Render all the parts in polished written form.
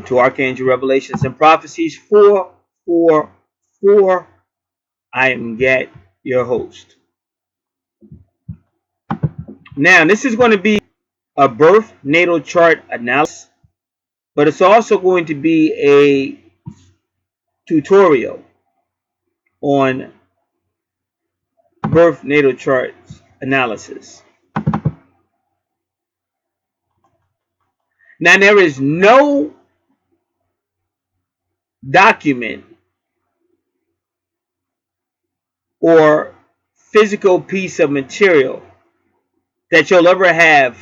To Archangel Revelations and Prophecies 444. I am Gat, your host. Now, this is going to be a birth natal chart analysis, but it's also going to be a tutorial on birth natal chart analysis. Now, there is no document or physical piece of material that you'll ever have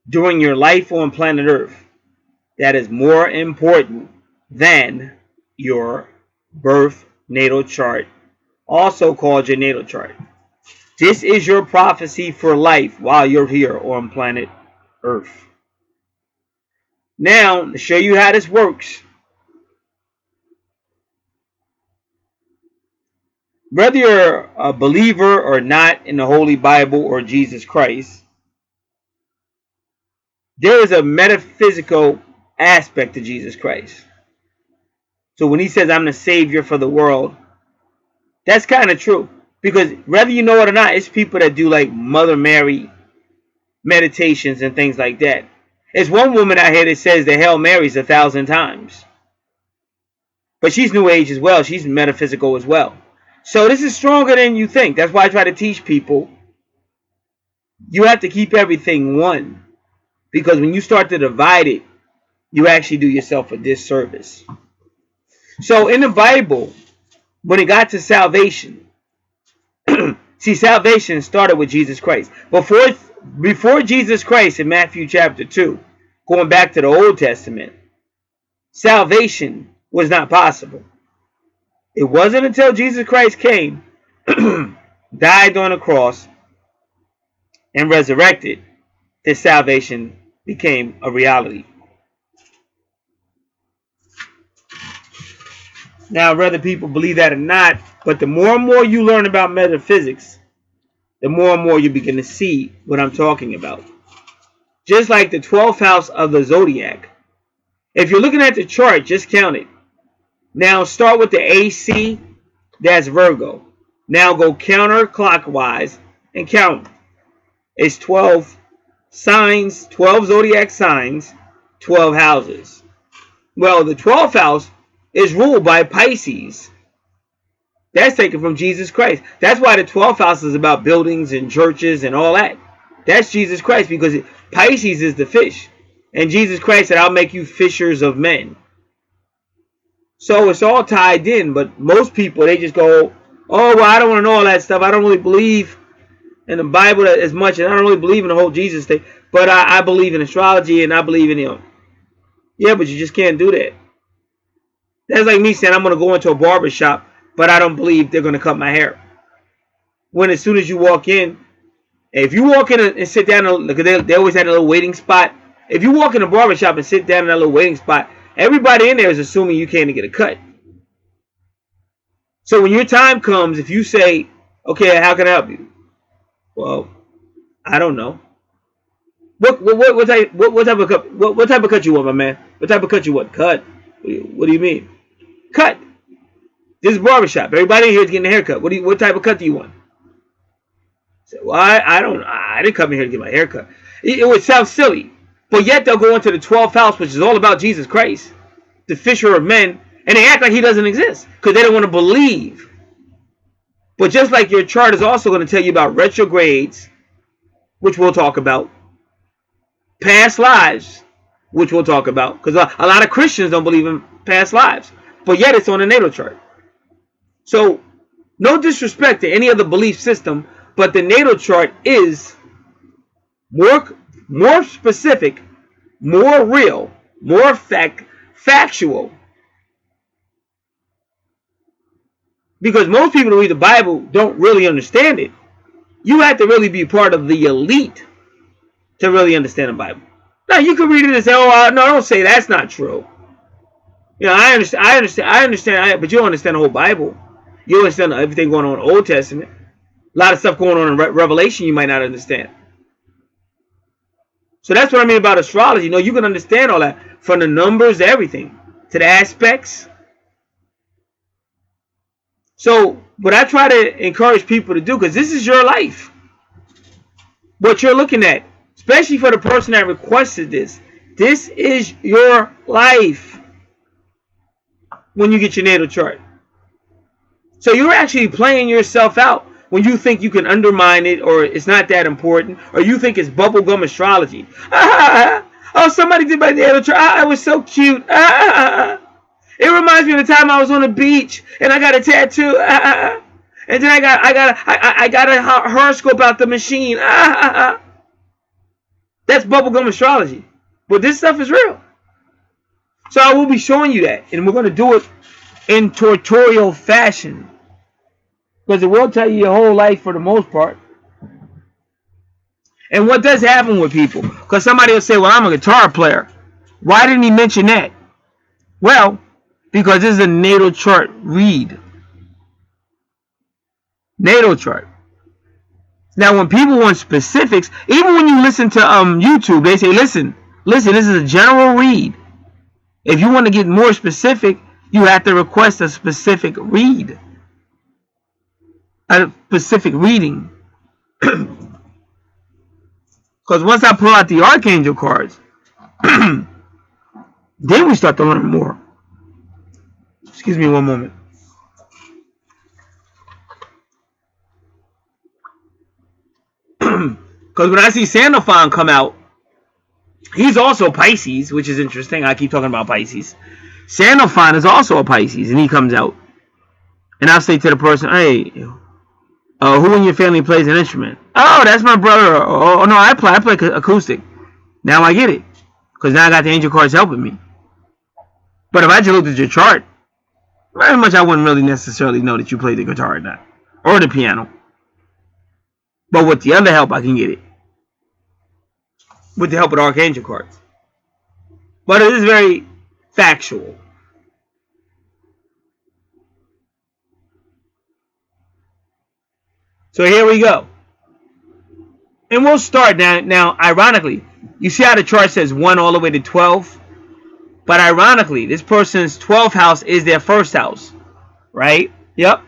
during your life on planet Earth that is more important than your birth natal chart, also called your natal chart. This is your prophecy for life while you're here on planet Earth. Now, to show you how this works, whether you're a believer or not in the Holy Bible or Jesus Christ, there is a metaphysical aspect to Jesus Christ. So when he says, I'm the Savior for the world, that's kind of true. Because whether you know it or not, it's people that do like Mother Mary meditations and things like that. There's one woman out here that says the Hail Marys 1,000 times. But she's New Age as well. She's metaphysical as well. So this is stronger than you think. That's why I try to teach people. You have to keep everything one. Because when you start to divide it, you actually do yourself a disservice. So in the Bible, when it got to salvation, see, salvation started with Jesus Christ. Before Jesus Christ in Matthew chapter 2, going back to the Old Testament, salvation was not possible. It wasn't until Jesus Christ came, died on the cross, and resurrected that salvation became a reality. Now, whether people believe that or not, but the more and more you learn about metaphysics, the more and more you begin to see what I'm talking about. Just like the 12th house of the zodiac. If you're looking at the chart, just count it. Now start with the AC, that's Virgo. Now go counterclockwise and count. It's 12 signs, 12 zodiac signs, 12 houses. Well, the 12th house is ruled by Pisces. That's taken from Jesus Christ. That's why the 12th house is about buildings and churches and all that. That's Jesus Christ, because Pisces is the fish. And Jesus Christ said, I'll make you fishers of men. So it's all tied in. But most people, they just go, oh, well, I don't want to know all that stuff. I don't really believe in the Bible as much. And I don't really believe in the whole Jesus thing. But I believe in astrology and I believe in him. Yeah, but you just can't do that. That's like me saying I'm going to go into a barber shop, but I don't believe they're going to cut my hair. When as soon as you walk in, if you walk in and sit down, because they always had a little waiting spot. If you walk in a barber shop and sit down in that little waiting spot, everybody in there is assuming you can't get a cut. So when your time comes, if you say, okay, how can I help you? Well, I don't know. What type of cut? What type of cut you want, my man? What type of cut you want? Cut? What do you mean? Cut. This is a barbershop. Everybody in here is getting a haircut. What type of cut do you want? So, well, I didn't come in here to get my hair cut. It would sound silly, but yet they'll go into the 12th house, which is all about Jesus Christ, the fisher of men, and they act like he doesn't exist because they don't want to believe. But just like your chart is also going to tell you about retrogrades, which we'll talk about, past lives, which we'll talk about, because a lot of Christians don't believe in past lives, but yet it's on the natal chart. So no disrespect to any other belief system, but the natal chart is more specific, more real, more factual. Because most people who read the Bible don't really understand it. You have to really be part of the elite to really understand the Bible. Now you can read it and say, "Oh, no, don't say that's not true." You know, I understand, but you don't understand the whole Bible. You don't understand everything going on in the Old Testament. A lot of stuff going on in Revelation you might not understand. So that's what I mean about astrology. You know, you can understand all that. From the numbers to everything. To the aspects. So, what I try to encourage people to do, because this is your life. What you're looking at. Especially for the person that requested this. This is your life. When you get your natal chart. So you're actually playing yourself out when you think you can undermine it, or it's not that important, or you think it's bubblegum astrology. Oh, somebody did my natal chart. It was so cute. It reminds me of the time I was on the beach and I got a tattoo. And then I got a horoscope out the machine. That's bubblegum astrology. But this stuff is real. So I will be showing you that, and we're going to do it in tutorial fashion. Because it will tell you your whole life for the most part. And what does happen with people? Because somebody will say, well, I'm a guitar player. Why didn't he mention that? Well, because this is a natal chart read. Natal chart. Now, when people want specifics, even when you listen to YouTube, they say, listen, this is a general read. If you want to get more specific, you have to request a specific read. A specific reading. Because once I pull out the Archangel cards, then we start to learn more. Excuse me one moment. Because when I see Sandalphon come out, he's also Pisces, which is interesting. I keep talking about Pisces. Sandalphon is also a Pisces, and he comes out. And I'll say to the person, hey, who in your family plays an instrument? Oh, that's my brother. Oh, no, I play acoustic. Now I get it. Because now I got the angel cards helping me. But if I just looked at your chart, very much I wouldn't really necessarily know that you play the guitar or not. Or the piano. But with the other help, I can get it. With the help of the Archangel cards. But it is very factual. So here we go. And we'll start now. Now, ironically, you see how the chart says 1 all the way to 12? But ironically, this person's 12th house is their first house. Right? Yep.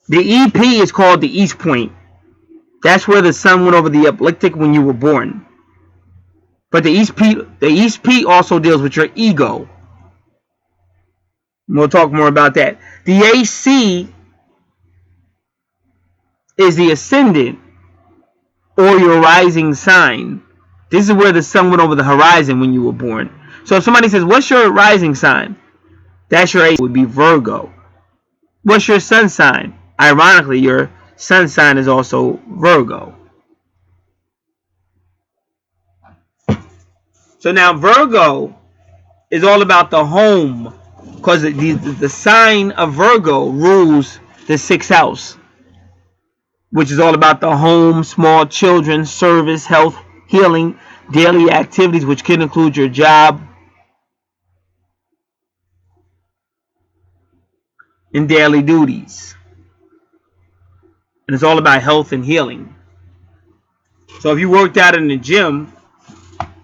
The EP is called the East Point. That's where the sun went over the ecliptic when you were born. But the East P also deals with your ego. We'll talk more about that. The AC is the ascendant or your rising sign. This is where the sun went over the horizon when you were born. So if somebody says, what's your rising sign? That's your AC would be Virgo. What's your sun sign? Ironically, your sun sign is also Virgo. So now Virgo is all about the home, because the sign of Virgo rules the 6th house, which is all about the home, small children, service, health, healing, daily activities, which can include your job and daily duties. And it's all about health and healing. So if you worked out in the gym,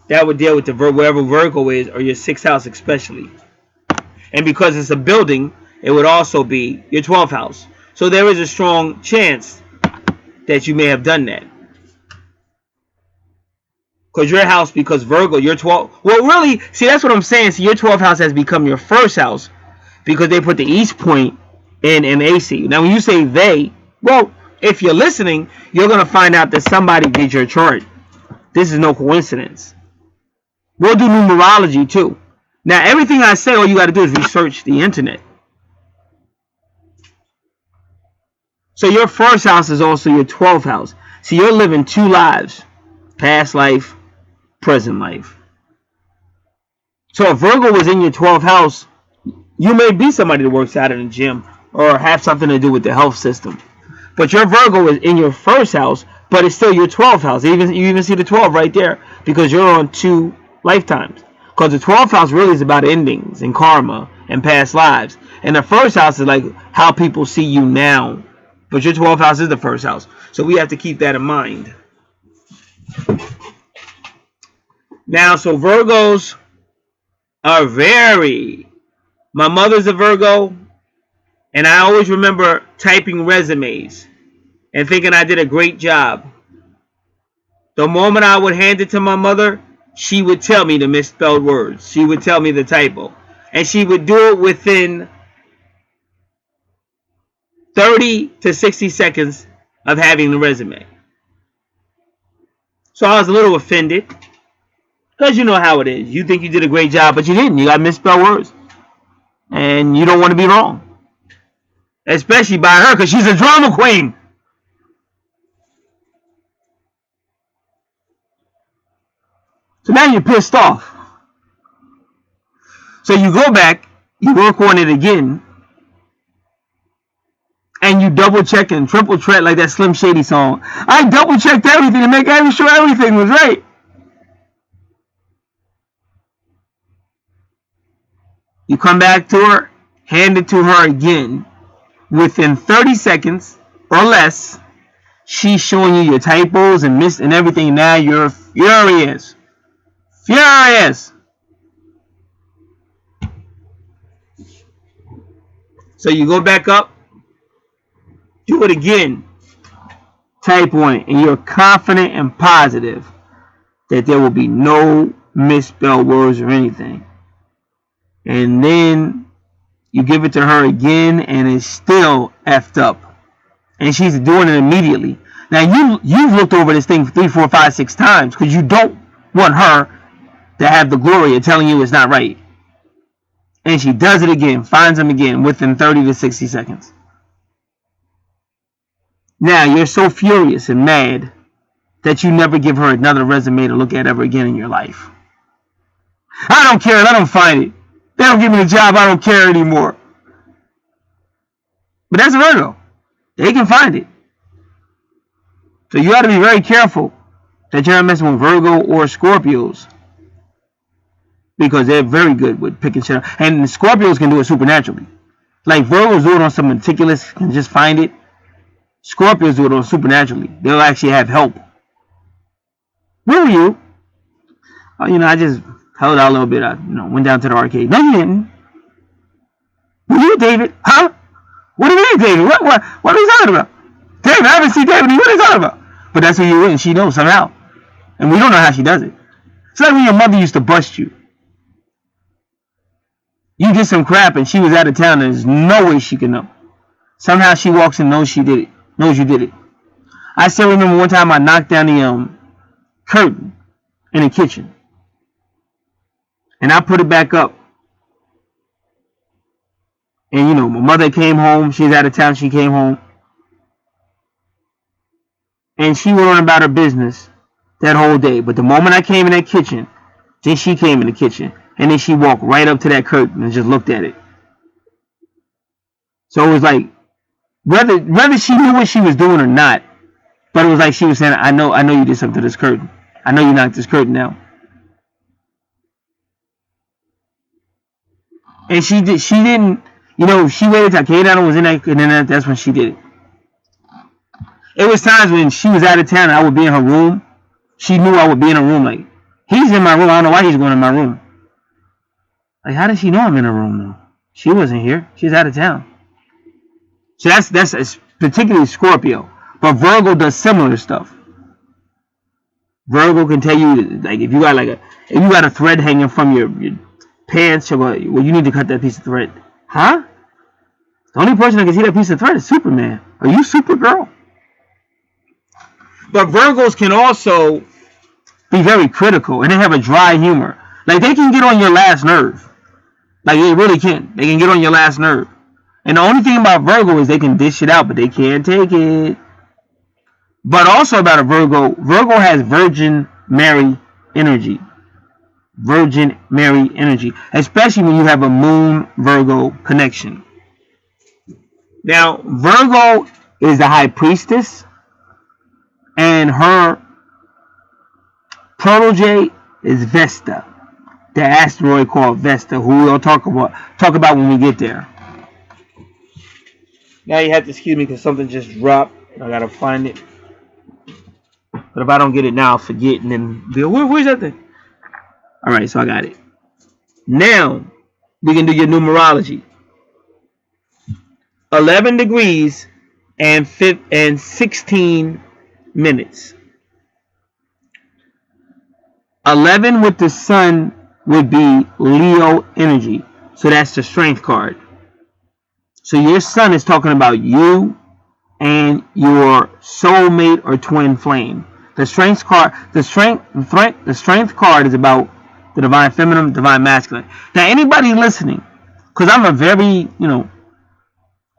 that would deal with the wherever Virgo is, or your 6th house especially. And because it's a building, it would also be your 12th house. So there is a strong chance that you may have done that. Because your house, because Virgo, your 12th... Well, really, see, that's what I'm saying. See, your 12th house has become your first house because they put the East Point in AC. Now, when you say they, well, if you're listening, you're going to find out that somebody did your chart. This is no coincidence. We'll do numerology too. Now, everything I say, all you got to do is research the internet. So your first house is also your 12th house. So you're living 2 lives. Past life, present life. So if Virgo was in your 12th house, you may be somebody that works out in the gym or have something to do with the health system. But your Virgo is in your first house, but it's still your 12th house. You even see the 12 right there because you're on 2 lifetimes. Because the 12th house really is about endings and karma and past lives. And the first house is like how people see you now. But your 12th house is the first house. So we have to keep that in mind. Now, so Virgos are very... My mother's a Virgo, and I always remember typing resumes and thinking I did a great job. The moment I would hand it to my mother, she would tell me the misspelled words. She would tell me the typo. And she would do it within 30 to 60 seconds of having the resume. So I was a little offended. Because you know how it is. You think you did a great job, but you didn't. You got misspelled words. And you don't want to be wrong. Especially by her, because she's a drama queen. So now you're pissed off. So you go back, you work on it again, and you double check and triple check like that Slim Shady song. I double checked everything to make sure everything was right. You come back to her, hand it to her again. Within 30 seconds or less, she's showing you your typos and and everything. Now you're furious. Furious. So you go back up, do it again, type on it, and you're confident and positive that there will be no misspelled words or anything. And then you give it to her again, and it's still effed up. And she's doing it immediately. Now, you've looked over this thing 3, 4, 5, 6 times because you don't want her to have the glory of telling you it's not right. And she does it again, finds them again within 30 to 60 seconds. Now, you're so furious and mad that you never give her another resume to look at ever again in your life. I don't care. I don't find it. They don't give me the job. I don't care anymore. But that's a Virgo. They can find it. So you got to be very careful that you're not messing with Virgo or Scorpios. Because they're very good with picking shit up. And the Scorpios can do it supernaturally. Like Virgos do it on some meticulous, can just find it. Scorpios do it on supernaturally. They'll actually have help. Where were you? I just held out a little bit. I went down to the arcade. No, you didn't. Were you, David? Huh? What do you mean, David? What are you talking about? David, I haven't seen David. What are you talking about? But that's who you were, and she knows somehow. And we don't know how she does it. It's like when your mother used to bust you. You did some crap, and she was out of town, and there's no way she can know. Somehow she walks and knows she did it. Knows you did it. I still remember one time I knocked down the curtain in the kitchen. And I put it back up. And my mother came home. She was out of town. She came home. And she went on about her business that whole day. But the moment I came in that kitchen, then she came in the kitchen. And then she walked right up to that curtain and just looked at it. So it was like, whether she knew what she was doing or not, but it was like she was saying, I know you did something to this curtain. I know you knocked this curtain down. And she didn't, she waited till I came down and was in that, and then that's when she did it. It was times when she was out of town and I would be in her room. She knew I would be in her room. Like, he's in my room. I don't know why he's going in my room. Like, how does she know I'm in her room though? She wasn't here. She's out of town. So that's particularly Scorpio. But Virgo does similar stuff. Virgo can tell you, like, if you got a thread hanging from your pants, she'll go, well, you need to cut that piece of thread. Huh? The only person that can see that piece of thread is Superman. Are you Supergirl? But Virgos can also be very critical, and they have a dry humor. Like, they can get on your last nerve. Like, they really can. They can get on your last nerve. And the only thing about Virgo is they can dish it out, but they can't take it. But also about a Virgo has Virgin Mary energy. Virgin Mary energy. Especially when you have a Moon Virgo connection. Now, Virgo is the High Priestess. And her protege is Vesta. The asteroid called Vesta, who we'll talk about when we get there. Now you have to excuse me because something just dropped. I gotta find it. But if I don't get it now, I'll forget and then be where's that thing? Alright, so I got it. Now, we can do your numerology. 11 degrees and 16 minutes. 11 with the sun would be Leo energy. So that's the strength card. So your sun is talking about you and your soulmate or twin flame. The strength card, the strength card is about the divine feminine, divine masculine. Now anybody listening, because I'm a very,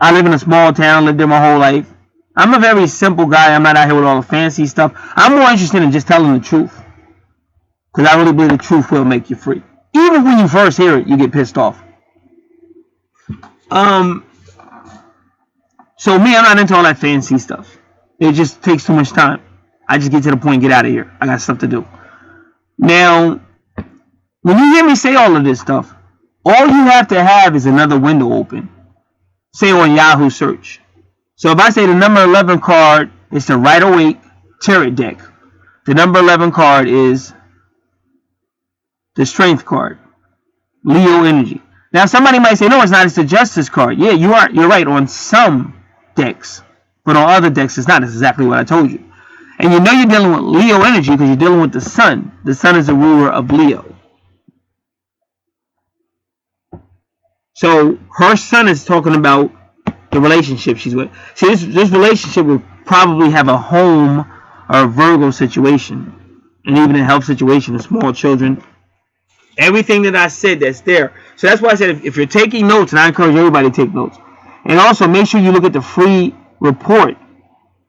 I live in a small town, lived there my whole life. I'm a very simple guy. I'm not out here with all the fancy stuff. I'm more interested in just telling the truth. Because I really believe the truth will make you free. Even when you first hear it, you get pissed off. So me, I'm not into all that fancy stuff. It just takes too much time. I just get to the point and get out of here. I got stuff to do. Now, when you hear me say all of this stuff, all you have to have is another window open. Say on Yahoo search. So if I say the number 11 card is the Rider-Waite Tarot deck. The number 11 card is the Strength card. Leo energy. Now somebody might say, no, it's not. It's the Justice card. Yeah, you're right on some decks. But on other decks, it's not. It's exactly what I told you. And you know you're dealing with Leo energy because you're dealing with the sun. The sun is the ruler of Leo. So her sun is talking about the relationship she's with. See, this relationship will probably have a home or a Virgo situation. And even a health situation, with small children. Everything that I said that's there. So that's why I said if you're taking notes, and I encourage everybody to take notes. And also make sure you look at the free report.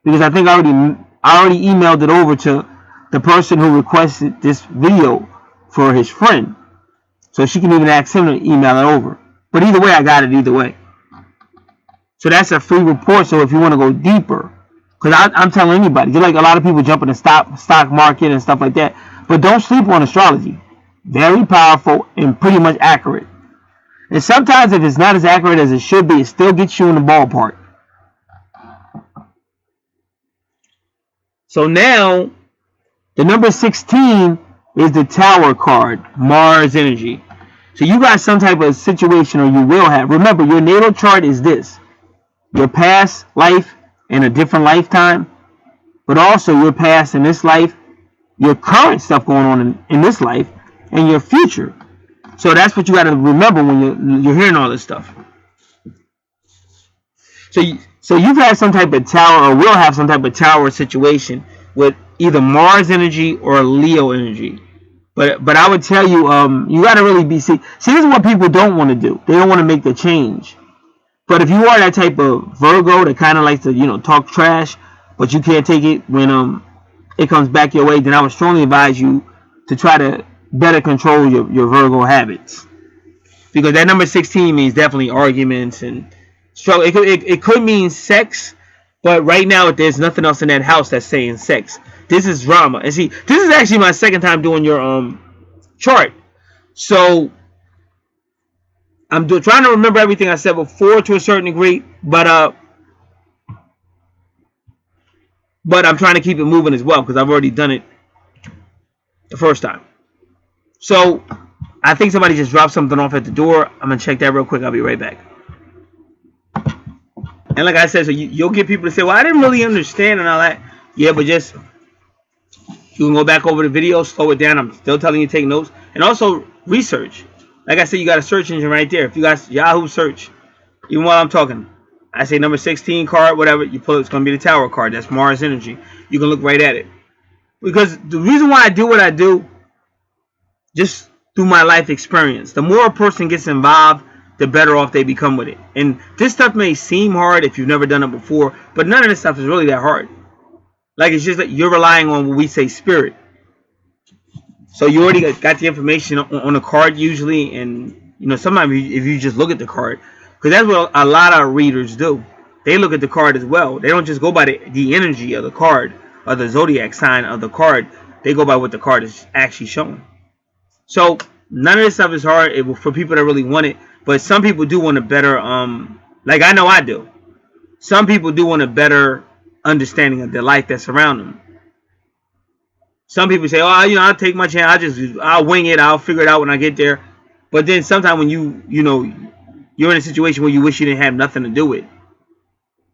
Because I think I already emailed it over to the person who requested this video for his friend. So she can even ask him to email it over. But either way, I got it either way. So that's a free report. So if you want to go deeper, because I'm telling anybody, just like a lot of people jump in the stock market and stuff like that. But don't sleep on astrology. Very powerful and pretty much accurate. And sometimes if it's not as accurate as it should be, it still gets you in the ballpark. So now, the number 16 is the Tower card, Mars energy. So you got some type of situation, or you will have. Remember, your natal chart is this. Your past life in a different lifetime, but also your past in this life, your current stuff going on in this life, and your future. So that's what you got to remember when you're hearing all this stuff. So you've had some type of tower, or will have some type of tower situation with either Mars energy or Leo energy. But I would tell you, you got to really be see. This is what people don't want to do. They don't want to make the change. But if you are that type of Virgo that kind of likes to talk trash, but you can't take it when it comes back your way, then I would strongly advise you to try to better control your Virgo habits, because that number 16 means definitely arguments and struggle. It could mean sex, but right now there's nothing else in that house that's saying sex. This is drama. And see, this is actually my second time doing your chart, so I'm trying to remember everything I said before to a certain degree, but I'm trying to keep it moving as well because I've already done it the first time. So, I think somebody just dropped something off at the door. I'm going to check that real quick. I'll be right back. And like I said, so you'll get people to say, well, I didn't really understand and all that. Yeah, but just, you can go back over the video, slow it down. I'm still telling you to take notes. And also, research. Like I said, you got a search engine right there. If you got Yahoo search, even while I'm talking, I say number 16 card, whatever, you pull it, it's going to be the Tower card. That's Mars energy. You can look right at it. Because the reason why I do what I do, just through my life experience. The more a person gets involved, the better off they become with it. And this stuff may seem hard if you've never done it before, but none of this stuff is really that hard. Like, it's just that you're relying on what we say spirit. So you already got the information on the card usually, and sometimes if you just look at the card, because that's what a lot of readers do. They look at the card as well. They don't just go by the energy of the card or the zodiac sign of the card. They go by what the card is actually showing. So none of this stuff is hard for people that really want it, but some people do want a better, like I know I do. Some people do want a better understanding of the life that's around them. Some people say, oh, I'll take my chance. I'll wing it. I'll figure it out when I get there. But then sometimes when you're in a situation where you wish you didn't have nothing to do with.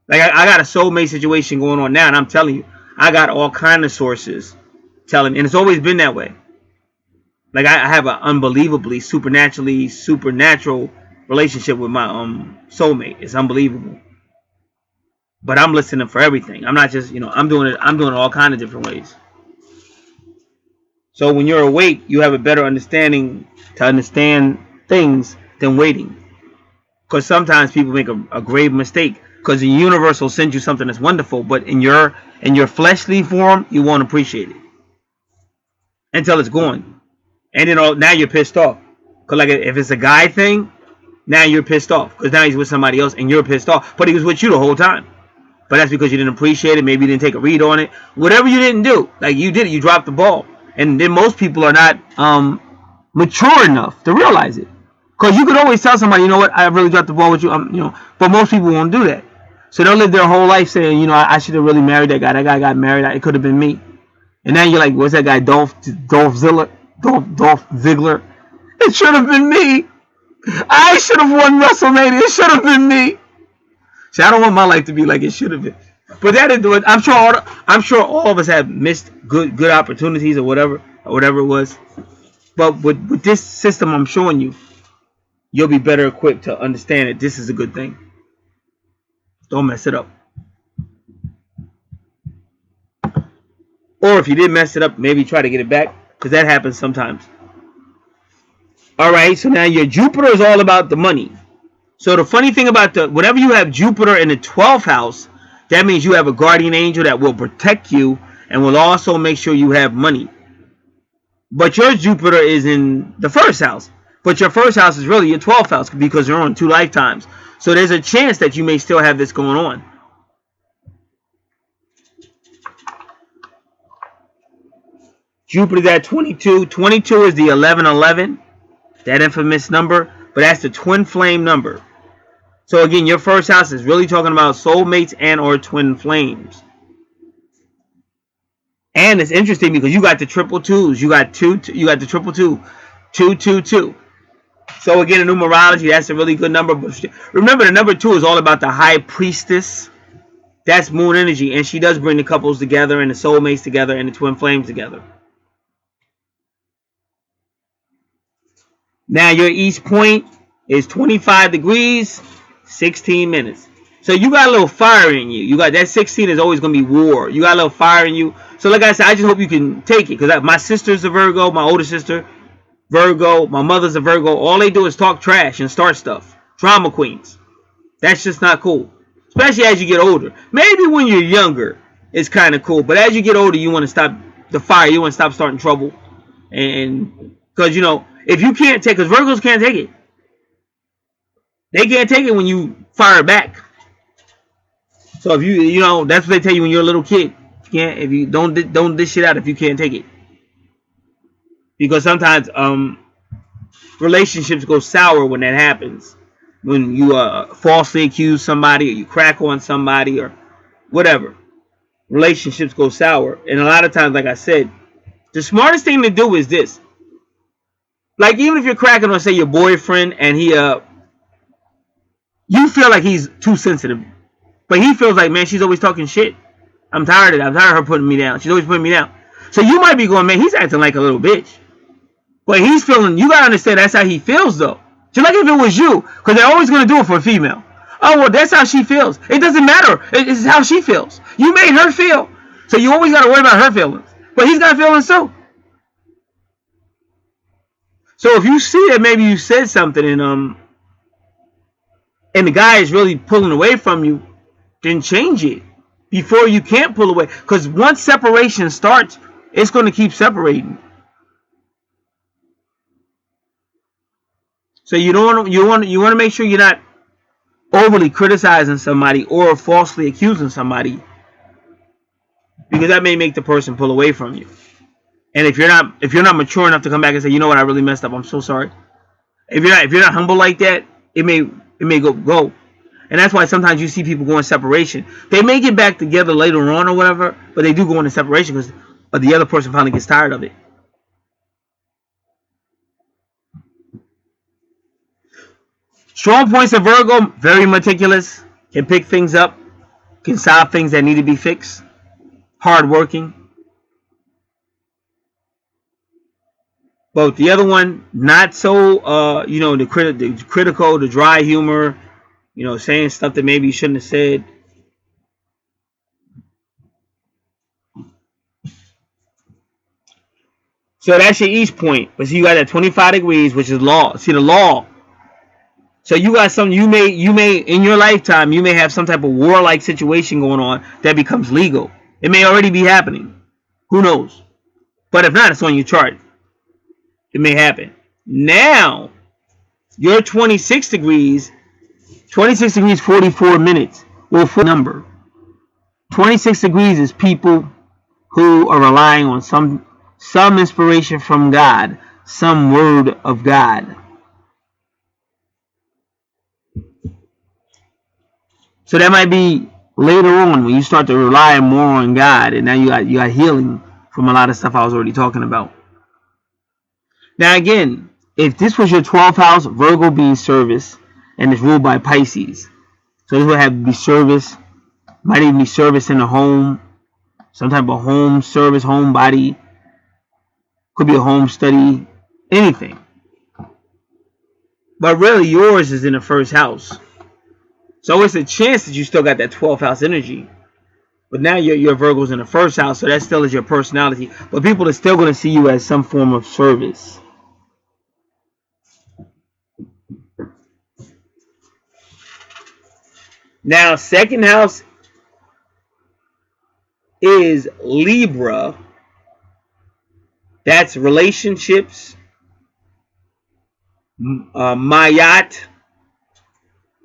Like I got a soulmate situation going on now, and I'm telling you, I got all kind of sources telling me, and it's always been that way. Like I have an unbelievably supernatural relationship with my soulmate. It's unbelievable. But I'm listening for everything. I'm not just, I'm doing it all kind of different ways. So when you're awake, you have a better understanding to understand things than waiting. Because sometimes people make a grave mistake. Because the universe will send you something that's wonderful, but in your fleshly form, you won't appreciate it until it's gone. And then now you're pissed off. Because like if it's a guy thing, now you're pissed off. Because now he's with somebody else and you're pissed off. But he was with you the whole time. But that's because you didn't appreciate it. Maybe you didn't take a read on it. Whatever you didn't do, like you did it, you dropped the ball. And then most people are not mature enough to realize it. Because you could always tell somebody, you know what, I really dropped the ball with you. But most people won't do that. So they'll live their whole life saying, I should have really married that guy. That guy got married. It could have been me. And now you're like, what's that guy, Dolph Ziggler? It should have been me. I should have won WrestleMania. It should have been me. See, I don't want my life to be like it should have been. But that didn't do it. I'm sure all of us have missed good opportunities or whatever it was. But with this system I'm showing you, you'll be better equipped to understand that this is a good thing. Don't mess it up. Or if you did mess it up, maybe try to get it back, because that happens sometimes. Alright, so now your Jupiter is all about the money. So the funny thing about whenever you have Jupiter in the 12th house, that means you have a guardian angel that will protect you and will also make sure you have money. But your Jupiter is in the 1st house. But your 1st house is really your 12th house because you're on 2 lifetimes. So there's a chance that you may still have this going on. Jupiter's at 22. 22 is the 1111, that infamous number. But that's the twin flame number. So again, your 1st house is really talking about soulmates and or twin flames. And it's interesting because you got the triple twos. You got the triple two. 222. So again, in numerology, that's a really good number. But remember, the number 2 is all about the high priestess. That's moon energy. And she does bring the couples together and the soulmates together and the twin flames together. Now your east point is 25 degrees, 16 minutes. So you got a little fire in you. You got that 16 is always going to be war. You got a little fire in you. So like I said, I just hope you can take it. Because my sister's a Virgo, my older sister, Virgo, my mother's a Virgo. All they do is talk trash and start stuff. Drama queens. That's just not cool. Especially as you get older. Maybe when you're younger, it's kind of cool. But as you get older, you want to stop the fire. You want to stop starting trouble. And because, if you can't take, because Virgos can't take it. They can't take it when you fire back. So if you, that's what they tell you when you're a little kid. If you don't dish shit out if you can't take it. Because sometimes relationships go sour when that happens. When you falsely accuse somebody or you crack on somebody or whatever. Relationships go sour. And a lot of times, like I said, the smartest thing to do is this. Like, even if you're cracking on, say, your boyfriend, and he, you feel like he's too sensitive. But he feels like, man, she's always talking shit. I'm tired of it. I'm tired of her putting me down. She's always putting me down. So you might be going, man, he's acting like a little bitch. But he's feeling, you got to understand that's how he feels, though. Just like if it was you, because they're always going to do it for a female. Oh, well, that's how she feels. It doesn't matter. It's how she feels. You made her feel. So you always got to worry about her feelings. But he's got feelings, too. So if you see that maybe you said something and the guy is really pulling away from you, then change it before you can't pull away. Because once separation starts, it's going to keep separating. So you want to make sure you're not overly criticizing somebody or falsely accusing somebody, because that may make the person pull away from you. And if you're not mature enough to come back and say, you know what, I really messed up, I'm so sorry. If you're not humble like that, it may go. And that's why sometimes you see people go in separation. They may get back together later on or whatever, but they do go into separation because But the other person finally gets tired of it. Strong points of Virgo, very meticulous, can pick things up, can solve things that need to be fixed, hardworking. But the other one, not so, the critical, the dry humor, saying stuff that maybe you shouldn't have said. So that's your east point. But see, you got that 25 degrees, which is law. See, the law. So you got some, you may in your lifetime, you may have some type of warlike situation going on that becomes legal. It may already be happening. Who knows? But if not, it's on your chart. It may happen. Now, your 26 degrees, 44 minutes. Well, full number. 26 degrees is people who are relying on some inspiration from God, some word of God. So that might be later on when you start to rely more on God, and now you got healing from a lot of stuff I was already talking about. Now again, if this was your 12th house, Virgo being service, and it's ruled by Pisces, so this would have to be service, might even be service in the home, some type of home service, home body, could be a home study, anything. But really yours is in the first house. So it's a chance that you still got that 12th house energy. But now your Virgo's in the first house, so that still is your personality. But people are still going to see you as some form of service. Now, second house is Libra. That's relationships, Mayat,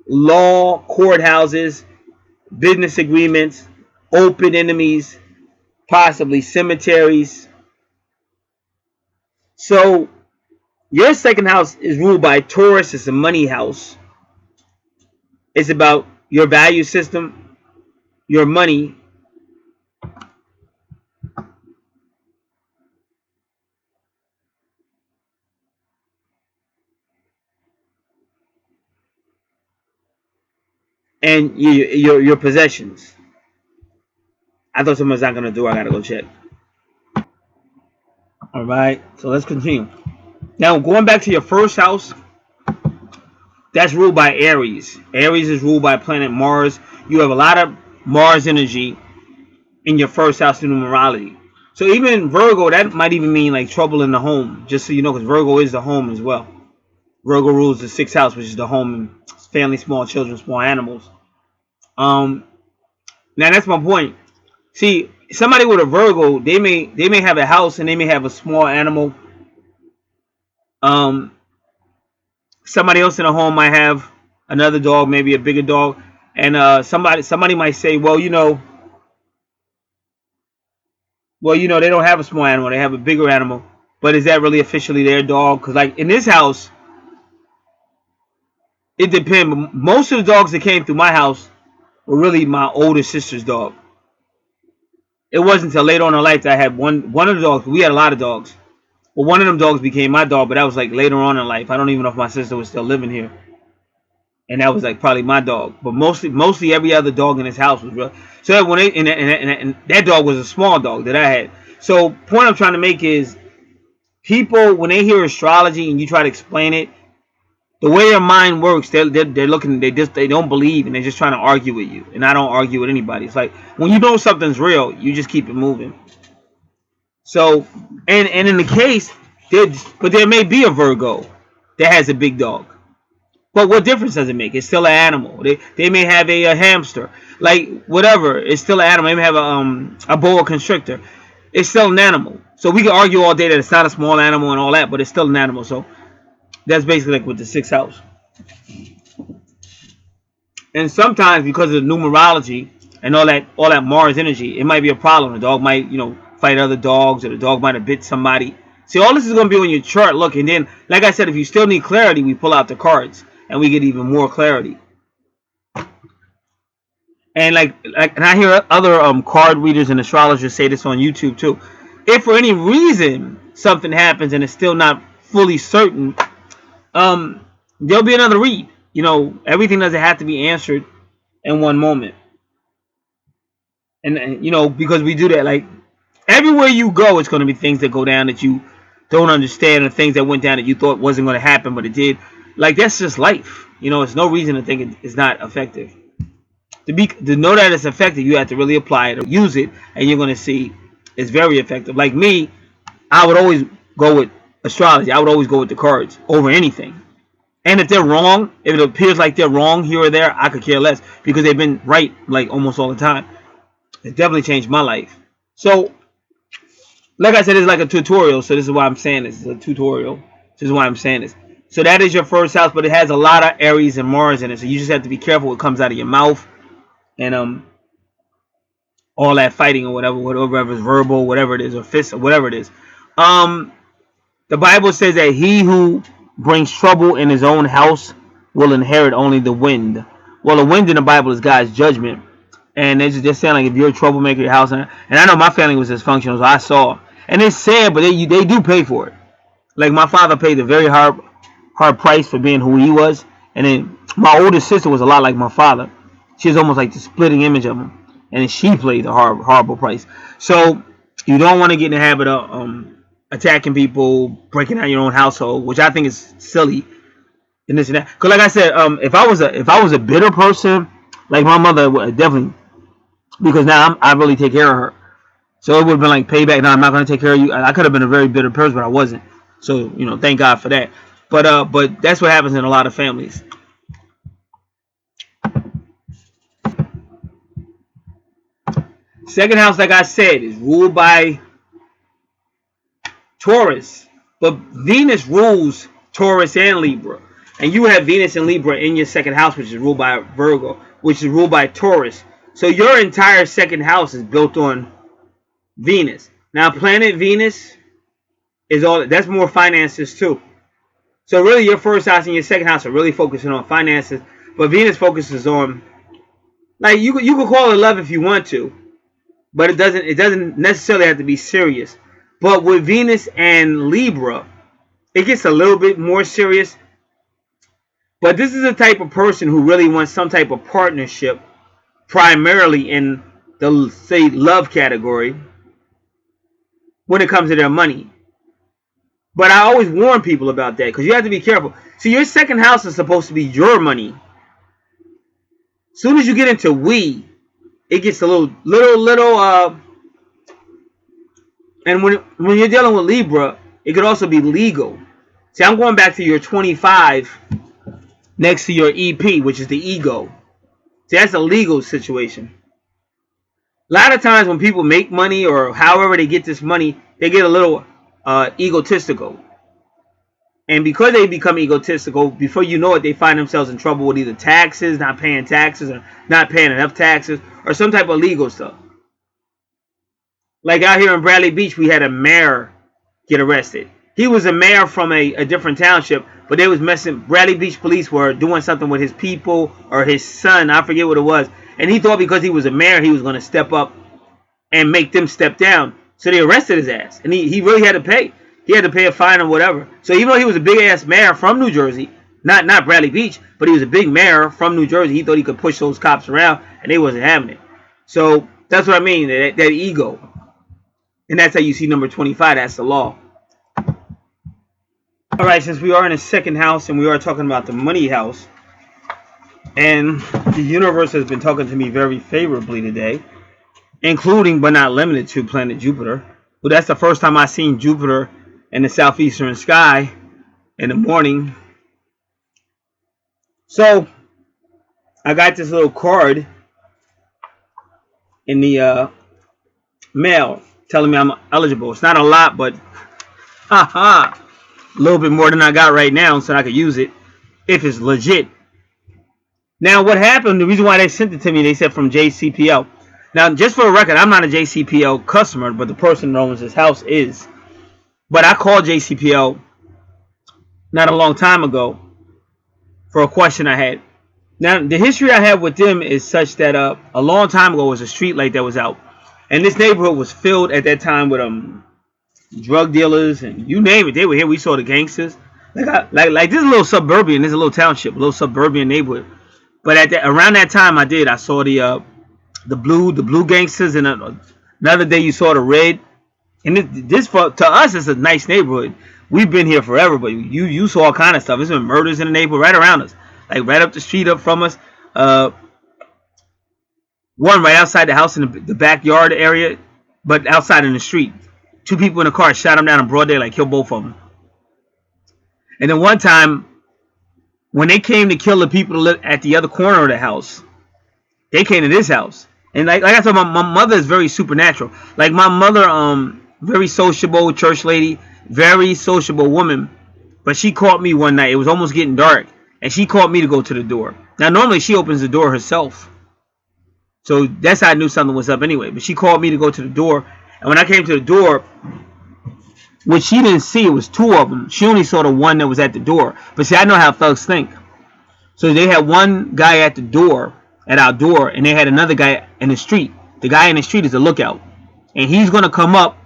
law, courthouses, business agreements, open enemies, possibly cemeteries. So your second house is ruled by Taurus. It's a money house. It's about your value system, your money. And your possessions. I thought someone was not going to do it. I got to go check. All right. So let's continue. Now, going back to your first house, that's ruled by Aries. Aries is ruled by planet Mars. You have a lot of Mars energy in your first house in numerology. So even in Virgo, that might even mean like trouble in the home. Just so you know, because Virgo is the home as well. Virgo rules the 6th house, which is the home and family, small children, small animals. Now that's my point. See, somebody with a Virgo, they may have a house and they may have a small animal. Somebody else in the home might have another dog, maybe a bigger dog, and somebody might say, well, they don't have a small animal, they have a bigger animal. But is that really officially their dog? Because like in this house, it depends. Most of the dogs that came through my house were really my older sister's dog. It wasn't until later on in life that I had one of the dogs. We had a lot of dogs. Well, one of them dogs became my dog, but that was like later on in life. I don't even know if my sister was still living here. And that was like probably my dog. But mostly every other dog in this house was real. So when and that dog was a small dog that I had. So point I'm trying to make is people, when they hear astrology and you try to explain it, the way their mind works, they're looking, they don't believe, and they're just trying to argue with you. And I don't argue with anybody. It's like when you know something's real, you just keep it moving. So and in the case, there may be a Virgo that has a big dog. But what difference does it make? It's still an animal. They may have a hamster, like whatever. It's still an animal. They may have a boa constrictor. It's still an animal. So we can argue all day that it's not a small animal and all that, but it's still an animal. So that's basically like with the 6th house. And sometimes because of the numerology and all that Mars energy, it might be a problem. The dog might fight other dogs, or the dog might have bit somebody. See, all this is going to be on your chart. Look, and then like I said, if you still need clarity, we pull out the cards. And we get even more clarity. And like and I hear other card readers and astrologers say this on YouTube too. if for any reason something happens and it's still not fully certain, there'll be another read. You know, everything doesn't have to be answered in one moment. And you know, because we do that, like everywhere you go, it's going to be things that go down that you don't understand, and things that went down that you thought wasn't going to happen, but it did. Like that's just life. You know, it's no reason to think it's not effective. To know that it's effective, you have to really apply it or use it, and you're going to see it's very effective. Like me, I would always go with astrology. I would always go with the cards over anything. And if they're wrong, if it appears like they're wrong here or there, I could care less because they've been right like almost all the time. It definitely changed my life. So, like I said, it's like a tutorial. So this is why I'm saying this. It's a tutorial. This is why I'm saying this. So that is your first house, but it has a lot of Aries and Mars in it. So you just have to be careful what comes out of your mouth. And all that fighting or whatever is verbal, whatever it is, or fist, or whatever it is. The Bible says that he who brings trouble in his own house will inherit only the wind. Well, the wind in the Bible is God's judgment. And it's just saying, like, if you're a troublemaker in your house, and I know my family was dysfunctional, so I saw. And it's sad, but they do pay for it. Like, my father paid a very hard price for being who he was. And then my older sister was a lot like my father. She was almost like the splitting image of him. And then she played a horrible price. So you don't want to get in the habit of attacking people, breaking out your own household, which I think is silly. And this and that. Because like I said, if I was a bitter person, like my mother would definitely, because now I really take care of her. So it would have been like payback. No, I'm not going to take care of you. I could have been a very bitter person, but I wasn't. So, you know, thank God for that. But that's what happens in a lot of families. Second house, like I said, is ruled by Taurus. But Venus rules Taurus and Libra. And you have Venus and Libra in your second house, which is ruled by Virgo, which is ruled by Taurus. So your entire second house is built on Venus. Now, planet Venus is that's more finances too. So really, your first house and your second house are really focusing on finances. But Venus focuses on, like, you could call it love if you want to. But it doesn't necessarily have to be serious. But with Venus and Libra, it gets a little bit more serious. But this is the type of person who really wants some type of partnership, primarily in the, say, love category, when it comes to their money. But I always warn people about that, because you have to be careful. See, your second house is supposed to be your money. As soon as you get into it gets a little and when you're dealing with Libra, it could also be legal. See, I'm going back to your 25 next to your EP, which is the ego. See, that's a legal situation. A lot of times when people make money or however they get this money, they get a little egotistical. And because they become egotistical, before you know it, they find themselves in trouble with either taxes, not paying taxes, or not paying enough taxes, or some type of legal stuff. Like out here in Bradley Beach, we had a mayor get arrested. He was a mayor from a different township, but they was messing. Bradley Beach police were doing something with his people or his son. I forget what it was. And he thought because he was a mayor, he was going to step up and make them step down. So they arrested his ass. And he really had to pay. He had to pay a fine or whatever. So even though he was a big-ass mayor from New Jersey, not Bradley Beach, but he was a big mayor from New Jersey, he thought he could push those cops around, and they wasn't having it. So that's what I mean, that ego. And that's how you see number 25. That's the law. All right, since we are in the second house and we are talking about the money house, and the universe has been talking to me very favorably today, including but not limited to planet Jupiter. Well, that's the first time I've seen Jupiter in the southeastern sky in the morning. So I got this little card in the mail telling me I'm eligible. It's not a lot, but a little bit more than I got right now, so I could use it if it's legit. Now, what happened, the reason why they sent it to me, they said from JCPL. Now, just for the record, I'm not a JCPL customer, but the person that owns this house is. But I called JCPL not a long time ago for a question I had. Now, the history I have with them is such that a long time ago was a street light that was out. And this neighborhood was filled at that time with drug dealers, and you name it, they were here. We saw the gangsters. Like this is a little suburban. This is a little township, a little suburban neighborhood. But around that time, I saw the blue gangsters, and another day you saw the red. And to us, it's a nice neighborhood. We've been here forever, but you saw all kind of stuff. There's been murders in the neighborhood right around us, like right up the street up from us. One right outside the house in the backyard area, but outside in the street. 2 people in a car shot them down in broad daylight, killed both of them. And then one time, when they came to kill the people at the other corner of the house, they came to this house. And like I said, my mother is very supernatural. Like my mother, very sociable church lady, very sociable woman. But she called me one night. It was almost getting dark, and she called me to go to the door. Now normally she opens the door herself, so that's how I knew something was up anyway. But she called me to go to the door, and when I came to the door, which she didn't see, it was 2 of them. She only saw the one that was at the door. But see, I know how thugs think. So they had one guy at the door, at our door, and they had another guy in the street. The guy in the street is a lookout, and he's going to come up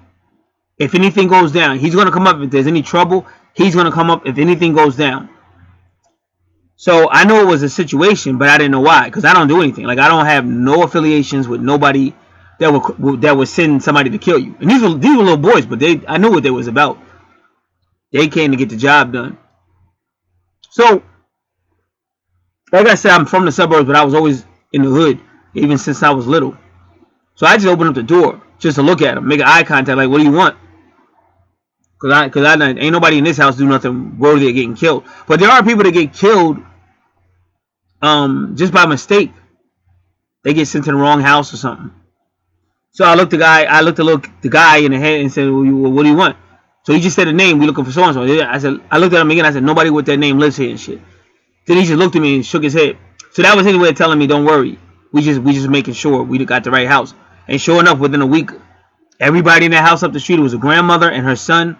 if anything goes down. He's going to come up if there's any trouble. He's going to come up if anything goes down. So I know it was a situation, but I didn't know why, because I don't do anything. Like I don't have no affiliations with nobody that would send somebody to kill you. And these were little boys, but I knew what they was about. They came to get the job done. So, like I said, I'm from the suburbs, but I was always in the hood, even since I was little. So I just opened up the door just to look at them, make an eye contact, like, what do you want? Because I ain't nobody in this house do nothing worthy of getting killed. But there are people that get killed just by mistake. They get sent to the wrong house or something. So I looked the guy in the head and said, well, what do you want? So he just said a name. We looking for so and so. I looked at him again. I said, nobody with that name lives here and shit. Then he just looked at me and shook his head. So that was his way of telling me, don't worry. We just making sure we got the right house. And sure enough, within a week, everybody in that house up the street, it was a grandmother and her son.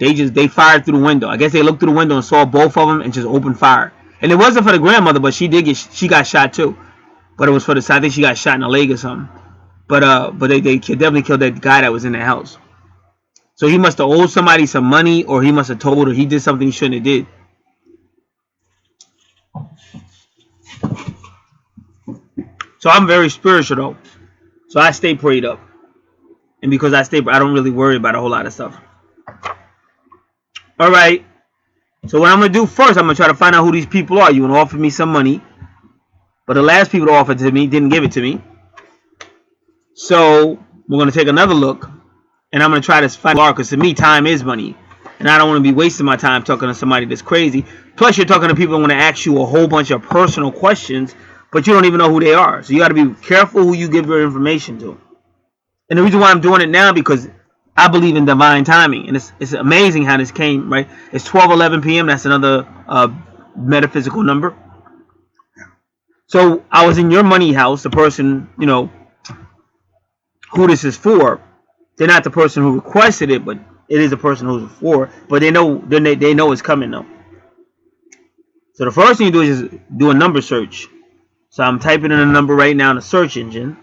They fired through the window. I guess they looked through the window and saw both of them and just opened fire. And it wasn't for the grandmother, but she got shot too. But it was for the side. I think she got shot in the leg or something. But they definitely killed that guy that was in the house. So he must have owed somebody some money, or he must have told her he did something he shouldn't have did. So I'm very spiritual though. So I stay prayed up. And because I don't really worry about a whole lot of stuff. Alright. So what I'm going to do first, I'm going to try to find out who these people are. You want to offer me some money. But the last people that offered to me didn't give it to me. So we're going to take another look. And I'm going to try to find out, because to me, time is money. And I don't want to be wasting my time talking to somebody that's crazy. Plus, you're talking to people who want to ask you a whole bunch of personal questions, but you don't even know who they are. So you got to be careful who you give your information to. And the reason why I'm doing it now, because I believe in divine timing. And it's amazing how this came, right? It's 12:11 p.m. That's another metaphysical number. So I was in your money house, the person, who this is for. They're not the person who requested it, but it is the person who's for. But they know it's coming though. So the first thing you do is just do a number search. So I'm typing in a number right now in the search engine.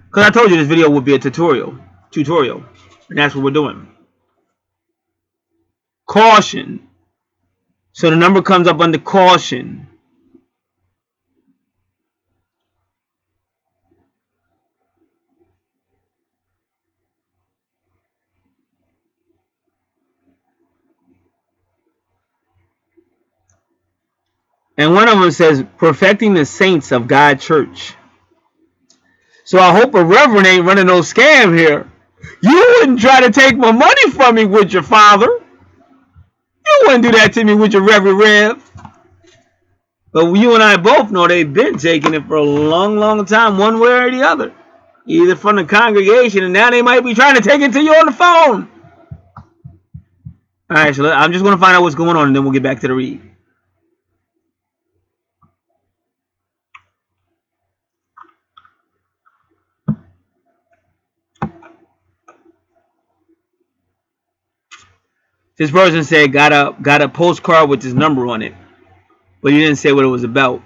Because I told you this video would be a tutorial. And that's what we're doing. Caution. So the number comes up under caution. And one of them says, perfecting the saints of God Church. So I hope a reverend ain't running no scam here. You wouldn't try to take my money from me with your father. You wouldn't do that to me with your Reverend Rev. But you and I both know they've been taking it for a long, long time, one way or the other. Either from the congregation, and now they might be trying to take it to you on the phone. Alright, so I'm just going to find out what's going on, and then we'll get back to the read. This person said got a postcard with this number on it, but he didn't say what it was about.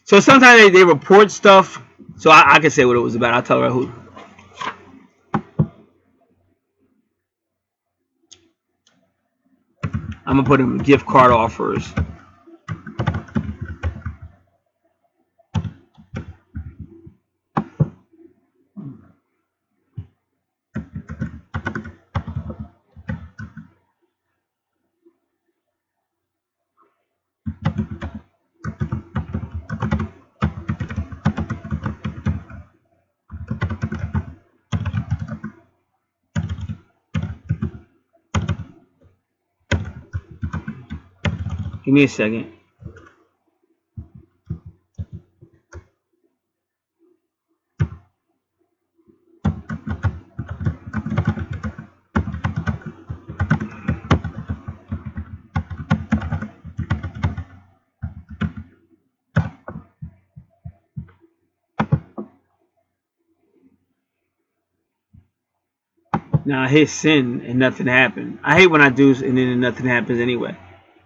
So sometimes they report stuff So I can say what it was about. I'll tell her who. I'm gonna put in gift card offers. Give me a second. Now I hit send and nothing happened. I hate when I do and then nothing happens anyway.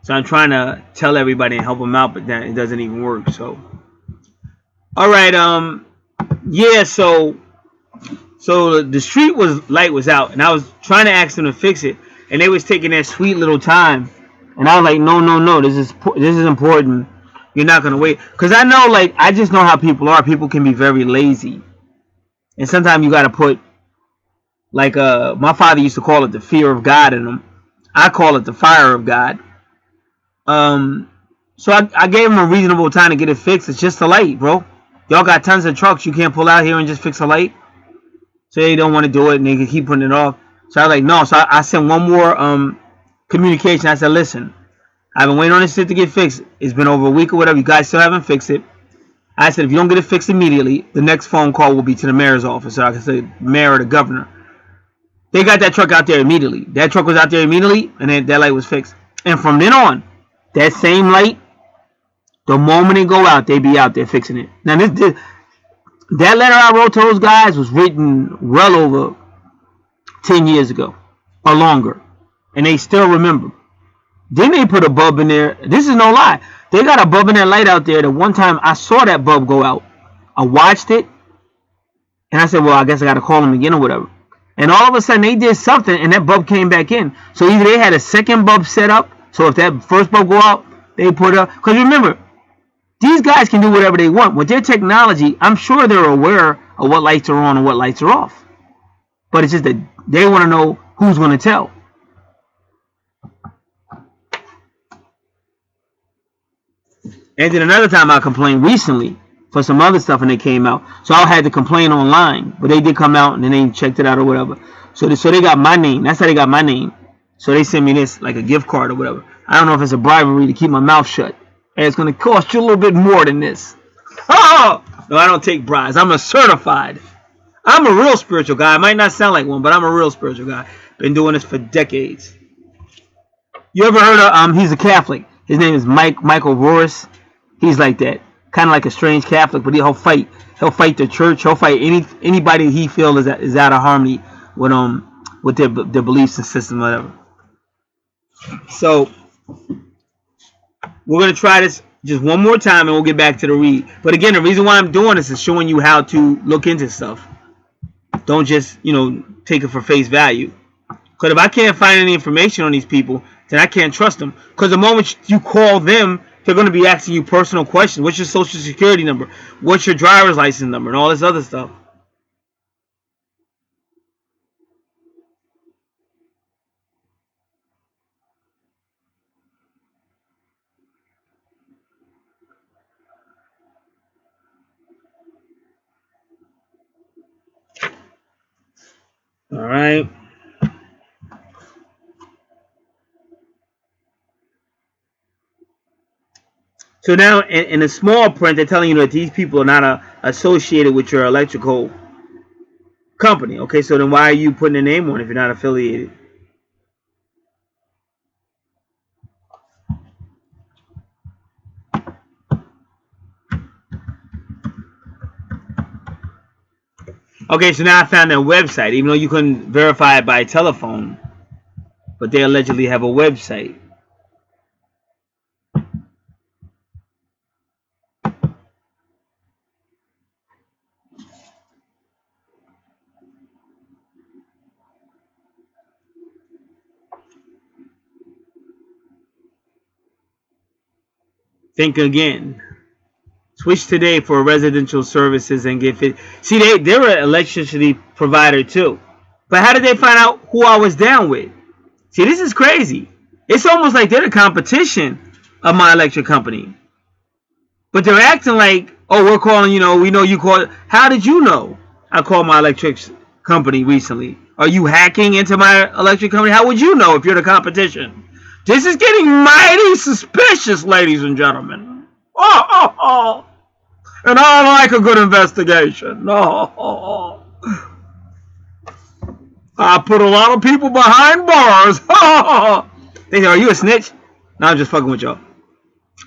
So I'm trying to tell everybody and help them out, but that it doesn't even work. So, all right, yeah. So the street light was out, and I was trying to ask them to fix it, and they was taking their sweet little time, and I was like, no, this is important. You're not gonna wait, cause I know, like, I just know how people are. People can be very lazy, and sometimes you gotta put, like, my father used to call it the fear of God in them. I call it the fire of God. So I gave him a reasonable time to get it fixed. It's just a light, bro. Y'all got tons of trucks. You can't pull out here and just fix a light. So they don't want to do it, and they can keep putting it off. So I was like, no. So I sent one more communication. I said, listen, I've been waiting on this shit to get fixed. It's been over a week or whatever. You guys still haven't fixed it. I said, if you don't get it fixed immediately, the next phone call will be to the mayor's office. So I can say mayor or the governor. They got that truck out there immediately. That truck was out there immediately, and then that light was fixed. And from then on, that same light, the moment it go out, they be out there fixing it. Now that letter I wrote to those guys was written well over 10 years ago or longer, and they still remember. Then they put a bulb in there. This is no lie. They got a bulb in that light out there. The one time I saw that bulb go out, I watched it, and I said, well, I guess I got to call them again or whatever. And all of a sudden, they did something, and that bulb came back in. So either they had a second bulb set up, so if that first bulb go out, they put it up. Because remember, these guys can do whatever they want. With their technology, I'm sure they're aware of what lights are on and what lights are off. But it's just that they want to know who's going to tell. And then another time I complained recently for some other stuff, and they came out. So I had to complain online, but they did come out and then they checked it out or whatever. So they got my name. That's how they got my name. So they sent me this, like a gift card or whatever. I don't know if it's a bribery to keep my mouth shut. And it's going to cost you a little bit more than this. Oh! No, I don't take bribes. I'm a real spiritual guy. I might not sound like one, but I'm a real spiritual guy. Been doing this for decades. You ever heard of, he's a Catholic. His name is Michael Roris. He's like that. Kind of like a strange Catholic, but he'll fight. He'll fight the church. He'll fight anybody he feels is out of harmony with their beliefs and system, whatever. So we're gonna try this just one more time, and we'll get back to the read. But again, the reason why I'm doing this is showing you how to look into stuff. Don't just take it for face value. Because if I can't find any information on these people, then I can't trust them. Because the moment you call them, they're going to be asking you personal questions. What's your social security number? What's your driver's license number? And all this other stuff. All right. So now in the small print, they're telling you that these people are not associated with your electrical company. Okay, so then why are you putting a name on it if you're not affiliated? Okay, so now I found their website, even though you couldn't verify it by telephone. But they allegedly have a website. Think again. Switch today for residential services and get fit. See, they're an electricity provider too. But how did they find out who I was down with? See, this is crazy. It's almost like they're the competition of my electric company. But they're acting like, oh, we're calling, we know you called. How did you know I called my electric company recently? Are you hacking into my electric company? How would you know if you're the competition? This is getting mighty suspicious, ladies and gentlemen. Oh. And I like a good investigation. Oh. I put a lot of people behind bars. They say, are you a snitch? No, I'm just fucking with y'all.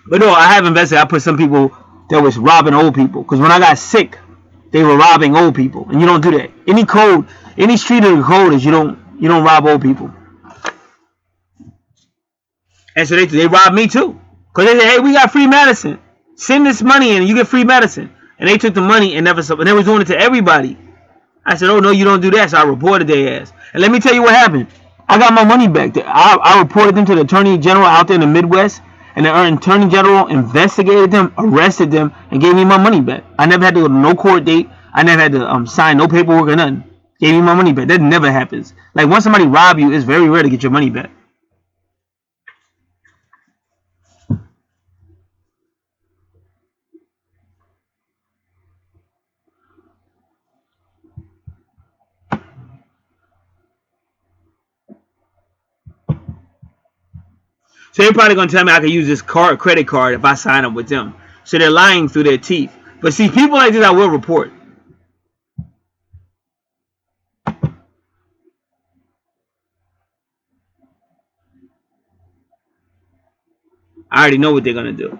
But no, I have investigated. I put some people that was robbing old people. Because when I got sick, they were robbing old people. And you don't do that. Any street of the code is you don't rob old people. And so they robbed me too. Because they said, hey, we got free medicine. Send this money in and you get free medicine. And they took the money and they were doing it to everybody. I said, oh, no, you don't do that. So I reported their ass. And let me tell you what happened. I got my money back. I reported them to the Attorney General out there in the Midwest. And the Attorney General investigated them, arrested them, and gave me my money back. I never had to go to no court date. I never had to sign no paperwork or nothing. Gave me my money back. That never happens. Like, once somebody rob you, it's very rare to get your money back. So they're probably going to tell me I can use this credit card if I sign up with them. So they're lying through their teeth. But see, people like this I will report. I already know what they're going to do.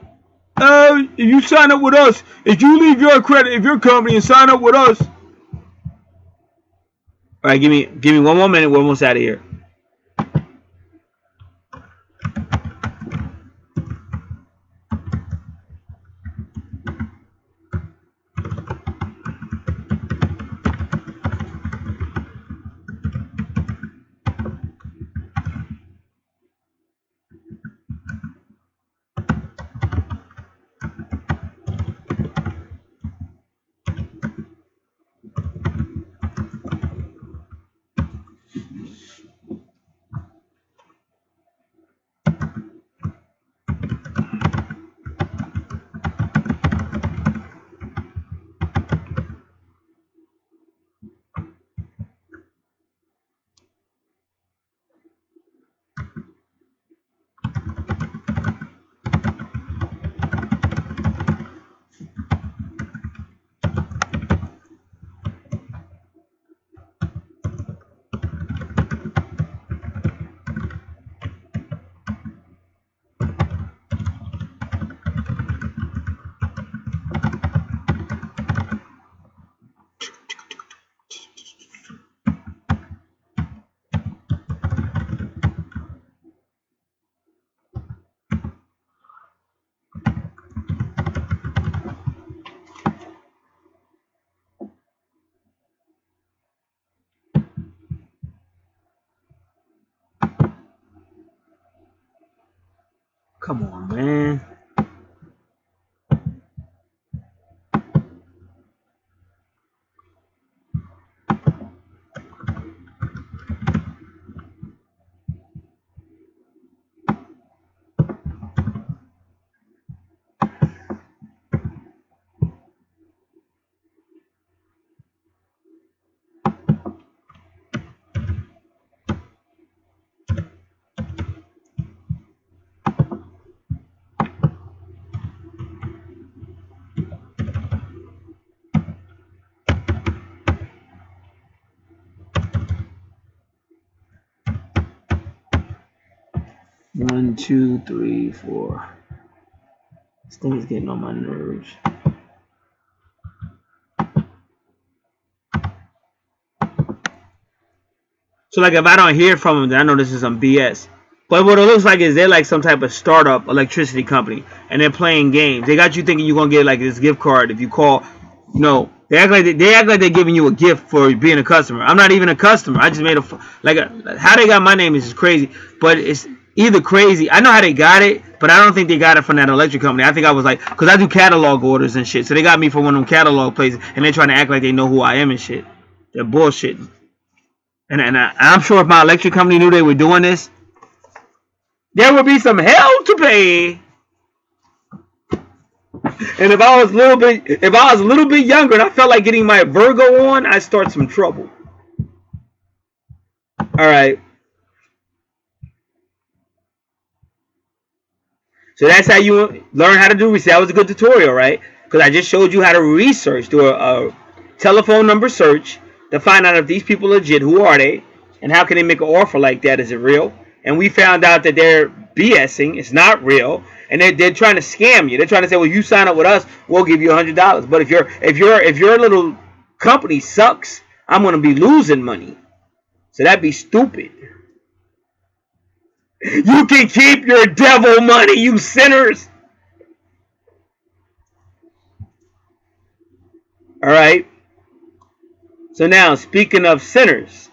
If you sign up with us, if you leave your company and sign up with us. All right, give me one more minute. We're almost out of here. Come on, man. One, two, three, four. This thing is getting on my nerves. So, like, if I don't hear from them, then I know this is some BS. But what it looks like is they're like some type of startup electricity company, and they're playing games. They got you thinking you're gonna get like this gift card if you call. No, they act like they're giving you a gift for being a customer. I'm not even a customer. I just made how they got my name is just crazy. But either crazy. I know how they got it, but I don't think they got it from that electric company. I think I was like, because I do catalog orders and shit. So they got me from one of them catalog places, and they're trying to act like they know who I am and shit. They're bullshitting. And I'm sure if my electric company knew they were doing this, there would be some hell to pay. And if I was a little bit younger and I felt like getting my Virgo on, I'd start some trouble. All right. So that's how you learn how to do research. That was a good tutorial, right? Because I just showed you how to research, do a telephone number search to find out if these people are legit. Who are they? And how can they make an offer like that? Is it real? And we found out that they're BSing. It's not real. And they're trying to scam you. They're trying to say, well, you sign up with us, we'll give you $100. But if your little company sucks, I'm going to be losing money. So that'd be stupid. You can keep your devil money, you sinners. All right. So now, speaking of sinners.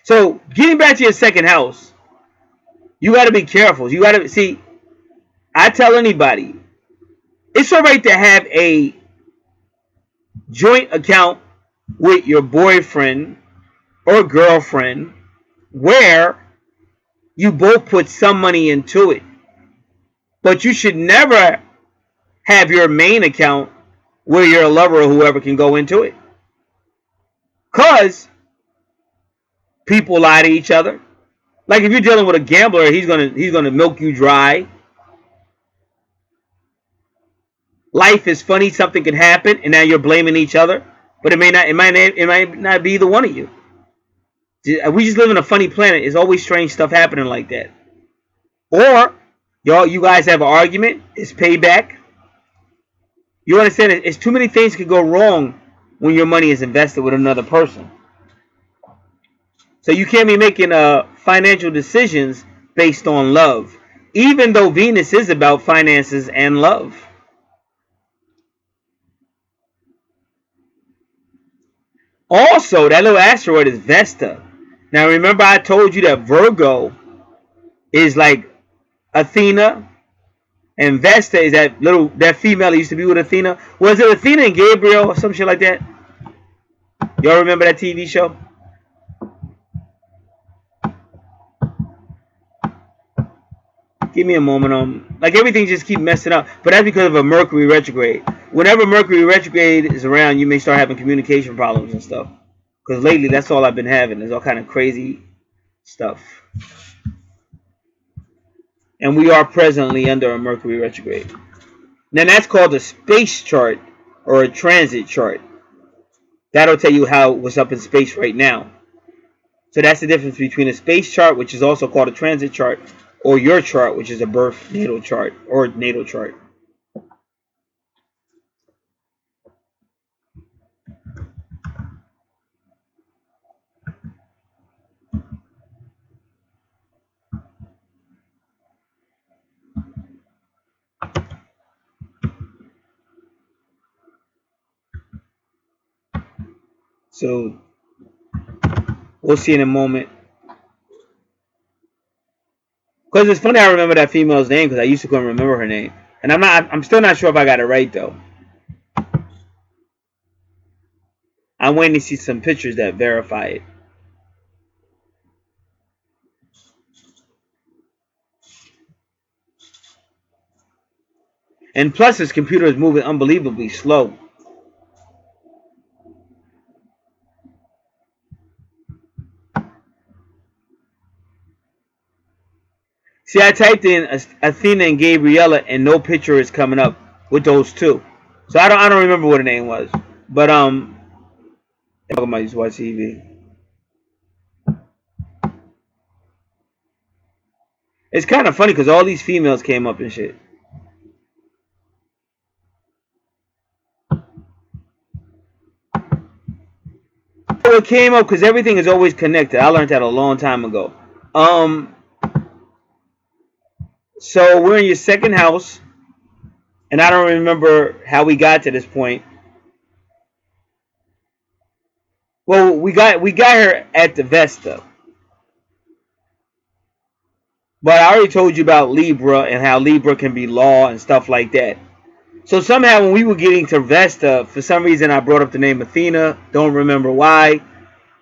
So getting back to your second house, you got to be careful. You got to see. I tell anybody, it's all right to have a joint account with your boyfriend or girlfriend where you both put some money into it. But you should never have your main account where your lover or whoever can go into it. Because people lie to each other. Like if you're dealing with a gambler, he's gonna milk you dry. Life is funny, something can happen, and now you're blaming each other. But it might not be either one of you. We just live in a funny planet. There's always strange stuff happening like that. Or you guys have an argument. It's payback. You understand? It's too many things could go wrong when your money is invested with another person. So you can't be making financial decisions based on love, even though Venus is about finances and love. Also, that little asteroid is Vesta. Now, remember I told you that Virgo is like Athena, and Vesta is that female that used to be with Athena. Was it Athena and Gabriel or some shit like that? Y'all remember that TV show? Give me a moment. Like everything just keep messing up, but that's because of a Mercury retrograde. Whenever Mercury retrograde is around, you may start having communication problems and stuff. Because lately, that's all I've been having. There's all kind of crazy stuff. And we are presently under a Mercury retrograde. Now that's called a space chart or a transit chart. That'll tell you what's up in space right now. So that's the difference between a space chart, which is also called a transit chart, or your chart, which is a birth natal chart or natal chart. So we'll see in a moment. Because it's funny, I remember that female's name because I used to couldn't remember her name, and I'm still not sure if I got it right though. I'm waiting to see some pictures that verify it. And plus, his computer is moving unbelievably slow. See, I typed in Athena and Gabriella, and no picture is coming up with those two. So I don't remember what her name was. But talking about just watch TV. It's kind of funny because all these females came up and shit. It came up because everything is always connected. I learned that a long time ago. So we're in your second house, and I don't remember how we got to this point. Well, we got her at the Vesta. But I already told you about Libra and how Libra can be law and stuff like that. So somehow when we were getting to Vesta, for some reason I brought up the name Athena. Don't remember why.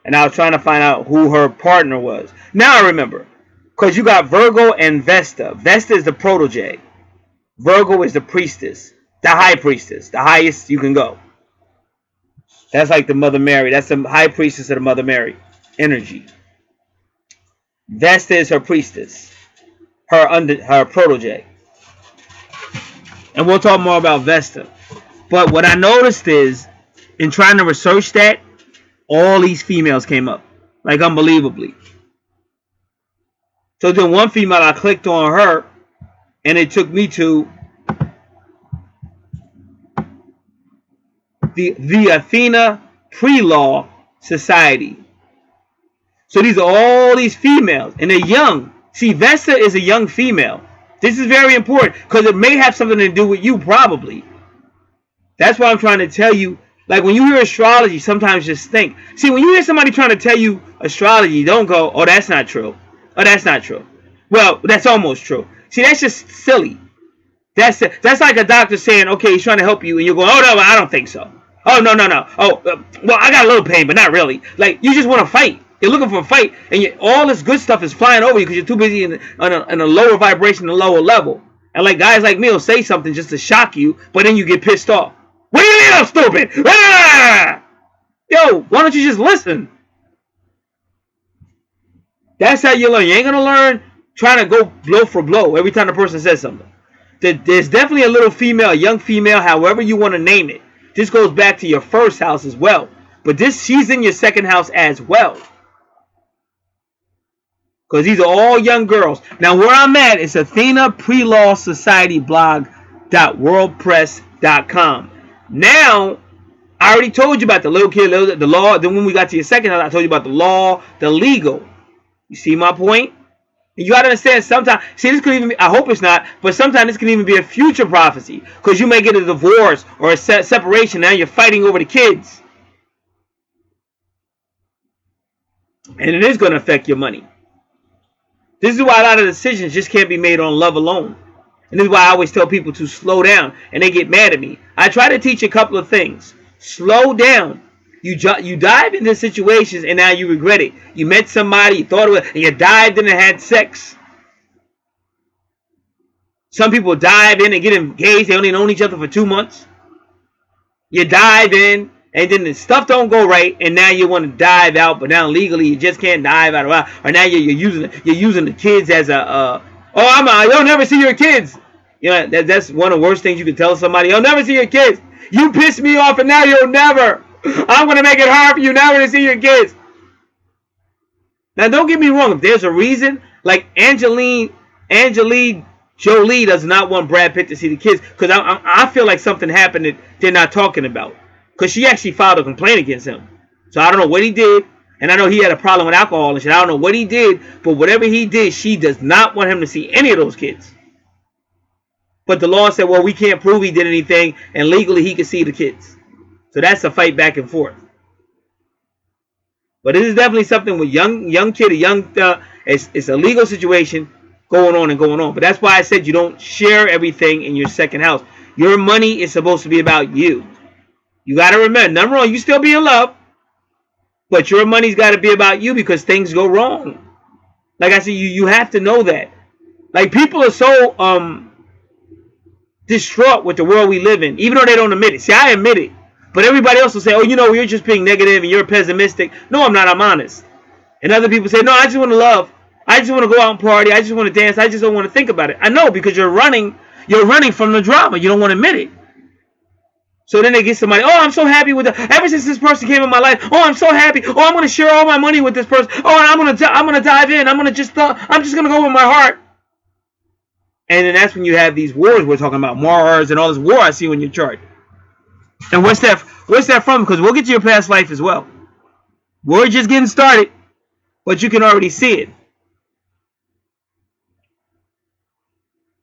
And I was trying to find out who her partner was. Now I remember. Because you got Virgo and Vesta. Vesta is the protege. Virgo is the priestess. The high priestess. The highest you can go. That's like the Mother Mary. That's the high priestess of the Mother Mary energy. Vesta is her priestess. Her protege. And we'll talk more about Vesta. But what I noticed is, in trying to research that, all these females came up. Like unbelievably. So then one female, I clicked on her, and it took me to the Athena Pre-Law Society. So these are all these females, and they're young. See, Vesta is a young female. This is very important, because it may have something to do with you, probably. That's why I'm trying to tell you. Like, when you hear astrology, sometimes just think. See, when you hear somebody trying to tell you astrology, don't go, oh, that's not true. Oh, that's not true. Well, that's almost true. See, that's just silly. That's like a doctor saying, okay, he's trying to help you, and you're going, oh, no, I don't think so. Oh, no. Oh, well, I got a little pain, but not really. Like, you just want to fight. You're looking for a fight, and all this good stuff is flying over you because you're too busy in a lower vibration, a lower level. And like guys like me will say something just to shock you, but then you get pissed off. What do you mean I'm stupid? Ah! Yo, why don't you just listen? That's how you learn. You ain't going to learn trying to go blow for blow every time the person says something. There's definitely a little female, a young female, however you want to name it. This goes back to your first house as well. But she's in your second house as well. Because these are all young girls. Now, where I'm at is Athena Pre-Law Society blog.worldpress.com. Now, I already told you about the little kid, the law. Then when we got to your second house, I told you about the law, the legal. You see my point? You got to understand sometimes, see, this could even be, I hope it's not, but sometimes this can even be a future prophecy. Because you may get a divorce or a separation. Now you're fighting over the kids. And it is going to affect your money. This is why a lot of decisions just can't be made on love alone. And this is why I always tell people to slow down. And they get mad at me. I try to teach a couple of things. Slow down. You dive into situations and now you regret it. You met somebody, you thought it was, and you dived in and had sex. Some people dive in and get engaged. They only known each other for 2 months. You dive in. And then the stuff don't go right, and now you want to dive out, but now legally you just can't dive out. Or now you're using the kids as you'll never see your kids. You know, that's one of the worst things you can tell somebody. You'll never see your kids. You pissed me off, and now you'll never. I'm gonna make it hard for you never to see your kids. Now, don't get me wrong. If there's a reason, like Angelina Jolie does not want Brad Pitt to see the kids, because I feel like something happened that they're not talking about. Because she actually filed a complaint against him. So I don't know what he did. And I know he had a problem with alcohol and shit. I don't know what he did. But whatever he did, she does not want him to see any of those kids. But the law said, well, we can't prove he did anything. And legally, he can see the kids. So that's a fight back and forth. But this is definitely something with young kid, it's a legal situation going on and going on. But that's why I said you don't share everything in your second house. Your money is supposed to be about you. You got to remember, number one, you still be in love, but your money's got to be about you because things go wrong. Like I said, you have to know that. Like, people are so distraught with the world we live in, even though they don't admit it. See, I admit it, but everybody else will say, oh, you're just being negative and you're pessimistic. No, I'm not. I'm honest. And other people say, no, I just want to love. I just want to go out and party. I just want to dance. I just don't want to think about it. I know, because you're running from the drama. You don't want to admit it. So then they get somebody, oh, I'm so happy with ever since this person came in my life. Oh, I'm so happy. Oh, I'm going to share all my money with this person. Oh, and I'm going to dive in. I'm just going to go with my heart. And then that's when you have these wars we're talking about, Mars and all this war I see on your chart. And what's that from? Because we'll get to your past life as well. We're just getting started, but you can already see it.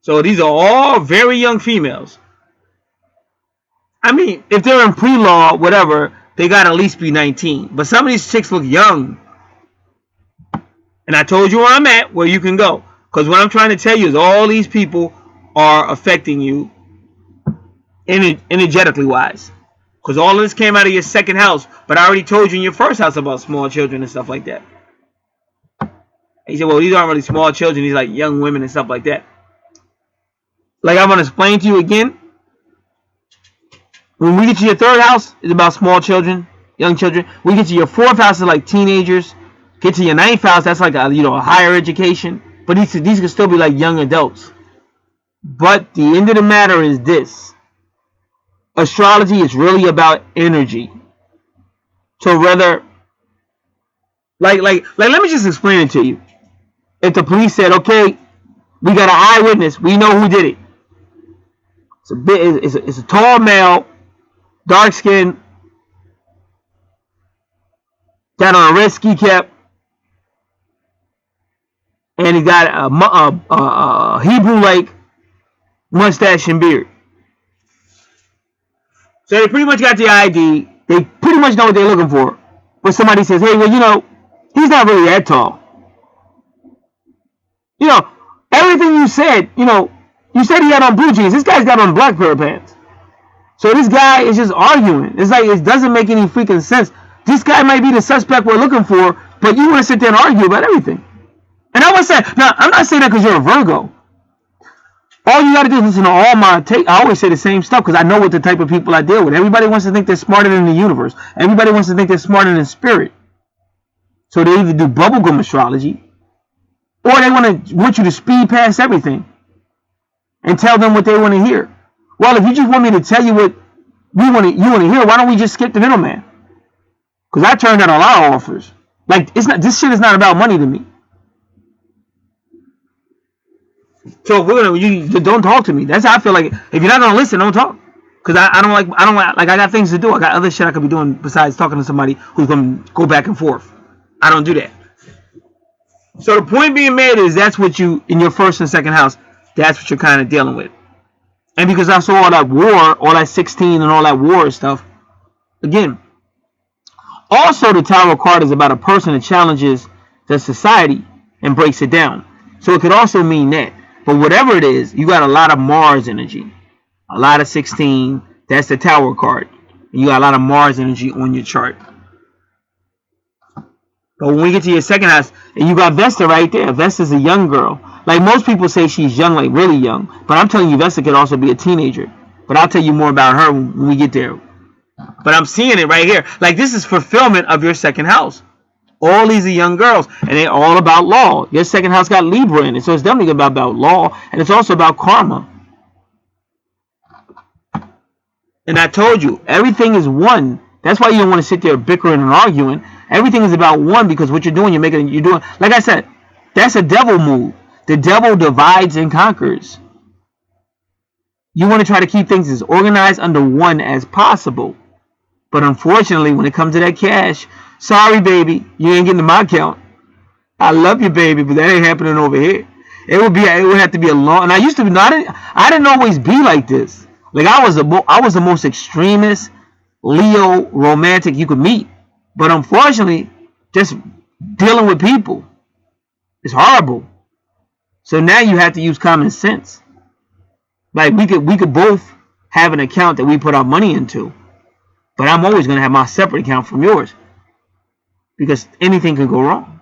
So these are all very young females. I mean, if they're in pre-law, whatever, they got to at least be 19. But some of these chicks look young. And I told you where I'm at, where you can go. Because what I'm trying to tell you is all these people are affecting you energetically wise. Because all of this came out of your second house. But I already told you in your first house about small children and stuff like that. And he said, well, these aren't really small children. These like young women and stuff like that. Like I'm going to explain to you again. When we get to your third house, it's about small children, young children. We get to your fourth house, it's like teenagers. Get to your ninth house, that's like a higher education. But these can still be like young adults. But the end of the matter is this. Astrology is really about energy. So whether, like, let me just explain it to you. If the police said, okay, we got an eyewitness, we know who did it. It's a tall male, dark skin, got on a red ski cap, and he got a Hebrew-like mustache and beard. So they pretty much got the ID. They pretty much know what they're looking for. But somebody says, hey, well, he's not really that tall. Everything you said, you said he had on blue jeans. This guy's got on a black pair of pants. So this guy is just arguing. It's like it doesn't make any freaking sense. This guy might be the suspect we're looking for, but you want to sit there and argue about everything. And I would say, now, I'm not saying that because you're a Virgo. All you got to do is listen to all my take. I always say the same stuff because I know what the type of people I deal with. Everybody wants to think they're smarter than the universe. Everybody wants to think they're smarter than spirit. So they either do bubblegum astrology or they want you to speed past everything and tell them what they want to hear. Well, if you just want me to tell you what you want to hear, why don't we just skip the middleman? Because I turned down a lot of offers. Like this shit is not about money to me. So if you don't talk to me. That's how I feel like. If you're not gonna listen, don't talk. Because I got things to do. I got other shit I could be doing besides talking to somebody who's gonna go back and forth. I don't do that. So the point being made is that's what you in your first and second house. That's what you're kind of dealing with. And because I saw all that war, all that 16 and all that war stuff. Again. Also, the Tower card is about a person that challenges the society and breaks it down. So it could also mean that. But whatever it is, you got a lot of Mars energy. A lot of 16. That's the Tower card. And you got a lot of Mars energy on your chart. But when we get to your second house, and you got Vesta right there. Vesta's a young girl. Like most people say she's young, like really young. But I'm telling you, Vesta could also be a teenager. But I'll tell you more about her when we get there. But I'm seeing it right here. Like this is fulfillment of your second house. All these are young girls, and they're all about law. Your second house got Libra in it, so it's definitely about law, and it's also about karma. And I told you, everything is one. That's why you don't want to sit there bickering and arguing. Everything is about one because what you're doing, you're doing. Like I said, that's a devil move. The devil divides and conquers. You want to try to keep things as organized under one as possible. But unfortunately, when it comes to that cash, sorry, baby, you ain't getting to my account. I love you, baby, but that ain't happening over here. It would have to be a long. And I used to be. I didn't always be like this. Like I was the most extremist Leo romantic you could meet. But unfortunately, just dealing with people is horrible. So now you have to use common sense. Like we could both have an account that we put our money into. But I'm always going to have my separate account from yours. Because anything could go wrong.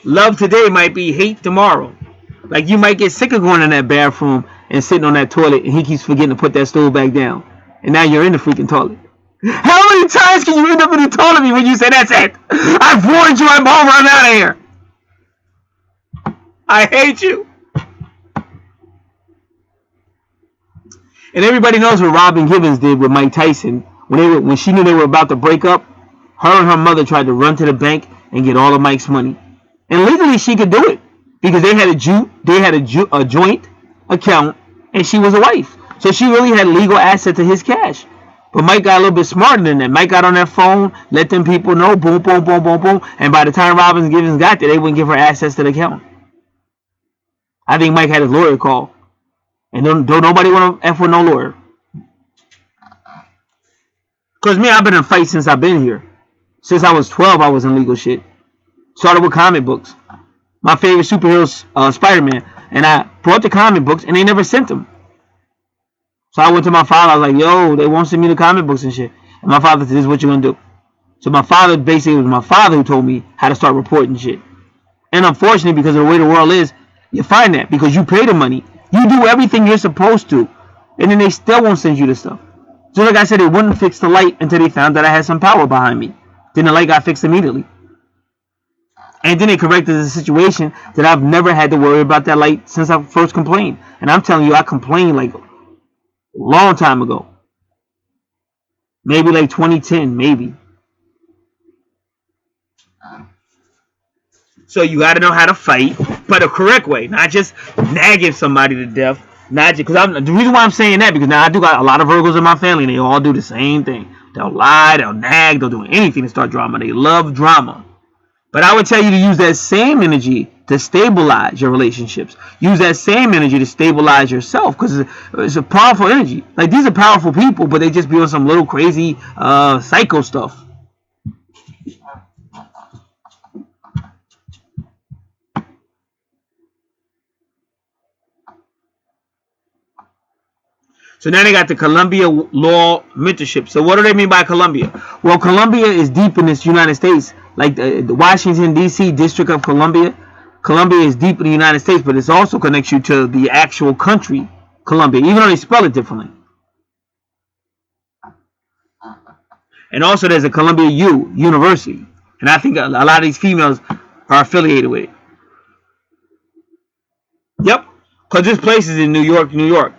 Love today might be hate tomorrow. Like you might get sick of going in that bathroom and sitting on that toilet and he keeps forgetting to put that stool back down. And now you're in the freaking toilet. How many times can you end up in the toilet when you say, that's it? I've warned you, I'm over, I'm out of here. I hate you. And everybody knows what Robin Givens did with Mike Tyson. When she knew they were about to break up, her and her mother tried to run to the bank and get all of Mike's money. And legally she could do it because they had a joint account and she was a wife. So she really had legal access to his cash. But Mike got a little bit smarter than that. Mike got on that phone, let them people know, boom, boom, boom, boom, boom. And by the time Robin Givens got there, they wouldn't give her access to the account. I think Mike had his lawyer call. And don't nobody want to F with no lawyer. Because me, I've been in fights since I've been here. Since I was 12, I was in legal shit. Started with comic books. My favorite superhero, Spider-Man, and I brought the comic books, and they never sent them. So I went to my father. I was like, "Yo, they won't send me the comic books and shit." And my father said, "This is what you're gonna do." So my father, basically, it was my father who told me how to start reporting shit. And unfortunately, because of the way the world is, you find that because you pay the money, you do everything you're supposed to, and then they still won't send you the stuff. So like I said, they wouldn't fix the light until they found that I had some power behind me. Then the light got fixed immediately. And then they corrected the situation that I've never had to worry about that light since I first complained. And I'm telling you, I complained like a long time ago. Maybe like 2010, maybe. So you got to know how to fight, but the correct way, not just nagging somebody to death. Not just because the reason why I'm saying that because now I do got a lot of Virgos in my family, and they all do the same thing. They'll lie, they'll nag, they'll do anything to start drama. They love drama. But I would tell you to use that same energy to stabilize your relationships. Use that same energy to stabilize yourself because it's a powerful energy. Like these are powerful people, but they just be on some little crazy psycho stuff. So now they got the Columbia Law Mentorship. So what do they mean by Columbia? Well, Columbia is deep in this United States, like the Washington D.C. District of Columbia. Columbia is deep in the United States, but it also connects you to the actual country, Columbia, even though they spell it differently. And also there's a Columbia University, and I think a lot of these females are affiliated with it. Yep, because this place is in New York, New York.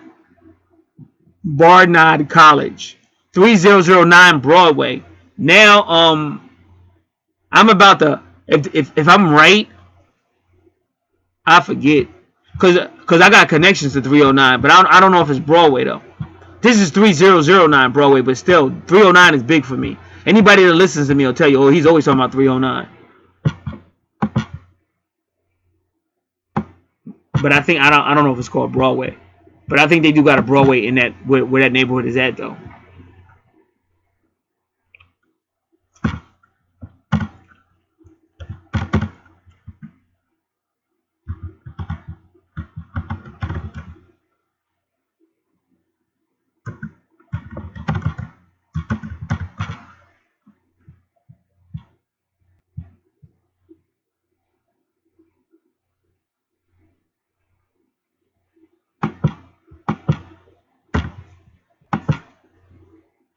Barnard College, 3009 Broadway. Now, I'm about to if I'm right, I forget because I got connections to 309, but I don't know if it's Broadway though. This is 3009 Broadway, but still 309 is big for me. Anybody that listens to me will tell you, oh, he's always talking about 309. But I think I don't know if it's called Broadway, but I think they do got a Broadway in that where that neighborhood is at though.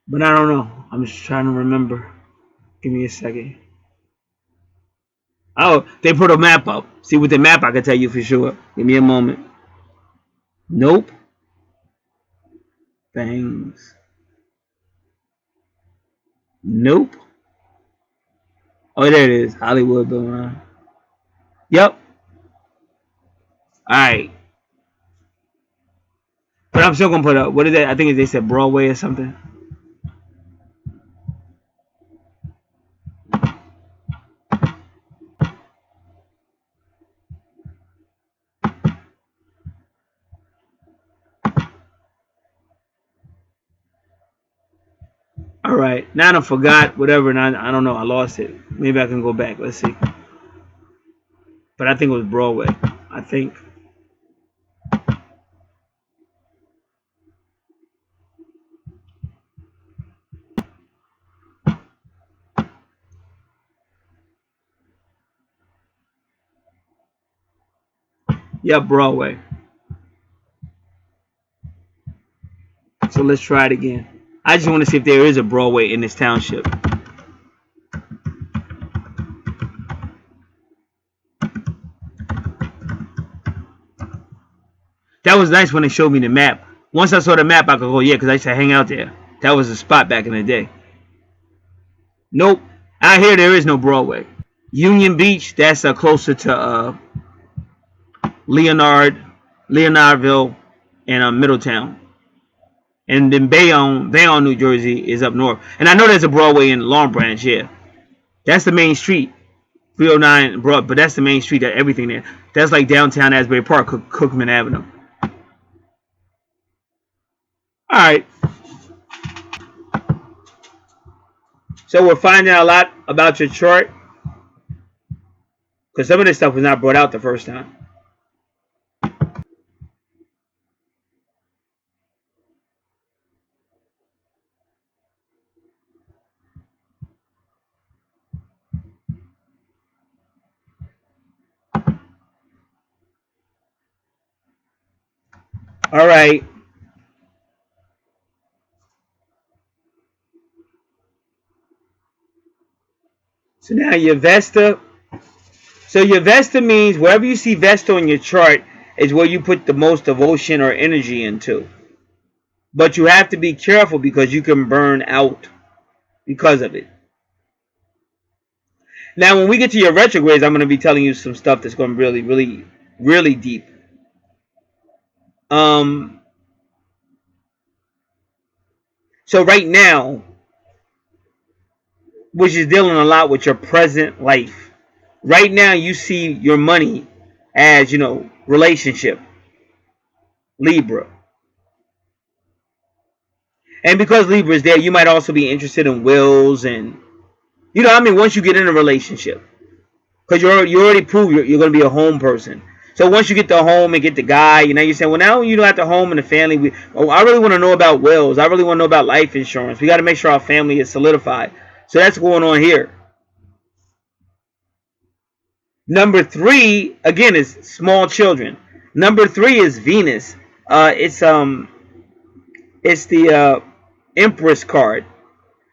But I don't know. I'm just trying to remember. Give me a second. Oh, they put a map up. See, with the map, I can tell you for sure. Give me a moment. Nope. Things. Nope. Oh, there it is. Hollywood Boulevard. Yep. All right. But I'm still gonna put up. What is that? I think they said Broadway or something. All right. Now I forgot whatever, and I don't know. I lost it. Maybe I can go back. Let's see. But I think it was Broadway. I think. Yep, Broadway. So let's try it again. I just want to see if there is a Broadway in this township. That was nice when they showed me the map. Once I saw the map, I could go, yeah, because I used to hang out there. That was the spot back in the day. Nope. Out here, there is no Broadway. Union Beach, that's closer to Leonardville, and Middletown. And then Bayonne, New Jersey is up north. And I know there's a Broadway in Long Branch, yeah. That's the main street. 309 Broad, but that's the main street, that everything there. That's like downtown Asbury Park, Cookman Avenue. Alright. So we're finding out a lot about your chart. Because some of this stuff was not brought out the first time. All right. So now your Vesta. So your Vesta means wherever you see Vesta on your chart is where you put the most devotion or energy into. But you have to be careful because you can burn out because of it. Now, when we get to your retrogrades, I'm going to be telling you some stuff that's going to be really deep. So right now, which is dealing a lot with your present life. Right now, you see your money as, relationship, Libra. And because Libra is there, you might also be interested in wills and, once you get in a relationship. Because you already proved you're going to be a home person. So once you get the home and get the guy, you're saying, well, now you got the home and the family. I really want to know about wills. I really want to know about life insurance. We got to make sure our family is solidified. So that's going on here. Number 3, again, is small children. Number 3 is Venus. It's the Empress card.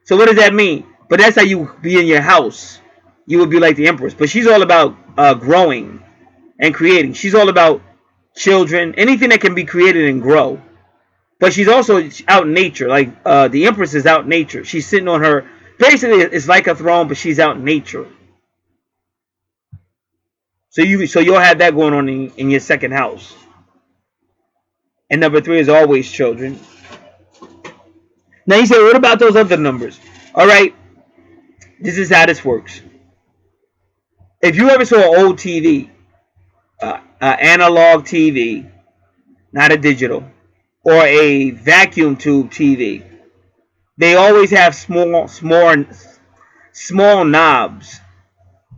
So what does that mean? But that's how you be in your house. You would be like the Empress. But she's all about growing and creating. She's all about children, anything that can be created and grow. But she's also out in nature. Like the Empress is out in nature. She's sitting on her. Basically, it's like a throne, but she's out in nature. So you'll have that going on in your second house. And number 3 is always children. Now you say, what about those other numbers? All right, this is how this works. If you ever saw an old TV, analog TV, not a digital, or a vacuum tube TV, they always have small knobs.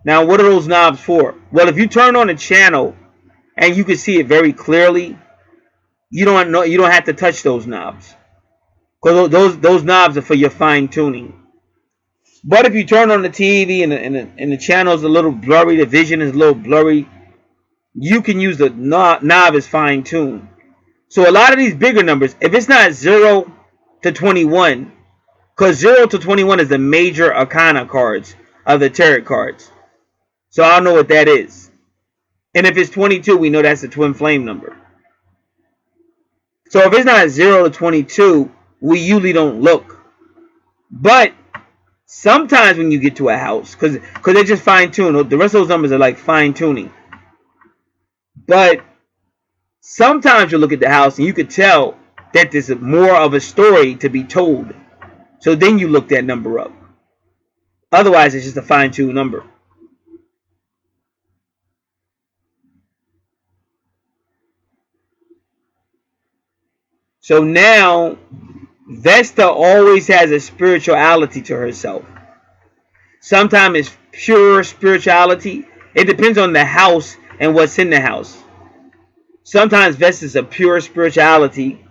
Now, what are those knobs for? Well, if you turn on a channel and you can see it very clearly, you don't have to touch those knobs, because those knobs are for your fine tuning. But if you turn on the TV and the channel is a little blurry, the vision is a little blurry, you can use the knob as fine tuned. So a lot of these bigger numbers, if it's not 0 to 21, because 0 to 21 is the major arcana cards of the tarot cards. So I'll know what that is. And if it's 22, we know that's the twin flame number. So if it's not 0 to 22, we usually don't look. But sometimes when you get to a house, because they're just fine-tuned. The rest of those numbers are like fine-tuning. But sometimes you look at the house and you could tell that there's more of a story to be told. So then you look that number up. Otherwise, it's just a fine-tuned number. So now, Vesta always has a spirituality to herself. Sometimes it's pure spirituality. It depends on the house and what's in the house. Sometimes Vesta is a pure spirituality.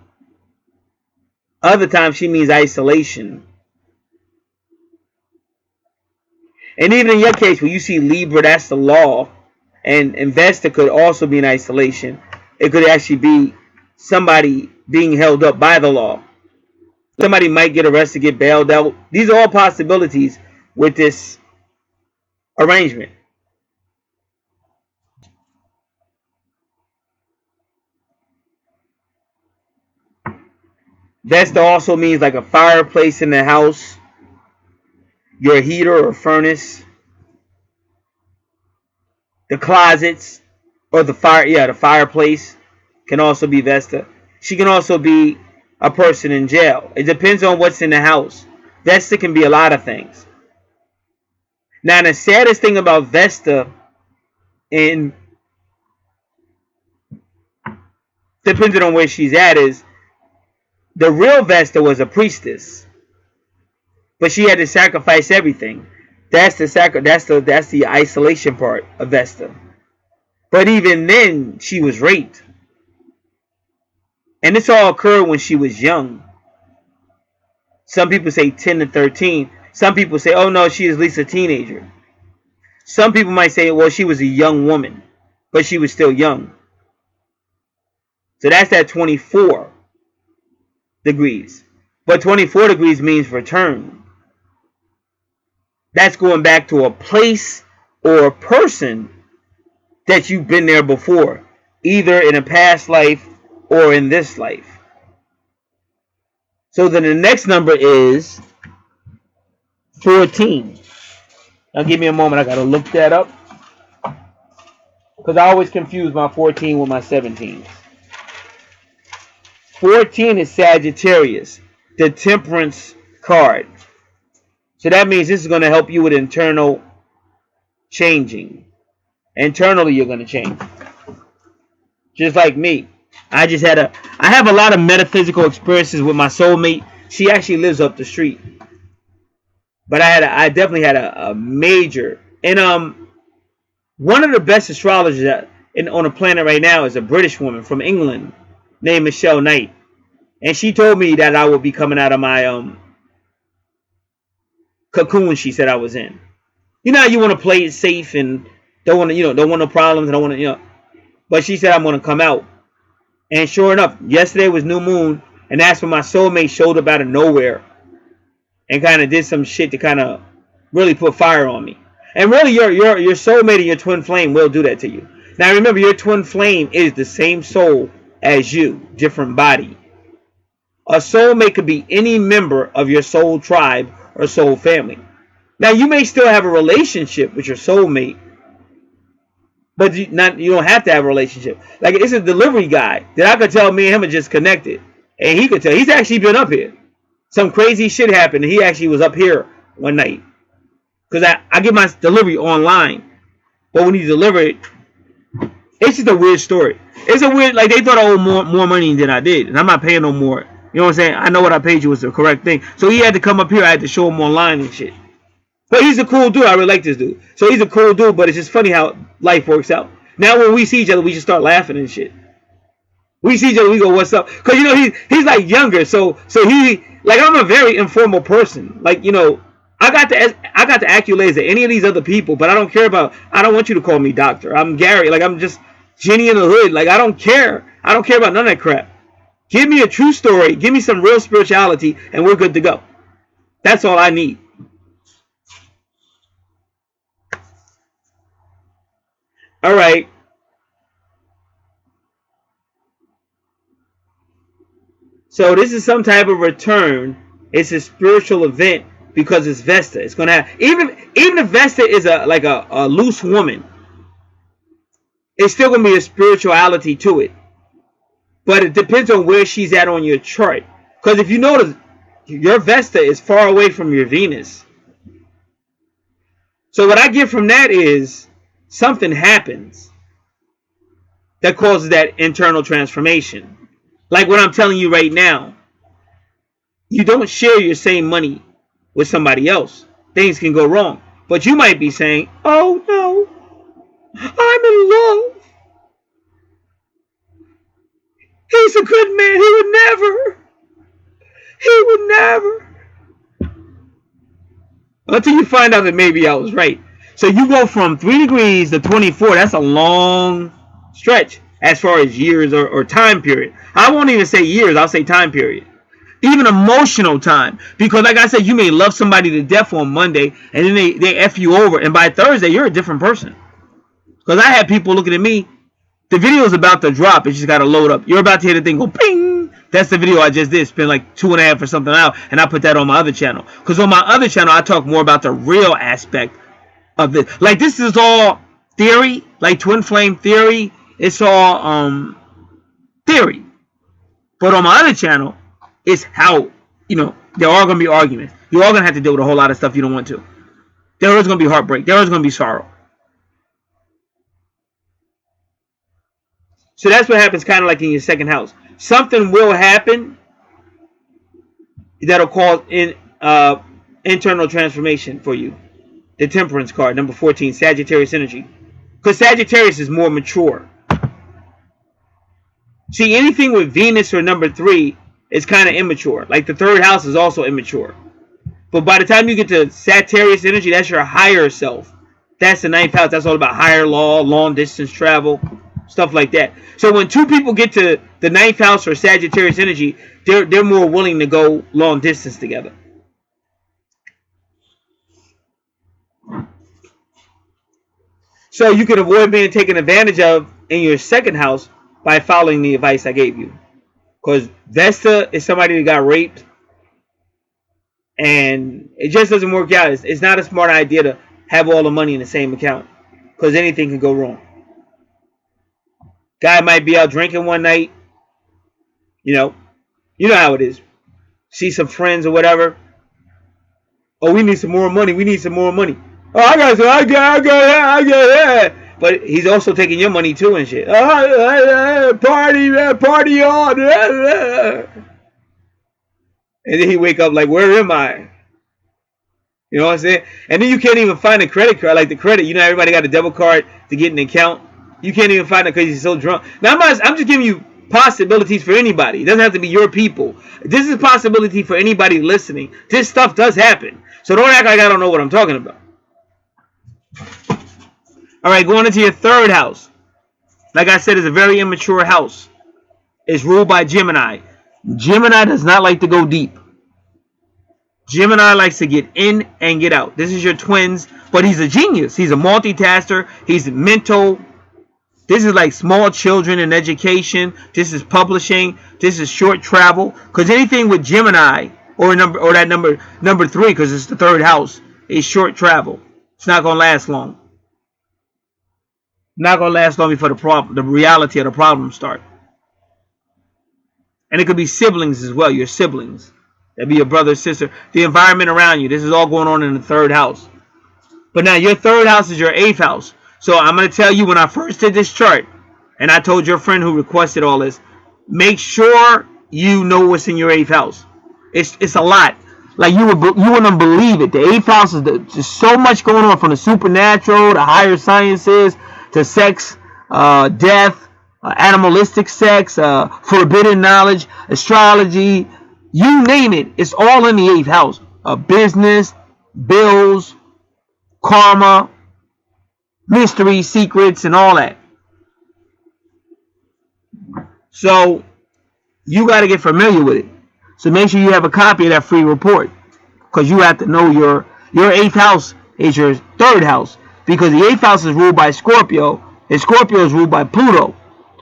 Other times she means isolation. And even in your case, when you see Libra, that's the law. And Vesta could also be in isolation. It could actually be somebody being held up by the law. Somebody might get arrested, get bailed out. These are all possibilities with this arrangement. Vesta also means like a fireplace in the house, your heater or furnace, the closets, or the fireplace can also be Vesta. She can also be a person in jail. It depends on what's in the house. Vesta can be a lot of things. Now, the saddest thing about Vesta, and depending on where she's at, is the real Vesta was a priestess, but she had to sacrifice everything. That's the isolation part of Vesta. But even then, she was raped. And this all occurred when she was young. Some people say 10 to 13. Some people say, oh no, she is at least a teenager. Some people might say, well, she was a young woman, but she was still young. So that's at 24 degrees. But 24 degrees means return. That's going back to a place or a person that you've been there before, either in a past life or in this life. So then the next number is 14. Now give me a moment, I gotta look that up, because I always confuse my 14 with my 17. 14 is Sagittarius, the Temperance card. So that means this is going to help you with internal changing. Internally, you're going to change. Just like me. I have a lot of metaphysical experiences with my soulmate. She actually lives up the street. But I definitely had a major. And one of the best astrologers on the planet right now is a British woman from England named Michelle Knight. And she told me that I would be coming out of my cocoon she said I was in. You know how you want to play it safe and don't want no problems, and don't want to, but she said I'm going to come out. And sure enough, yesterday was new moon, and that's when my soulmate showed up out of nowhere and kind of did some shit to kind of really put fire on me. And really, your soulmate and your twin flame will do that to you. Now remember, your twin flame is the same soul as you, different body. A soulmate could be any member of your soul tribe or soul family. Now you may still have a relationship with your soulmate, but you don't have to have a relationship. Like, it's a delivery guy that I could tell me and him are just connected, and he could tell he's actually been up here. Some crazy shit happened, and he actually was up here one night. Because I get my delivery online, but when he delivered, it's just a weird story. It's a weird, like, they thought I owed more money than I did, and I'm not paying no more. You know what I'm saying? I know what I paid you was the correct thing. So he had to come up here. I had to show him online and shit. But he's a cool dude. I really like this dude. So he's a cool dude, but it's just funny how life works out. Now when we see each other, we just start laughing and shit. We see each other, we go, what's up? Because, he's like younger. So he, like, I'm a very informal person. Like, I got the accolades of any of these other people, but I don't want you to call me doctor. I'm Gary. Like, I'm just Jenny in the hood. Like, I don't care. I don't care about none of that crap. Give me a true story. Give me some real spirituality, and we're good to go. That's all I need. All right. So this is some type of return. It's a spiritual event because it's Vesta. It's gonna have even if Vesta is a loose woman, it's still gonna be a spirituality to it. But it depends on where she's at on your chart. Because if you notice, your Vesta is far away from your Venus. So what I get from that is something happens that causes that internal transformation. Like what I'm telling you right now. You don't share your same money with somebody else. Things can go wrong. But you might be saying, oh no, I'm in love. He's a good man. He would never. Until you find out that maybe I was right. So you go from 3 degrees to 24. That's a long stretch as far as years or time period. I won't even say years. I'll say time period. Even emotional time. Because like I said, you may love somebody to death on Monday, and then they F you over. And by Thursday, you're a different person. Because I had people looking at me. The video is about to drop. It just got to load up. You're about to hear the thing go ping. That's the video I just did. Spend like 2.5 or something out. And I put that on my other channel. Because on my other channel, I talk more about the real aspect of this. Like, this is all theory. Like twin flame theory. It's all theory. But on my other channel, it's how, there are going to be arguments. You're all going to have to deal with a whole lot of stuff you don't want to. There is going to be heartbreak. There is going to be sorrow. So that's what happens kind of like in your second house. Something will happen that'll cause internal transformation for you. the Temperance card, number 14, Sagittarius energy. Because Sagittarius is more mature. See, anything with Venus or number 3 is kind of immature. Like the 3rd house is also immature. But by the time you get to Sagittarius energy, that's your higher self. That's the 9th house. That's all about higher law, long distance travel, stuff like that. So when two people get to the 9th house or Sagittarius energy, they're more willing to go long distance together. So you can avoid being taken advantage of in your 2nd house by following the advice I gave you. Because Vesta is somebody that got raped. And it just doesn't work out. It's not a smart idea to have all the money in the same account. Because anything can go wrong. Guy might be out drinking one night. You know how it is. See some friends or whatever. Oh, we need some more money. We need some more money. Oh, I got that. But he's also taking your money too and shit. Party on. And then he wake up like, where am I? You know what I'm saying? And then you can't even find a credit card. Like the credit, everybody got a debit card to get an account. You can't even find it because you're so drunk. Now, I'm just giving you possibilities for anybody. It doesn't have to be your people. This is a possibility for anybody listening. This stuff does happen. So don't act like I don't know what I'm talking about. All right, going into your 3rd house. Like I said, it's a very immature house. It's ruled by Gemini. Gemini does not like to go deep. Gemini likes to get in and get out. This is your twins, but he's a genius. He's a multitasker. He's mental. This is like small children in education. This is publishing. This is short travel. Because anything with Gemini or that number 3, because it's the 3rd house, is short travel. It's not gonna last long. Not gonna last long before the reality of the problem start. And it could be siblings as well. Your siblings. That'd be your brother, sister. The environment around you. This is all going on in the 3rd house. But now your 3rd house is your 8th house. So I'm going to tell you, when I first did this chart, and I told your friend who requested all this, make sure you know what's in your 8th house. It's a lot. Like you wouldn't believe it. The 8th house is just so much going on, from the supernatural, the higher sciences, to sex, death, animalistic sex, forbidden knowledge, astrology, you name it. It's all in the 8th house. Business, bills, karma, mystery, secrets, and all that. So you got to get familiar with it. So make sure you have a copy of that free report, because you have to know your 8th house is your 3rd house, because the 8th house is ruled by Scorpio, and Scorpio is ruled by Pluto.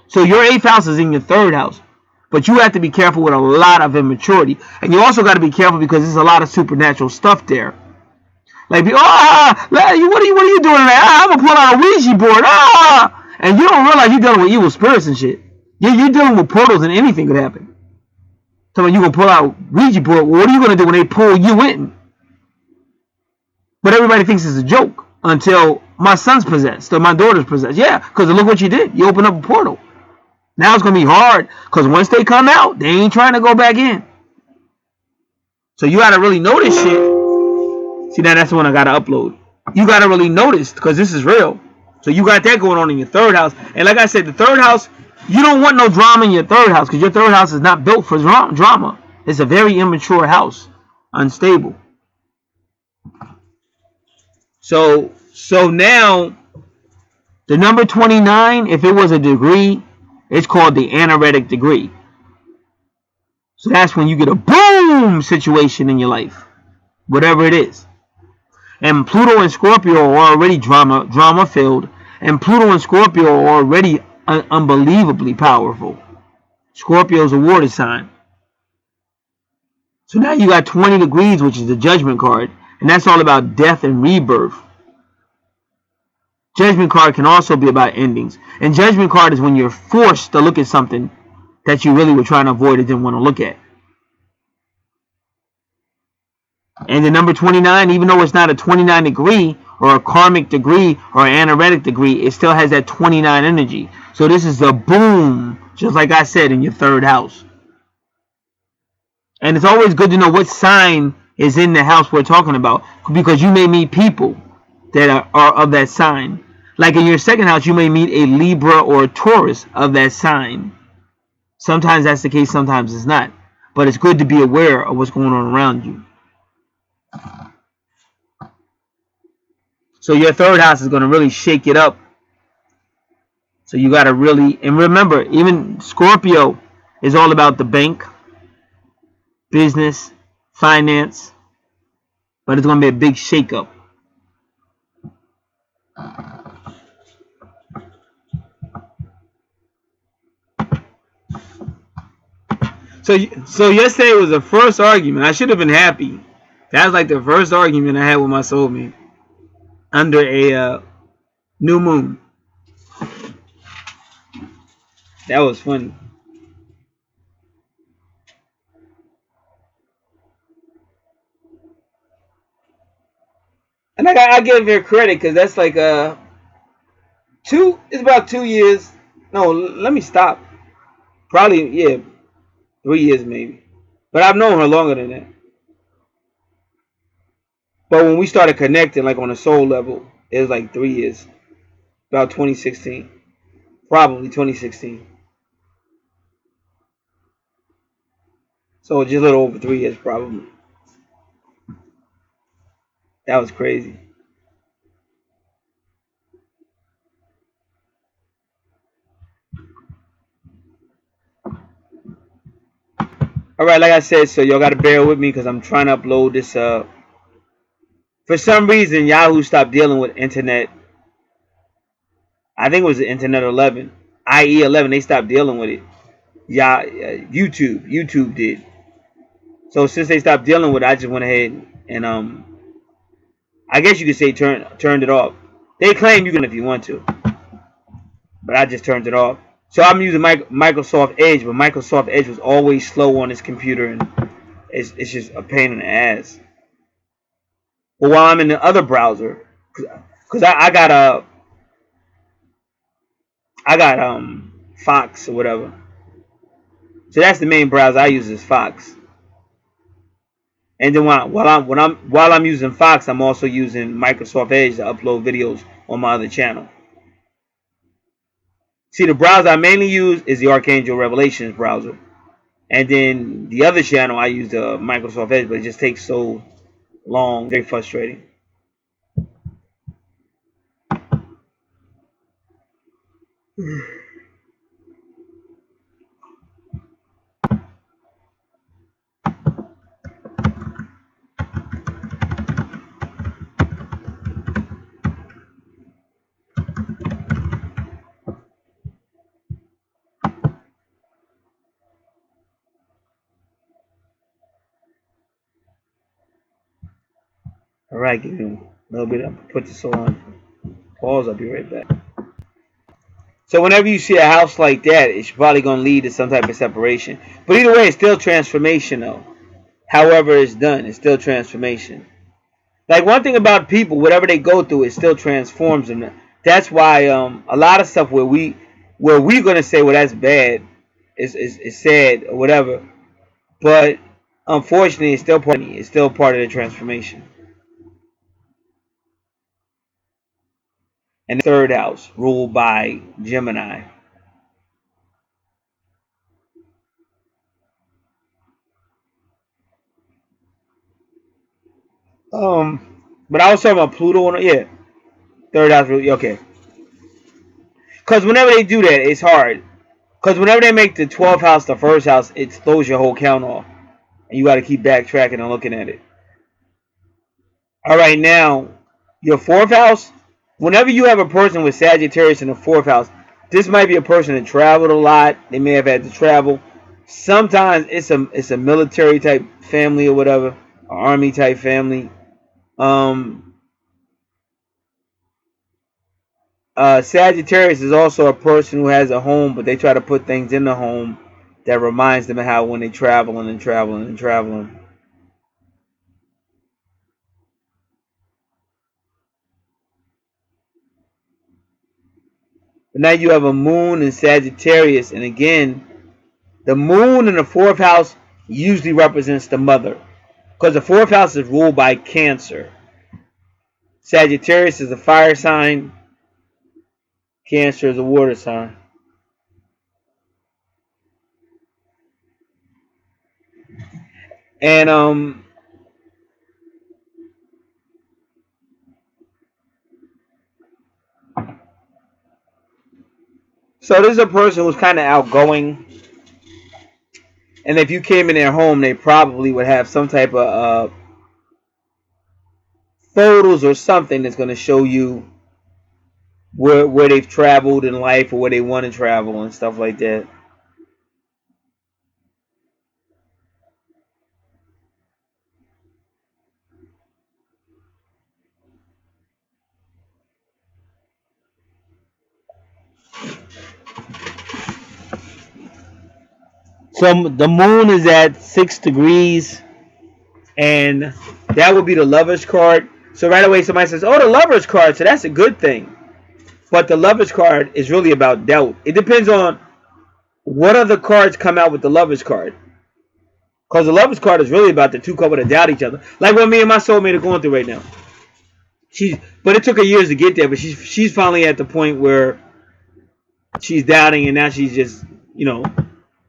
So your 8th house is in your 3rd house. But you have to be careful with a lot of immaturity. And you also got to be careful because there's a lot of supernatural stuff there. Like, what are you doing today? I'm going to pull out a Ouija board. And you don't realize you're dealing with evil spirits and shit. You're dealing with portals, and anything could happen. So when you're going to pull out Ouija board, what are you going to do when they pull you in? But everybody thinks it's a joke until my son's possessed or my daughter's possessed. Yeah, because look what you did. You opened up a portal. Now it's going to be hard, because once they come out, they ain't trying to go back in. So you got to really know this shit. See, now that's the one I got to upload. You got to really notice, because this is real. So you got that going on in your 3rd house. And like I said, the 3rd house, you don't want no drama in your 3rd house, because your 3rd house is not built for drama. It's a very immature house. Unstable. So now, the number 29, if it was a degree, it's called the anaretic degree. So that's when you get a boom situation in your life, whatever it is. And Pluto and Scorpio are already drama filled, and Pluto and Scorpio are already unbelievably powerful. Scorpio's a water sign. So now you got 20 degrees, which is the Judgment card, and that's all about death and rebirth. Judgment card can also be about endings. And Judgment card is when you're forced to look at something that you really were trying to avoid or didn't want to look at. And the number 29, even though it's not a 29 degree or a karmic degree or an anaretic degree, it still has that 29 energy. So this is the boom, just like I said, in your 3rd house. And it's always good to know what sign is in the house we're talking about, because you may meet people that are of that sign. Like in your second house, you may meet a Libra or a Taurus of that sign. Sometimes that's the case, sometimes it's not. But it's good to be aware of what's going on around you. So your third house is going to really shake it up. So you got to really, and remember, even Scorpio is all about the bank, business, finance, but it's going to be a big shakeup. So yesterday was the first argument. I should have been happy. That was like the first argument I had with my soulmate under a new moon. That was funny. And I give her credit because that's like it's about 2 years. No, let me stop. Probably, yeah, 3 years maybe. But I've known her longer than that. But when we started connecting, like on a soul level, it was like 3 years. About 2016. Probably 2016. So just a little over 3 years, probably. That was crazy. All right, like I said, so y'all got to bear with me because I'm trying to upload this. For some reason, Yahoo stopped dealing with internet. I think it was the Internet 11, IE 11. They stopped dealing with it. Yeah, YouTube did. So since they stopped dealing with it, I just went ahead and I guess you could say turned it off. They claim you can if you want to, but I just turned it off. So I'm using Microsoft Edge, but Microsoft Edge was always slow on this computer, and it's just a pain in the ass. But while I'm in the other browser, because I got Fox or whatever. So that's the main browser I use is Fox. And then while I'm using Fox, I'm also using Microsoft Edge to upload videos on my other channel. See, the browser I mainly use is the Archangel Revelations browser. And then the other channel I use the Microsoft Edge, but it just takes so long, very frustrating. All right, give me a little bit. I'll put this on pause. I'll be right back. So whenever you see a house like that, it's probably going to lead to some type of separation. But either way, it's still transformation, though. However it's done, it's still transformation. Like one thing about people, whatever they go through, it still transforms them. That's why a lot of stuff where we're gonna say, well, that's bad, is sad or whatever. But unfortunately, it's still part of the transformation. And the third house, ruled by Gemini. But I was talking about Pluto. Yeah, third house. Okay. Because whenever they do that, it's hard. Because whenever they make the 12th house the first house, it throws your whole count off. And you got to keep backtracking and looking at it. All right, now, your fourth house, whenever you have a person with Sagittarius in the fourth house, this might be a person that traveled a lot. They may have had to travel. Sometimes it's a military type family or whatever, an army type family. Sagittarius is also a person who has a home, but they try to put things in the home that reminds them of how when they traveling and traveling and traveling. But now you have a moon in Sagittarius, and again, the moon in the fourth house usually represents the mother, because the fourth house is ruled by Cancer. Sagittarius is a fire sign. Cancer is a water sign. And so this is a person who's kind of outgoing. And if you came in their home, they probably would have some type of photos or something that's going to show you where they've traveled in life or where they want to travel and stuff like that. So the moon is at 6 degrees, and that would be the Lovers card. So right away somebody says, oh, the Lovers card, so that's a good thing. But the Lovers card is really about doubt. It depends on what other cards come out with the Lovers card. Because the Lovers card is really about the two couple that doubt each other. Like what me and my soulmate are going through right now. But it took her years to get there, but she's finally at the point where she's doubting, and now she's just,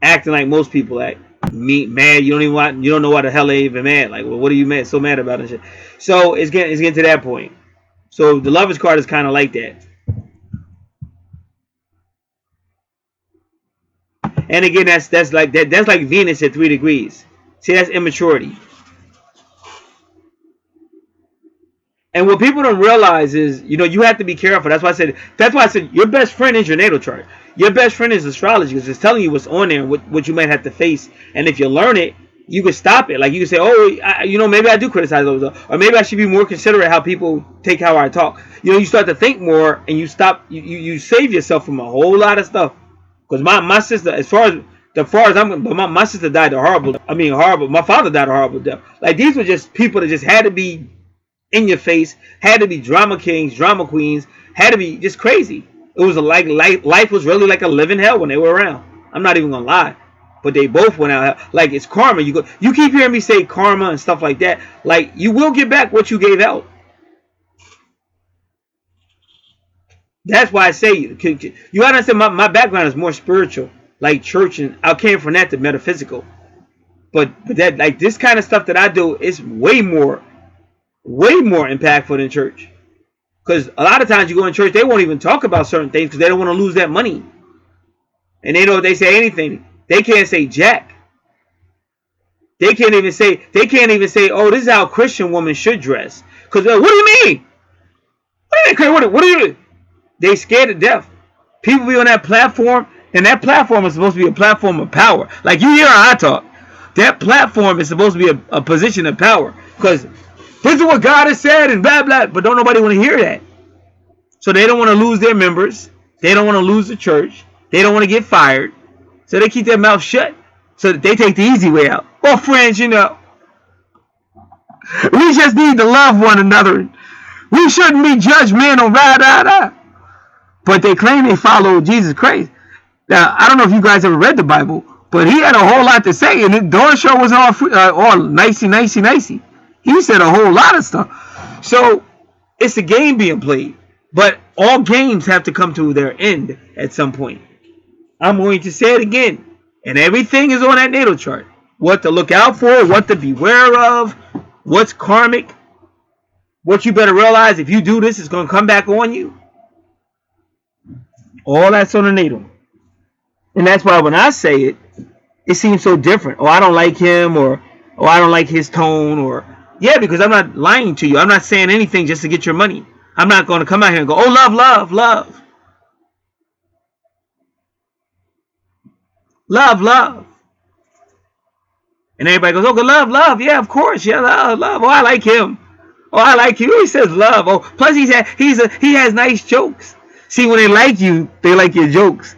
acting like most people act. Mad. You don't know why the hell they even mad. Like, well, what are you so mad about and shit? So it's getting to that point. So the Lovers card is kind of like that. And again, that's like Venus at 3 degrees. See, that's immaturity. And what people don't realize is, you have to be careful. That's why I said your best friend is your natal chart. Your best friend is astrology, because it's telling you what's on there and what you might have to face. And if you learn it, you can stop it. Like you can say, oh, maybe I do criticize those, or maybe I should be more considerate how people take how I talk. You start to think more, and you stop. You save yourself from a whole lot of stuff. Because my sister, as far as my sister died a horrible. My father died a horrible death. Like these were just people that just had to be in your face, had to be drama kings, drama queens, had to be just crazy. It was like life was really like a living hell when they were around. I'm not even gonna lie, but they both went out. Like it's karma. You keep hearing me say karma and stuff like that. Like you will get back what you gave out. That's why I say you understand. My background is more spiritual, like church, and I came from that to metaphysical. But that, like, this kind of stuff that I do is way more impactful than church. Because a lot of times you go in church, they won't even talk about certain things because they don't want to lose that money. And they know if they say anything, they can't say jack. They can't even say, oh, this is how a Christian woman should dress. Because what do you mean? What do you mean? They scared to death. People be on that platform, and that platform is supposed to be a platform of power. Like you hear how I talk. That platform is supposed to be a position of power. Because this is what God has said and blah, blah. But don't nobody want to hear that. So they don't want to lose their members. They don't want to lose the church. They don't want to get fired. So they keep their mouth shut. So that they take the easy way out. Well, friends, we just need to love one another. We shouldn't be judgmental, But they claim they follow Jesus Christ. Now, I don't know if you guys ever read the Bible, but he had a whole lot to say, and the door show was all nicey. He said a whole lot of stuff. So it's a game being played, but all games have to come to their end at some point. I'm going to say it again, and everything is on that natal chart. What to look out for, what to beware of, what's karmic, what you better realize if you do this, it's going to come back on you. All that's on the natal. And that's why when I say it, it seems so different. Oh, I don't like him, or oh, I don't like his tone, or yeah, because I'm not lying to you. I'm not saying anything just to get your money. I'm not going to come out here and go, oh, love, love, love. Love, love. And everybody goes, oh, good, love, love. Yeah, of course. Yeah, love, love. Oh, I like him. Oh, I like you. He says love. Oh, plus he has nice jokes. See, when they like you, they like your jokes.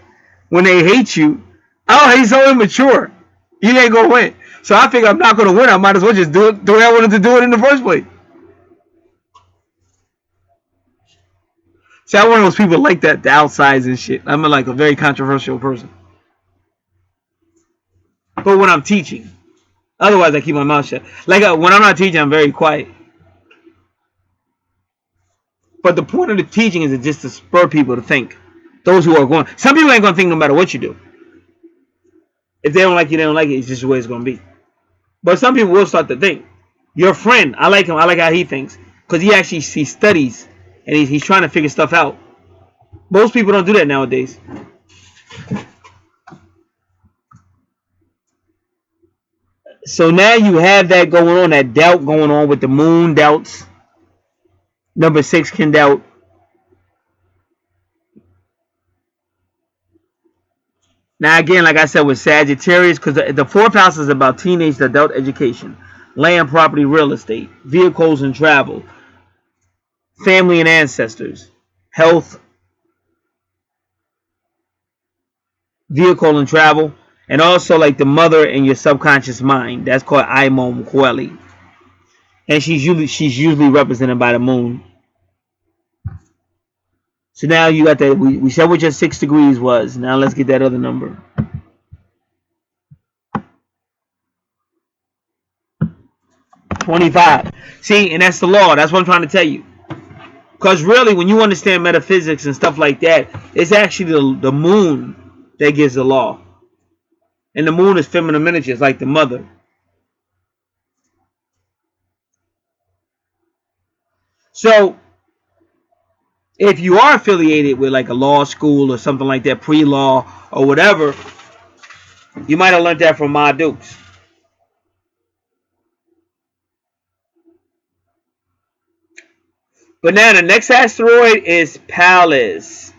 When they hate you, oh, he's so immature. You ain't going to win. So I figure I'm not going to win. I might as well just do it the way I wanted to do it in the first place. See, I'm one of those people like that, the outsides and shit. I'm like a very controversial person. But when I'm teaching, otherwise I keep my mouth shut. Like when I'm not teaching, I'm very quiet. But the point of the teaching is just to spur people to think. Those who are going, some people ain't gonna think no matter what you do. If they don't like you, they don't like it. It's just the way it's gonna be. But some people will start to think. Your friend, I like him. I like how he thinks because he studies and he's trying to figure stuff out. Most people don't do that nowadays. So now you have that going on, that doubt going on with the moon doubts. Number 6 can doubt. Now again, like I said, with Sagittarius, because the fourth house is about teenage adult education, land, property, real estate, vehicles and travel, family and ancestors, health, vehicle and travel, and also like the mother and your subconscious mind. That's called Imom Kweli. And she's usually represented by the moon. So now you got that. We said what your 6 degrees was. Now let's get that other number. 25. See, and that's the law. That's what I'm trying to tell you. Because really, when you understand metaphysics and stuff like that, it's actually the moon that gives the law. And the moon is feminine miniature. It's like the mother. So, if you are affiliated with like a law school or something like that, pre-law or whatever, you might have learned that from Ma Dukes. But now the next asteroid is Pallas.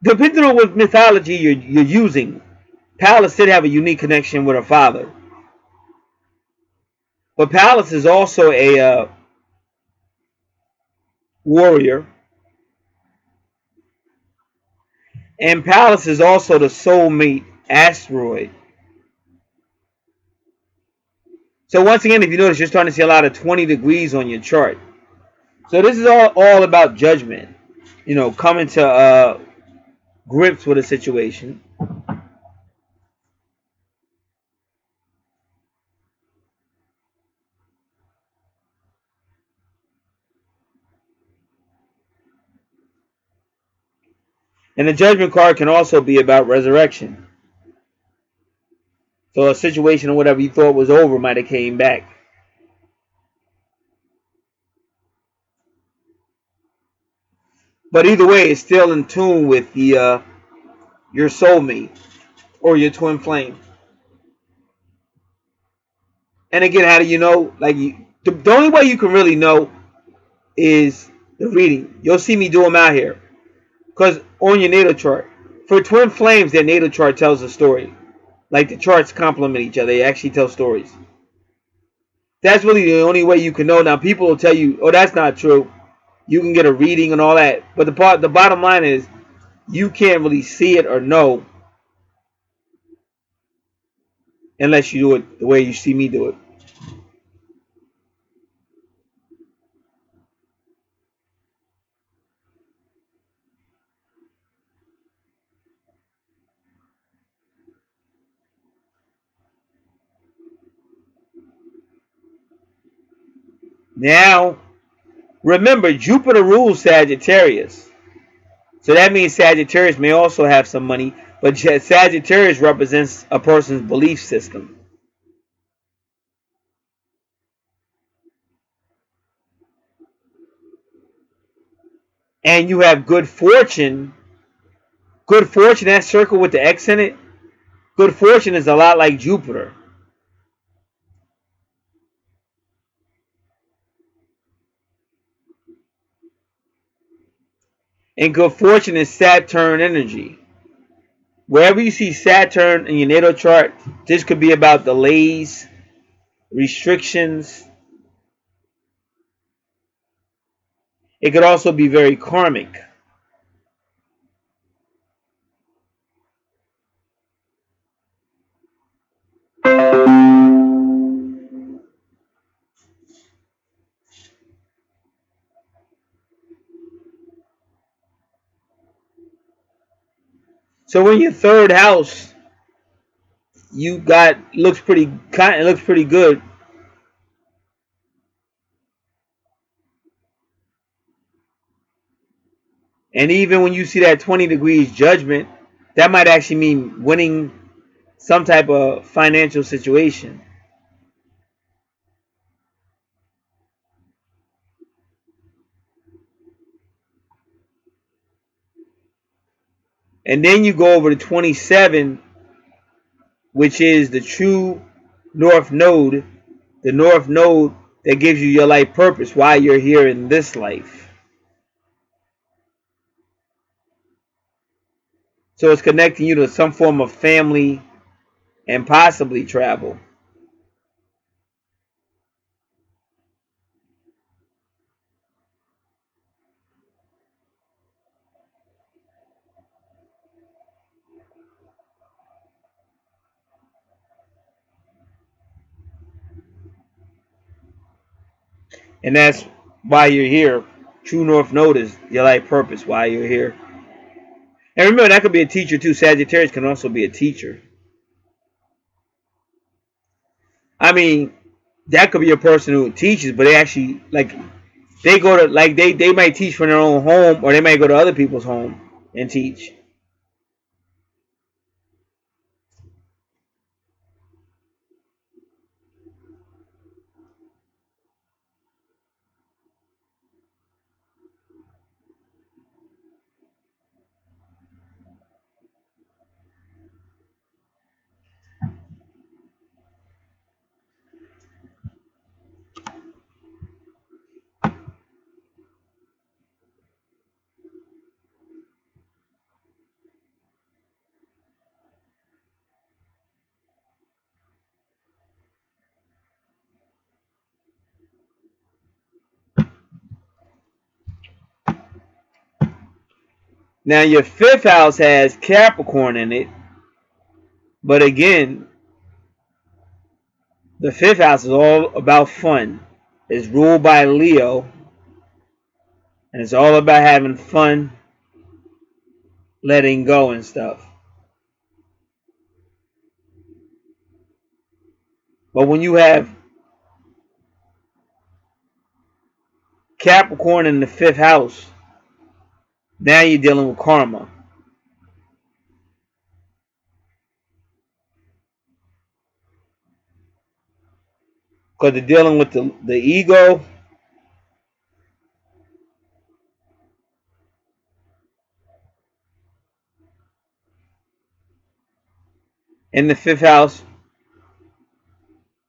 Depending on what mythology you're using, Pallas did have a unique connection with her father. But Pallas is also a warrior. And Pallas is also the soulmate asteroid. So once again, if you notice, you're starting to see a lot of 20 degrees on your chart. So this is all about judgment. You know, coming to grips with a situation. And the judgment card can also be about resurrection. So a situation or whatever you thought was over might have came back. But either way, it's still in tune with the your soulmate or your twin flame. And again, how do you know? Like the only way you can really know is the reading. You'll see me do them out here. Because on your natal chart, for twin flames, their natal chart tells a story. Like the charts complement each other. They actually tell stories. That's really the only way you can know. Now people will tell you, oh, that's not true. You can get a reading and all that. But the bottom line is you can't really see it or know unless you do it the way you see me do it. Now, remember, Jupiter rules Sagittarius. So that means Sagittarius may also have some money, but Sagittarius represents a person's belief system. And you have good fortune. Good fortune, that circle with the X in it, good fortune is a lot like Jupiter. And good fortune is Saturn energy. Wherever you see Saturn in your natal chart, this could be about delays, restrictions. It could also be very karmic. So in your third house, you got it looks pretty good. And even when you see that 20 degrees judgment, that might actually mean winning some type of financial situation. And then you go over to 27, which is the true north node, the north node that gives you your life purpose, why you're here in this life. So it's connecting you to some form of family and possibly travel. And that's why you're here. True north node is your life purpose, why you're here. And remember, that could be a teacher too. Sagittarius can also be a teacher. I mean, that could be a person who teaches, but they actually they go to they might teach from their own home, or they might go to other people's home and teach. Now your fifth house has Capricorn in it, but again, the fifth house is all about fun. It's ruled by Leo, and it's all about having fun, letting go and stuff. But when you have Capricorn in the fifth house, now you're dealing with karma. Because they're dealing with the ego. In the fifth house,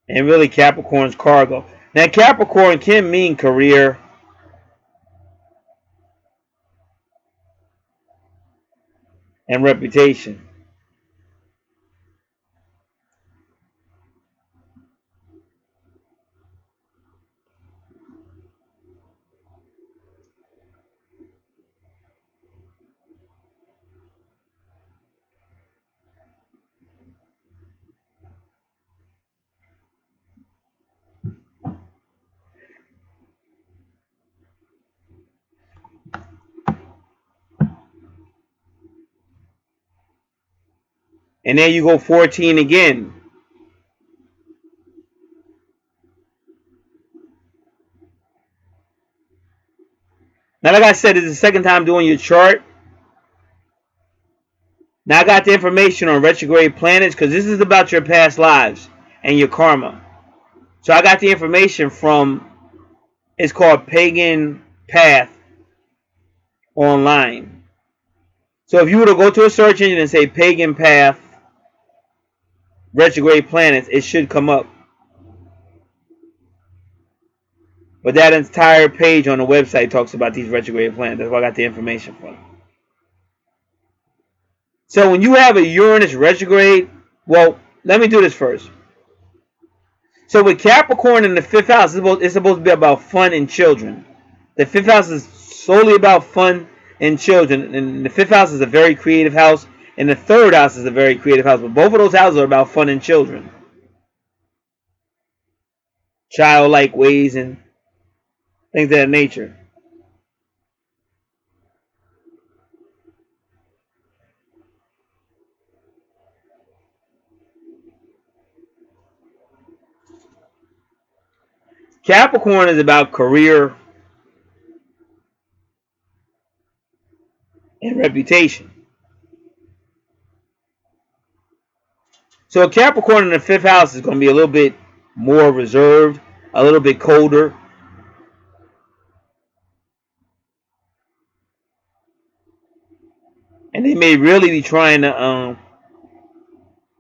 and really Capricorn's cargo. Now Capricorn can mean career, and reputation. And then you go 14 again. Now, like I said, it's the second time doing your chart. Now, I got the information on retrograde planets because this is about your past lives and your karma. So I got the information from, it's called Pagan Path online. So if you were to go to a search engine and say Pagan Path retrograde planets, it should come up. But that entire page on the website talks about these retrograde planets. That's where I got the information from. So when you have a Uranus retrograde, well, let me do this first. So with Capricorn in the fifth house, it's supposed to be about fun and children. The fifth house is solely about fun and children. And the fifth house is a very creative house. And the third house is a very creative house. But both of those houses are about fun and children. Childlike ways and things of that nature. Capricorn is about career and reputation. So a Capricorn in the 5th house is going to be a little bit more reserved, a little bit colder. And they may really be trying to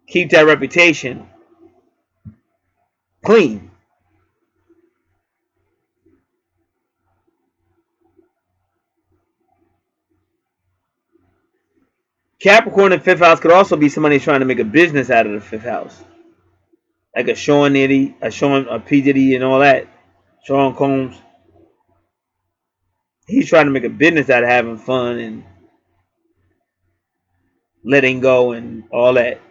keep that reputation clean. Capricorn in the 5th house could also be somebody trying to make a business out of the 5th house. Like a Sean Nitty, a P. Diddy and all that. Sean Combs. He's trying to make a business out of having fun and letting go and all that.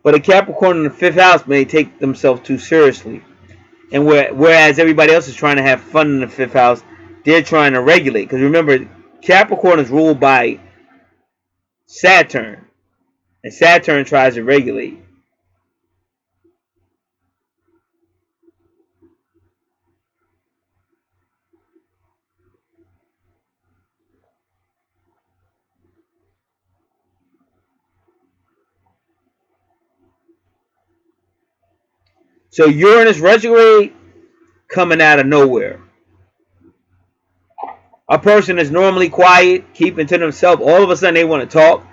But a Capricorn in the 5th house may take themselves too seriously. And whereas everybody else is trying to have fun in the 5th house, they're trying to regulate. Because remember, Capricorn is ruled by Saturn. And Saturn tries to regulate. So Uranus retrograde coming out of nowhere. A person is normally quiet, keeping to themselves. All of a sudden, they want to talk.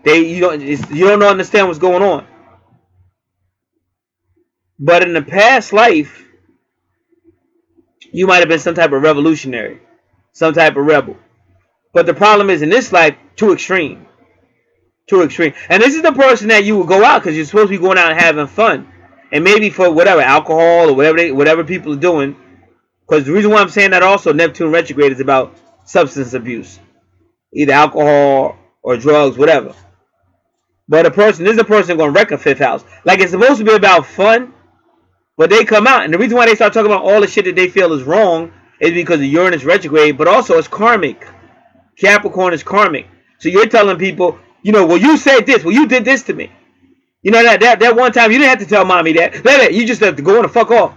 You don't understand what's going on. But in the past life, you might have been some type of revolutionary, some type of rebel. But the problem is in this life, too extreme. Too extreme. And this is the person that you would go out because you're supposed to be going out and having fun. And maybe for whatever, alcohol or whatever people are doing. Because the reason why I'm saying that also, Neptune retrograde is about substance abuse. Either alcohol or drugs, whatever. But this is a person going to wreck a 5th house. Like it's supposed to be about fun, but they come out. And the reason why they start talking about all the shit that they feel is wrong is because of Uranus retrograde, but also it's karmic. Capricorn is karmic. So you're telling people, well, you said this. Well, you did this to me. That one time you didn't have to tell mommy that. You just have to go on and fuck off.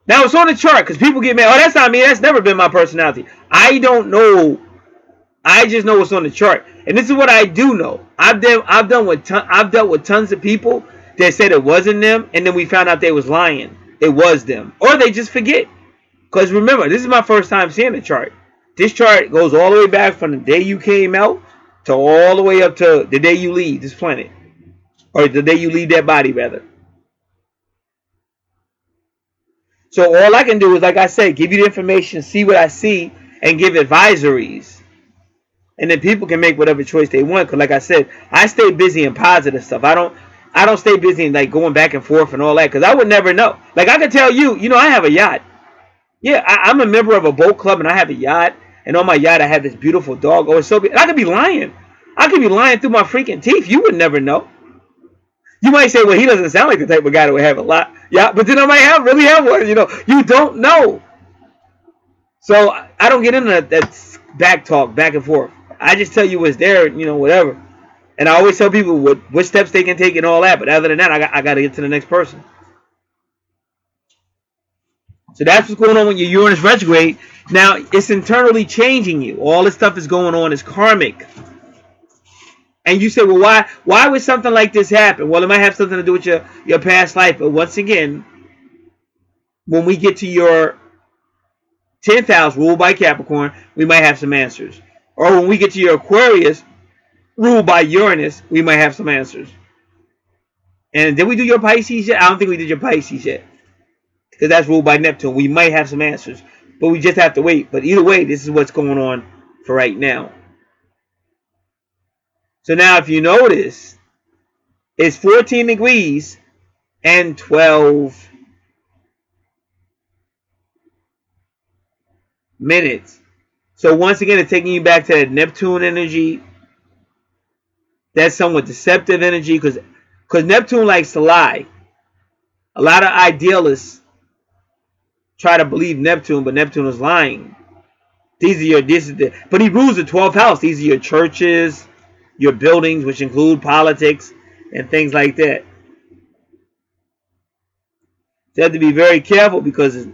Now it's on the chart because people get mad. Oh, that's not me. That's never been my personality. I don't know. I just know what's on the chart. And this is what I do know. I've dealt with tons of people that said it wasn't them, and then we found out they was lying. It was them. Or they just forget. Because remember, this is my first time seeing the chart. This chart goes all the way back from the day you came out to all the way up to the day you leave this planet. Or the day you leave that body, rather. So all I can do is, like I said, give you the information, see what I see, and give advisories. And then people can make whatever choice they want. Because like I said, I stay busy in positive stuff. I don't stay busy in like going back and forth and all that. Because I would never know. Like I could tell you, I have a yacht. Yeah, I'm a member of a boat club and I have a yacht. And on my yacht I have this beautiful dog. Oh, it's so beautiful. I could be lying. I could be lying through my freaking teeth. You would never know. You might say, well, he doesn't sound like the type of guy that would have a lot. Yeah, but then I might really have one. You don't know. So I don't get into that back talk, back and forth. I just tell you what's there, whatever. And I always tell people what steps they can take and all that. But other than that, I got to get to the next person. So that's what's going on with your Uranus retrograde. Now, it's internally changing you. All this stuff is going on is karmic. And you say, well, why would something like this happen? Well, it might have something to do with your past life. But once again, when we get to your 10th house, ruled by Capricorn, we might have some answers. Or when we get to your Aquarius, ruled by Uranus, we might have some answers. And did we do your Pisces yet? I don't think we did your Pisces yet. Because that's ruled by Neptune. We might have some answers. But we just have to wait. But either way, this is what's going on for right now. So now if you notice, it's 14 degrees and 12 minutes. So once again, it's taking you back to that Neptune energy. That's somewhat deceptive energy because Neptune likes to lie. A lot of idealists try to believe Neptune, but Neptune is lying. But he rules the 12th house. These are your churches, your buildings, which include politics, and things like that. You have to be very careful because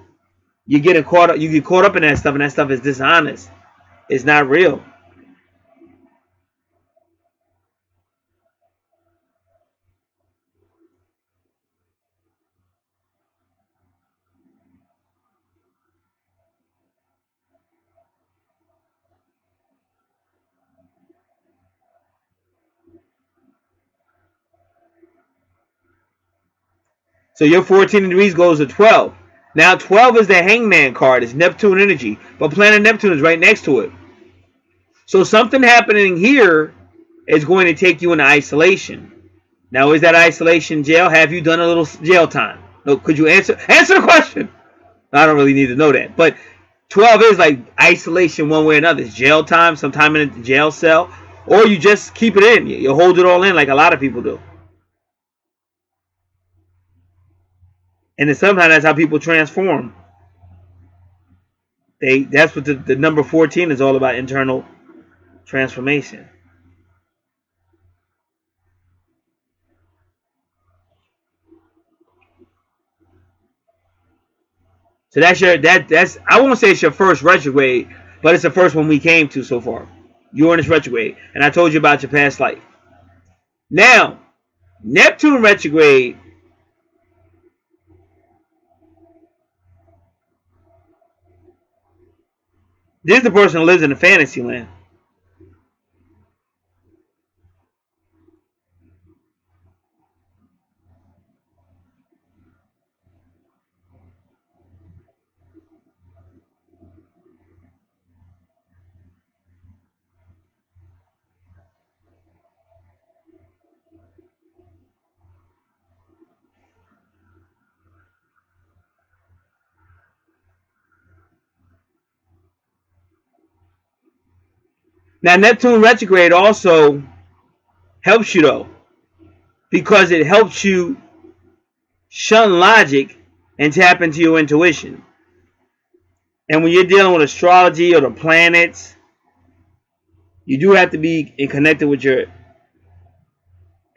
you get caught up in that stuff, and that stuff is dishonest. It's not real. So your 14 degrees goes to 12. Now 12 is the hangman card. It's Neptune energy. But planet Neptune is right next to it. So something happening here is going to take you into isolation. Now is that isolation jail? Have you done a little jail time? No, could you answer the question? I don't really need to know that. But 12 is like isolation one way or another. It's jail time, sometime in a jail cell. Or you just keep it in. You hold it all in like a lot of people do. And then sometimes that's how people transform. That's what the number 14 is all about, internal transformation. So that's I won't say it's your first retrograde, but it's the first one we came to so far. Uranus retrograde. And I told you about your past life. Now, Neptune retrograde, this is the person who lives in the fantasy land. Now, Neptune retrograde also helps you though, because it helps you shun logic and tap into your intuition. And when you're dealing with astrology or the planets, you do have to be connected with your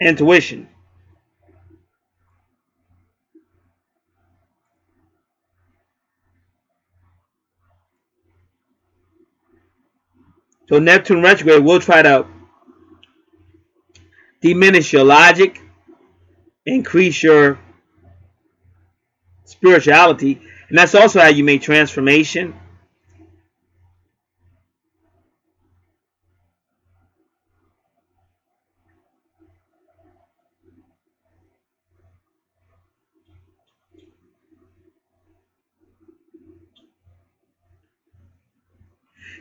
intuition. So Neptune retrograde will try to diminish your logic, increase your spirituality, and that's also how you make transformation.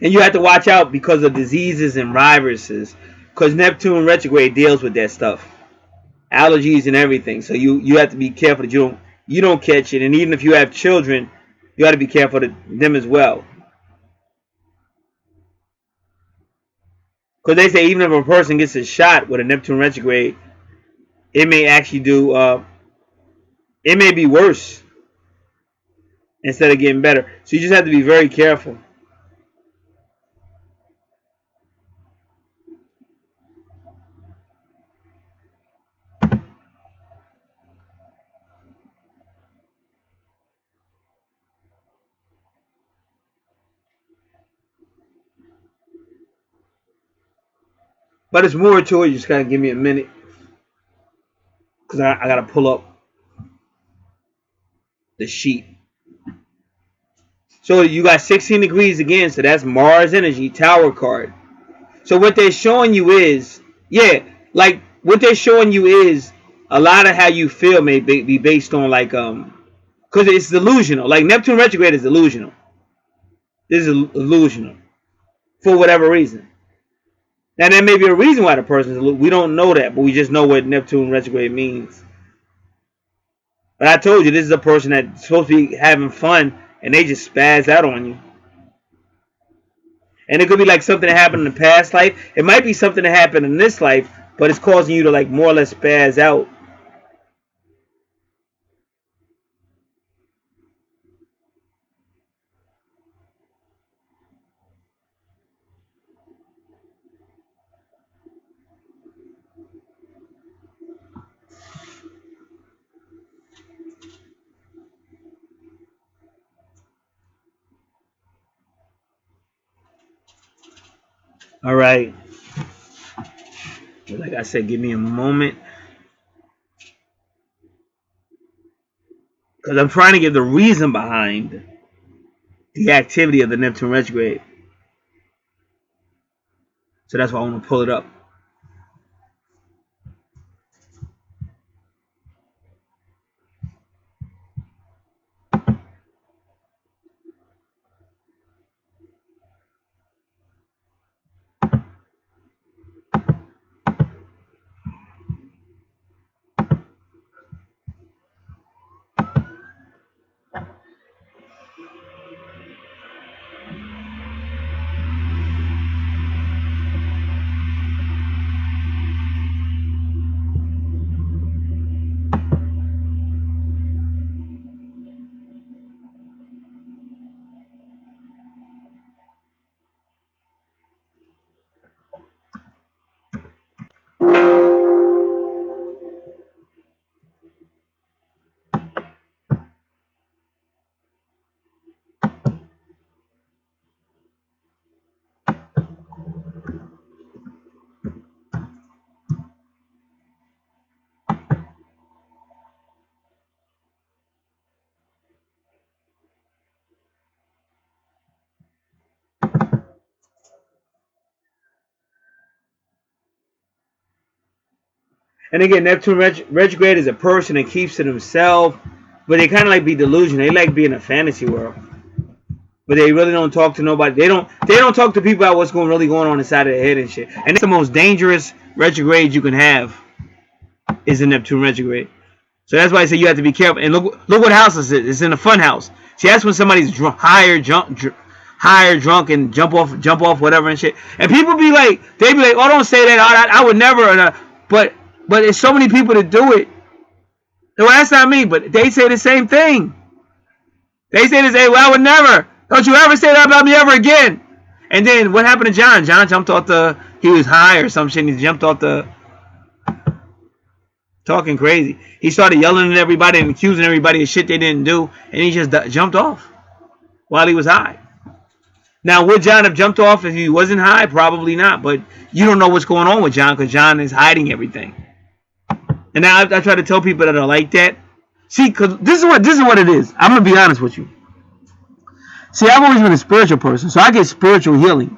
And you have to watch out because of diseases and viruses, because Neptune retrograde deals with that stuff, allergies and everything. So you have to be careful that you don't catch it. And even if you have children, you got to be careful of them as well. Because they say even if a person gets a shot with a Neptune retrograde, it may actually do. It may be worse instead of getting better. So you just have to be very careful. But it's more to it. You just gotta give me a minute because I gotta pull up the sheet. So you got 16 degrees again. So that's Mars energy, Tower card. So what they're showing you is, yeah, like what they're showing you is a lot of how you feel may be based on like because it's delusional. Like Neptune retrograde is delusional. This is illusional for whatever reason. Now there may be a reason why the person is. We don't know that, but we just know what Neptune retrograde means. But I told you this is a person that's supposed to be having fun and they just spaz out on you. And it could be like something that happened in the past life. It might be something that happened in this life, but it's causing you to like more or less spaz out. All right. Like I said, give me a moment. Because I'm trying to give the reason behind the activity of the Neptune retrograde. So that's why I want to pull it up. And again, Neptune retrograde is a person that keeps to themselves, but they kind of like be delusional. They like being in a fantasy world, but they really don't talk to nobody. They don't talk to people about what's really going on inside of their head and shit. And it's the most dangerous retrograde you can have is a Neptune retrograde. So that's why I say you have to be careful. And look what house this is. It's in a fun house. See, that's when somebody's higher, drunk, and jump off, whatever and shit. And people be like, they be like, oh, don't say that. I would never. But there's so many people that do it. Well, that's not me. But they say the same thing. They say the same. Well, I would never. Don't you ever say that about me ever again. And then what happened to John? John jumped off he was high or some shit. And he jumped off talking crazy. He started yelling at everybody and accusing everybody of shit they didn't do, and he just jumped off while he was high. Now, would John have jumped off if he wasn't high? Probably not, but you don't know what's going on with John because John is hiding everything. And now I try to tell people that are like that. See, because this is what it is. I'm going to be honest with you. See, I've always been a spiritual person, so I get spiritual healing.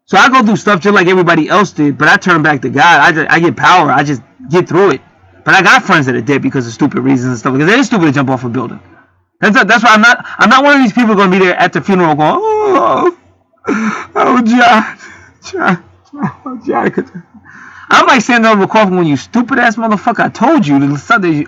So I go through stuff just like everybody else did, but I turn back to God. I get power. I just get through it. But I got friends that are dead because of stupid reasons and stuff. Because it is stupid to jump off a building. That's why I'm not one of these people going to be there at the funeral going, John. I'm like standing over a coffin when you stupid ass motherfucker. I told you,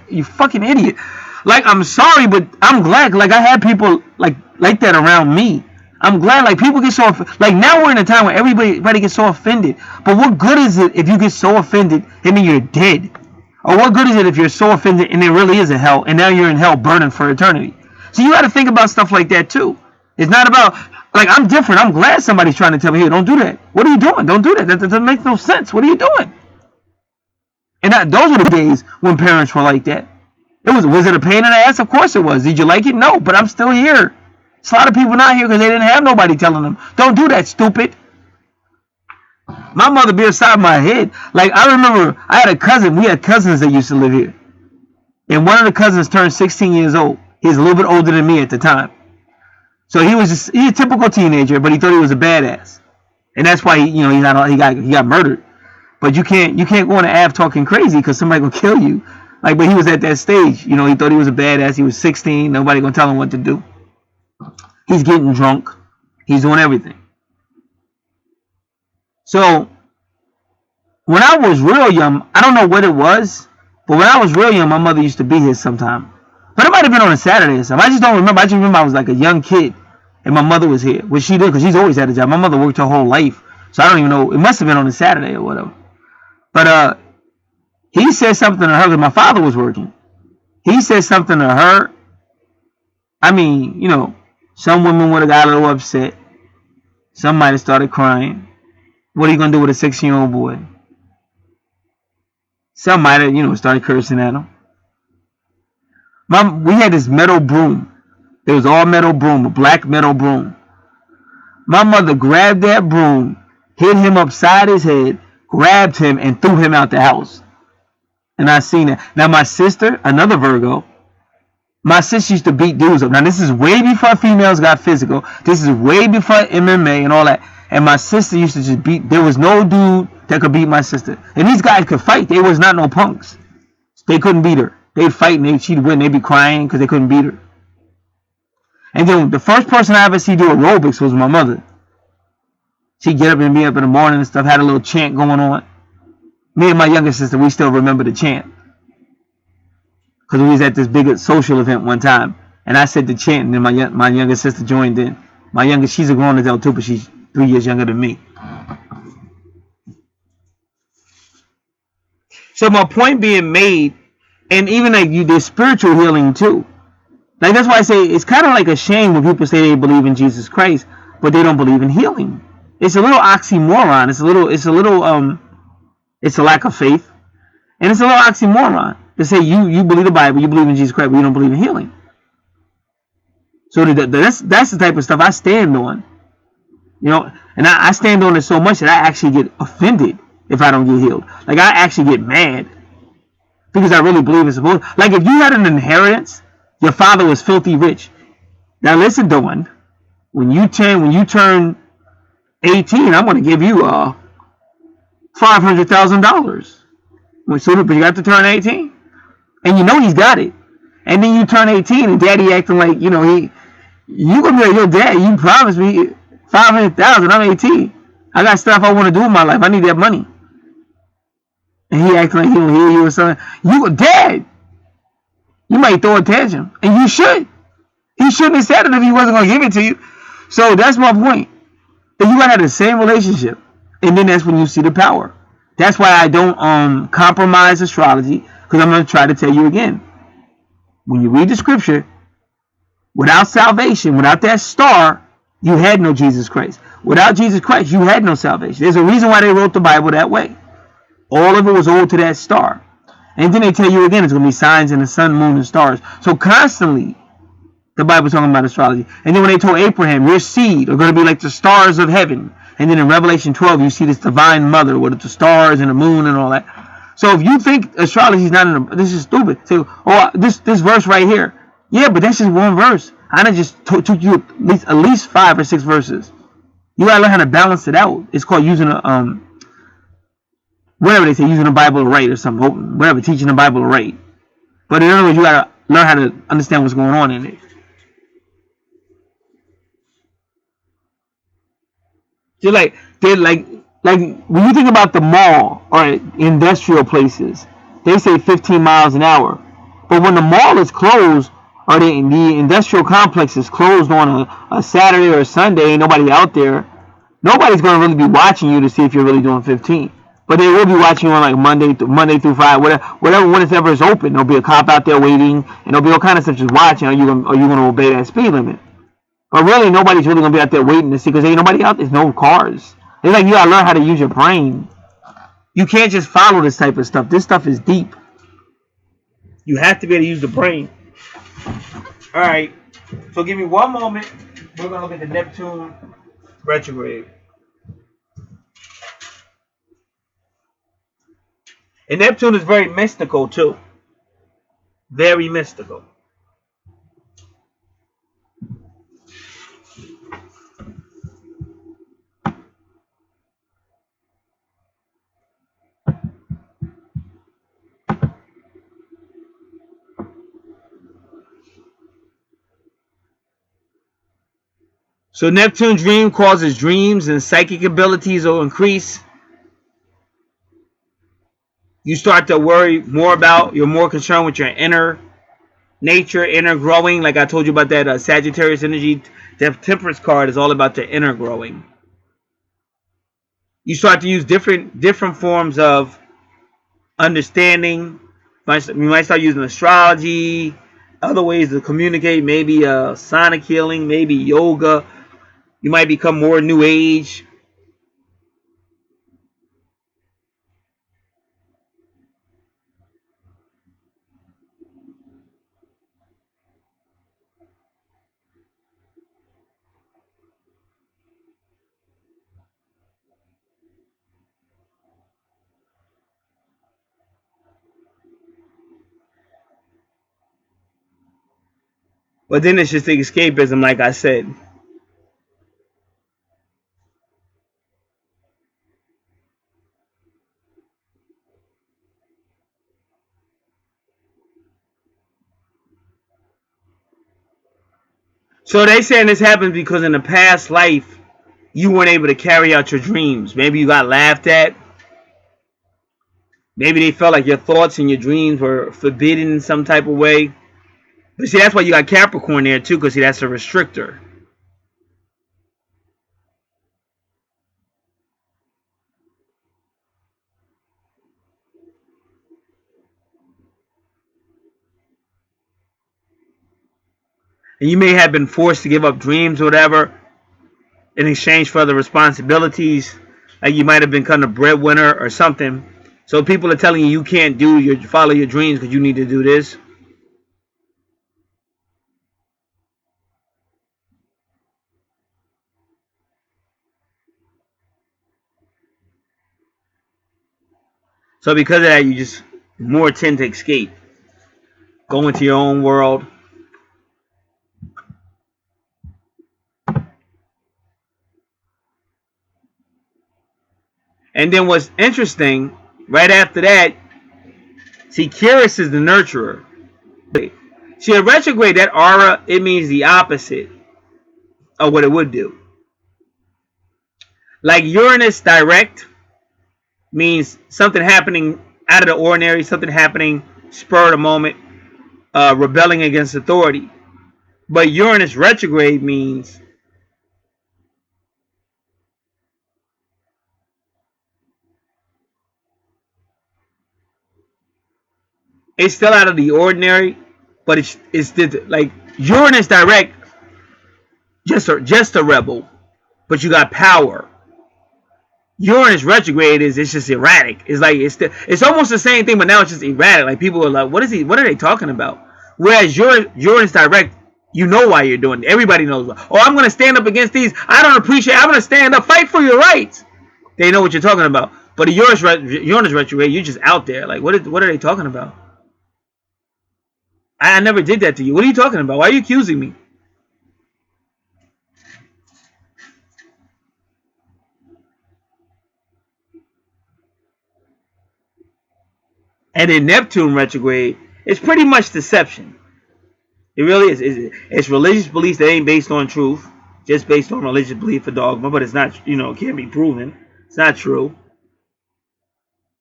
you fucking idiot. Like, I'm sorry, but I'm glad. Like, I had people like that around me. I'm glad. Like, people get so like now we're in a time where everybody gets so offended. But what good is it if you get so offended and then you're dead? Or what good is it if you're so offended and there really is a hell and now you're in hell burning for eternity? So you got to think about stuff like that too. It's not about, like, I'm different. I'm glad somebody's trying to tell me, hey, don't do that. What are you doing? Don't do that. That doesn't make no sense. What are you doing? And those were the days when parents were like that. Was it a pain in the ass? Of course it was. Did you like it? No, but I'm still here. There's a lot of people not here because they didn't have nobody telling them, don't do that, stupid. My mother be beside my head. Like, I remember I had a cousin. We had cousins that used to live here. And one of the cousins turned 16 years old. He's a little bit older than me at the time. So he's a typical teenager, but he thought he was a badass. And that's why he got murdered. But you can't go on the app talking crazy because somebody gonna kill you. Like, but he was at that stage. He thought he was a badass. He was 16. Nobody gonna tell him what to do. He's getting drunk. He's doing everything. So, when I was real young, I don't know what it was, but when I was real young, my mother used to be here sometime. But it might have been on a Saturday or something. I just don't remember. I just remember I was like a young kid, and my mother was here, which she did because she's always had a job. My mother worked her whole life, so I don't even know. It must have been on a Saturday or whatever. But he said something to her because my father was working. He said something to her. I mean, some women would have got a little upset. Some might have started crying. What are you going to do with a 16-year-old boy? Some might have, started cursing at him. We had this metal broom. It was all metal broom, a black metal broom. My mother grabbed that broom hit him upside his head, grabbed him, and threw him out the house. And I seen it. Now my sister, another Virgo, my sister used to beat dudes up. Now this is way before females got physical. This is way before MMA and all that. And my sister used to just beat. There was no dude that could beat my sister. And these guys could fight. They was not no punks. They couldn't beat her. They'd fight and she'd win. They'd be crying because they couldn't beat her. And then the first person I ever see do aerobics was my mother. She'd get up and be up in the morning and stuff, had a little chant going on. Me and my younger sister, we still remember the chant. Because we was at this big social event one time. And I said the chant, and then my younger sister joined in. She's a grown adult too, but she's 3 years younger than me. So my point being made, and even like there's spiritual healing too. Like that's why I say it's kind of like a shame when people say they believe in Jesus Christ, but they don't believe in healing. It's a little oxymoron. It's a lack of faith, and it's a little oxymoron to say you believe the Bible, you believe in Jesus Christ, but you don't believe in healing. So that's the type of stuff I stand on, and I stand on it so much that I actually get offended if I don't get healed. Like I actually get mad because I really believe it's supposed. Like if you had an inheritance, your father was filthy rich. Now listen, Dawn, when you turn 18, I'm going to give you $500,000. But you got to turn 18, and he's got it. And then you turn 18, and Daddy acting like you gonna be like, yo, Dad, you promised me $500,000. I'm 18. I got stuff I want to do in my life. I need that money. And he acting like he don't hear you or something. Dad, you might throw a tantrum, and you should. He shouldn't have said it if he wasn't gonna give it to you. So that's my point. That you gotta have the same relationship, and then that's when you see the power. That's why I don't compromise astrology, because I'm gonna try to tell you again. When you read the scripture, without salvation, without that star, you had no Jesus Christ. Without Jesus Christ, you had no salvation. There's a reason why they wrote the Bible that way. All of it was owed to that star. And then they tell you again, it's going to be signs in the sun, moon, and stars. So constantly, the Bible's talking about astrology. And then when they told Abraham, your seed are going to be like the stars of heaven. And then in Revelation 12, you see this divine mother with the stars and the moon and all that. So if you think astrology is not this is stupid. Say, this verse right here. Yeah, but that's just one verse. I done just took you at least 5 or 6 verses. You got to learn how to balance it out. It's called using whatever they say, using the Bible to write or something. Whatever, teaching the Bible to write. But in other words, you got to learn how to understand what's going on in it. Just like when you think about the mall or industrial places, they say 15 miles an hour. But when the mall is closed or the industrial complex is closed on a Saturday or a Sunday, ain't nobody out there, nobody's going to really be watching you to see if you're really doing 15. But they will be watching you on like Monday through Friday, whatever when it's ever is open. There'll be a cop out there waiting, and there'll be all kind of stuff just watching. Are you going to obey that speed limit? But really, nobody's really going to be out there waiting to see because ain't nobody out there. There's no cars. It's like you got to learn how to use your brain. You can't just follow this type of stuff. This stuff is deep. You have to be able to use the brain. All right. So give me one moment. We're going to look at the Neptune retrograde. And Neptune is very mystical too. Very mystical. So Neptune dream causes dreams and psychic abilities will increase. You start to worry more about, you're more concerned with your inner nature, inner growing. Like I told you about that Sagittarius energy. The Temperance card is all about the inner growing. You start to use different forms of understanding. You might start using astrology, other ways to communicate, maybe sonic healing, maybe yoga. You might become more new age. But then it's just the escapism, like I said. So they saying this happens because in the past life you weren't able to carry out your dreams. Maybe you got laughed at. Maybe they felt like your thoughts and your dreams were forbidden in some type of way. But see, that's why you got Capricorn there too, because see, that's a restrictor. And you may have been forced to give up dreams or whatever in exchange for other responsibilities. Like you might have been kind of breadwinner or something. So people are telling you you can't follow your dreams because you need to do this. So because of that, you just more tend to escape, go into your own world. And then what's interesting, right after that, see, Curious is the nurturer. See, a retrograde, that aura, it means the opposite of what it would do. Like Uranus direct means something happening out of the ordinary, something happening spur of the moment, rebelling against authority. But Uranus retrograde means it's still out of the ordinary, but it's like Uranus direct, just a rebel, but you got power. Uranus retrograde it's just erratic. It's like it's almost the same thing, but now it's just erratic. Like people are like, what are they talking about? Whereas Uranus direct, you know why you're doing it. Everybody knows. Oh, I'm gonna stand up against these. I don't appreciate. I'm gonna stand up, fight for your rights. They know what you're talking about. But the Uranus retrograde, you're just out there. Like what are they talking about? I never did that to you. What are you talking about? Why are you accusing me? And in Neptune retrograde, it's pretty much deception. It really is. It's religious beliefs that ain't based on truth, just based on religious belief or dogma, but it's not, it can't be proven. It's not true.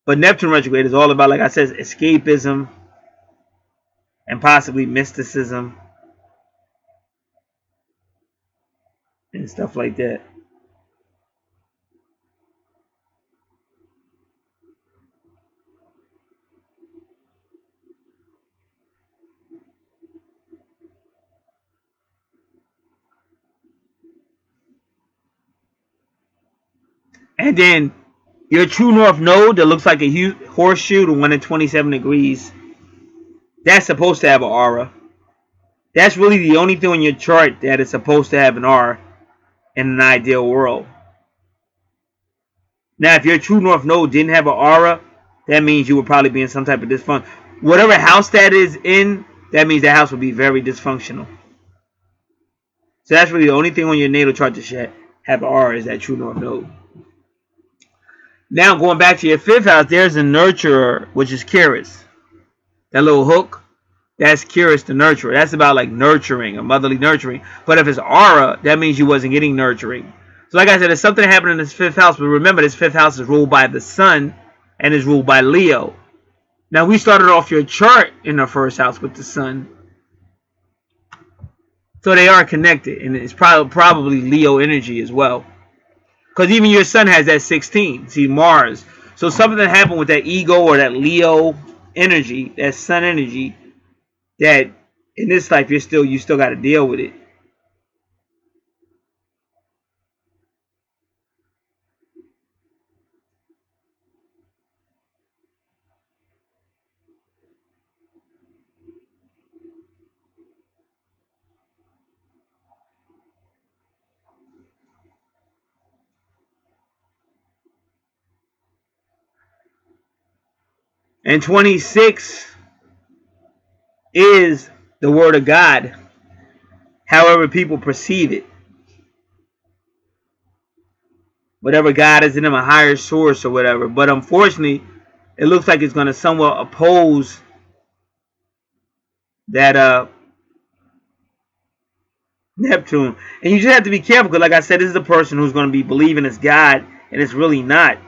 But Neptune retrograde is all about, like I said, escapism and possibly mysticism and stuff like that. And then your true north node that looks like a huge horseshoe, the one at 27 degrees, that's supposed to have an aura. That's really the only thing on your chart that is supposed to have an aura in an ideal world. Now, if your true north node didn't have an aura, that means you would probably be in some type of dysfunction. Whatever house that is in, that means that house would be very dysfunctional. So that's really the only thing on your natal chart to have an aura is that true north node. Now, going back to your fifth house, there's a nurturer, which is Curious. That little hook, that's Curious the nurturer. That's about like nurturing, or motherly nurturing. But if it's aura, that means you wasn't getting nurturing. So like I said, there's something happening in this fifth house. But remember, this fifth house is ruled by the sun and is ruled by Leo. Now, we started off your chart in the first house with the sun. So they are connected. And it's probably Leo energy as well. Because even your sun has that 16. See, Mars. So something that happened with that ego or that Leo energy, that sun energy, that in this life you still got to deal with it. And 26 is the word of God. however people perceive it. Whatever God is in them, a higher source or whatever. But unfortunately, it looks like it's going to somewhat oppose that Neptune. And you just have to be careful because, like I said, this is the person who's going to be believing it's God, and it's really not.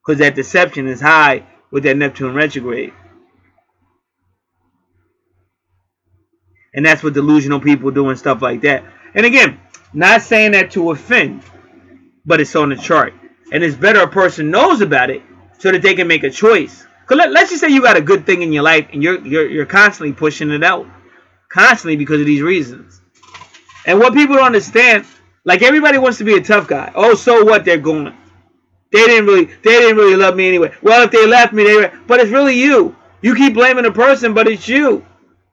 Because that deception is high with that Neptune retrograde. And that's what delusional people do and stuff like that. And again, not saying that to offend, but it's on the chart. And it's better a person knows about it so that they can make a choice. Because let's just say you got a good thing in your life and you're constantly pushing it out. Constantly because of these reasons. And what people don't understand, like everybody wants to be a tough guy. Oh, so what? They're going. They didn't really love me anyway. Well, if they left me, but it's really you. You keep blaming the person, but it's you.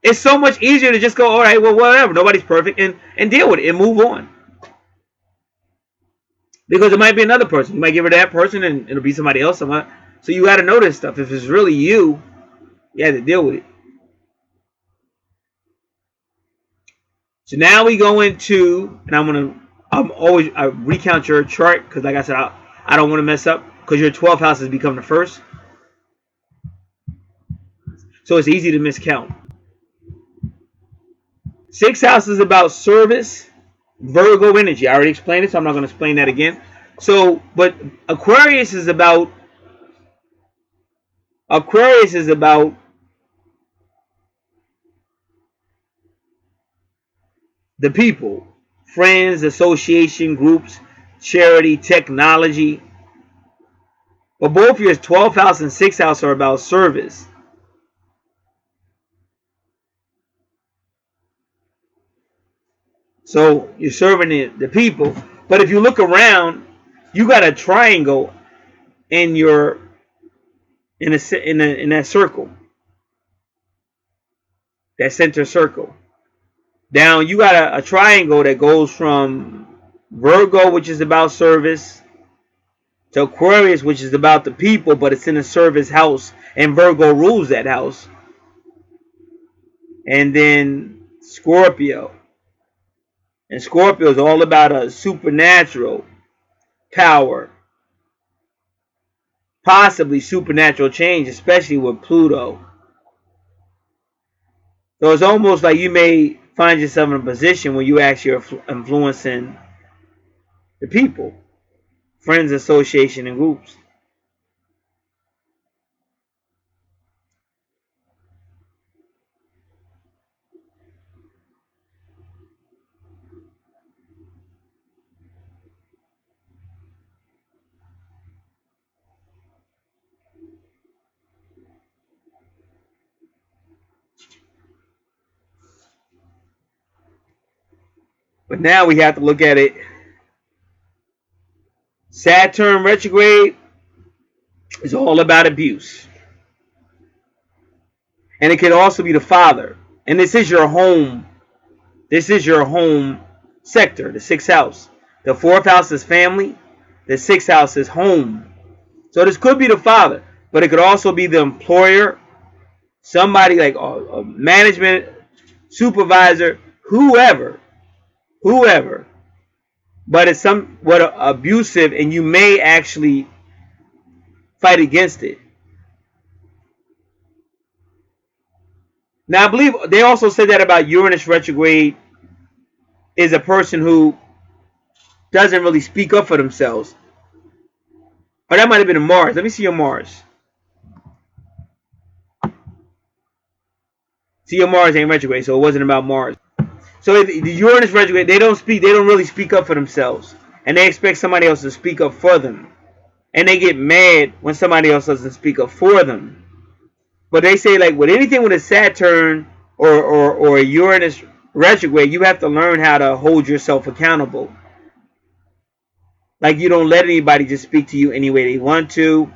It's so much easier to just go, all right, well, whatever. Nobody's perfect, and deal with it and move on. Because it might be another person. You might give her that person, and it'll be somebody else. So you got to know this stuff. If it's really you, you have to deal with it. So now we go into, and I recount your chart because, like I said, I don't want to mess up because your 12th house has become the first. So it's easy to miscount. 6th house is about service, Virgo energy. I already explained it, so I'm not going to explain that again. So, but Aquarius is about the people, friends, association, groups, charity, technology. But both your 12th house and 6th house are about service. So you're serving the people. But if you look around, you got a triangle in that circle. That center circle. Down you got a triangle that goes from Virgo, which is about service, to Aquarius, which is about the people, but it's in a service house, and Virgo rules that house. And then Scorpio. And Scorpio is all about a supernatural power. Possibly supernatural change, especially with Pluto. So it's almost like you may find yourself in a position where you actually are influencing the people, friends, association, and groups. But now we have to look at it. Saturn retrograde is all about abuse. And it can also be the father. And this is your home. This is your home sector, the 6th house. The 4th house is family. The 6th house is home. So this could be the father. But it could also be the employer. Somebody like a management, supervisor, whoever. But it's somewhat abusive, and you may actually fight against it. Now, I believe they also said that about Uranus retrograde is a person who doesn't really speak up for themselves. Or that might have been a Mars. Let me see your Mars. See, your Mars ain't retrograde, so it wasn't about Mars. So the Uranus retrograde, they don't really speak up for themselves. And they expect somebody else to speak up for them. And they get mad when somebody else doesn't speak up for them. But they say, like, with anything with a Saturn or a Uranus retrograde, you have to learn how to hold yourself accountable. Like, you don't let anybody just speak to you any way they want to.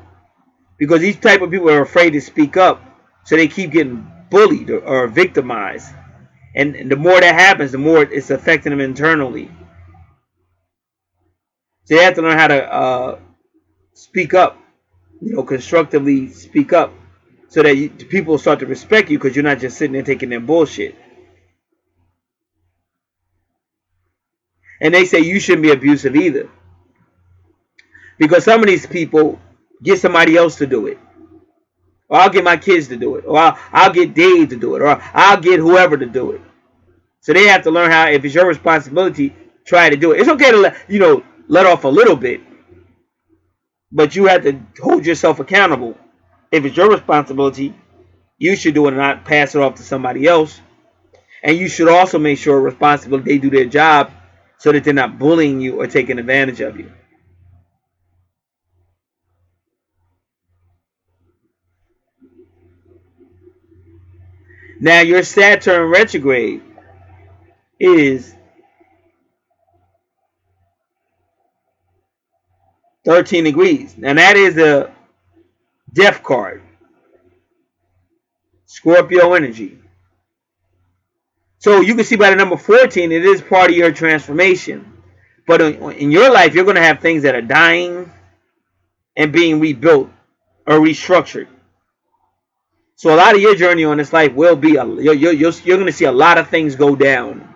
Because these type of people are afraid to speak up. So they keep getting bullied or victimized. And the more that happens, the more it's affecting them internally. So they have to learn how to speak up. Constructively speak up. So that people start to respect you because you're not just sitting there taking their bullshit. And they say you shouldn't be abusive either. Because some of these people get somebody else to do it. Or I'll get my kids to do it. Or I'll get Dave to do it. Or I'll get whoever to do it. So they have to learn how, if it's your responsibility, try to do it. It's okay to let off a little bit. But you have to hold yourself accountable. If it's your responsibility, you should do it and not pass it off to somebody else. And you should also make sure responsibility they do their job so that they're not bullying you or taking advantage of you. Now your Saturn retrograde is 13 degrees. Now that is the death card. Scorpio energy. So you can see by the number 14, it is part of your transformation. But in your life, you're going to have things that are dying and being rebuilt or restructured. So a lot of your journey on this life will be, you're going to see a lot of things go down.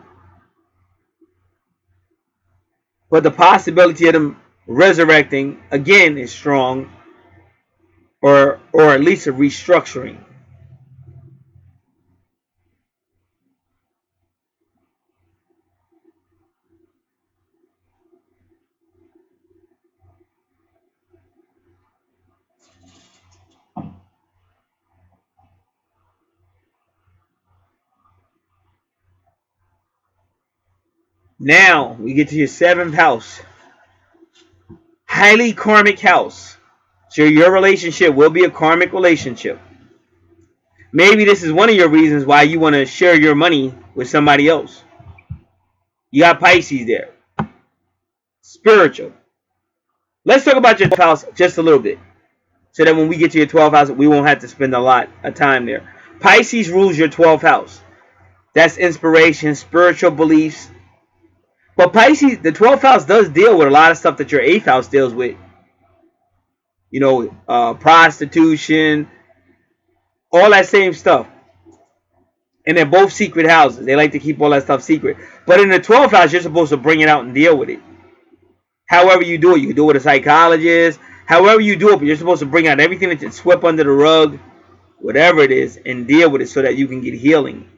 But the possibility of them resurrecting again is strong, or at least a restructuring. Now we get to your 7th house. Highly karmic house. So your relationship will be a karmic relationship. Maybe this is one of your reasons why you want to share your money with somebody else. You got Pisces there. Spiritual. Let's talk about your 12th house just a little bit, so that when we get to your 12th house, we won't have to spend a lot of time there. Pisces rules your 12th house. That's inspiration, spiritual beliefs. But Pisces, the 12th house does deal with a lot of stuff that your 8th house deals with. Prostitution, all that same stuff. And they're both secret houses. They like to keep all that stuff secret. But in the 12th house, you're supposed to bring it out and deal with it. However you do it. You can do it with a psychologist. However you do it, but you're supposed to bring out everything that's swept under the rug, whatever it is, and deal with it so that you can get healing.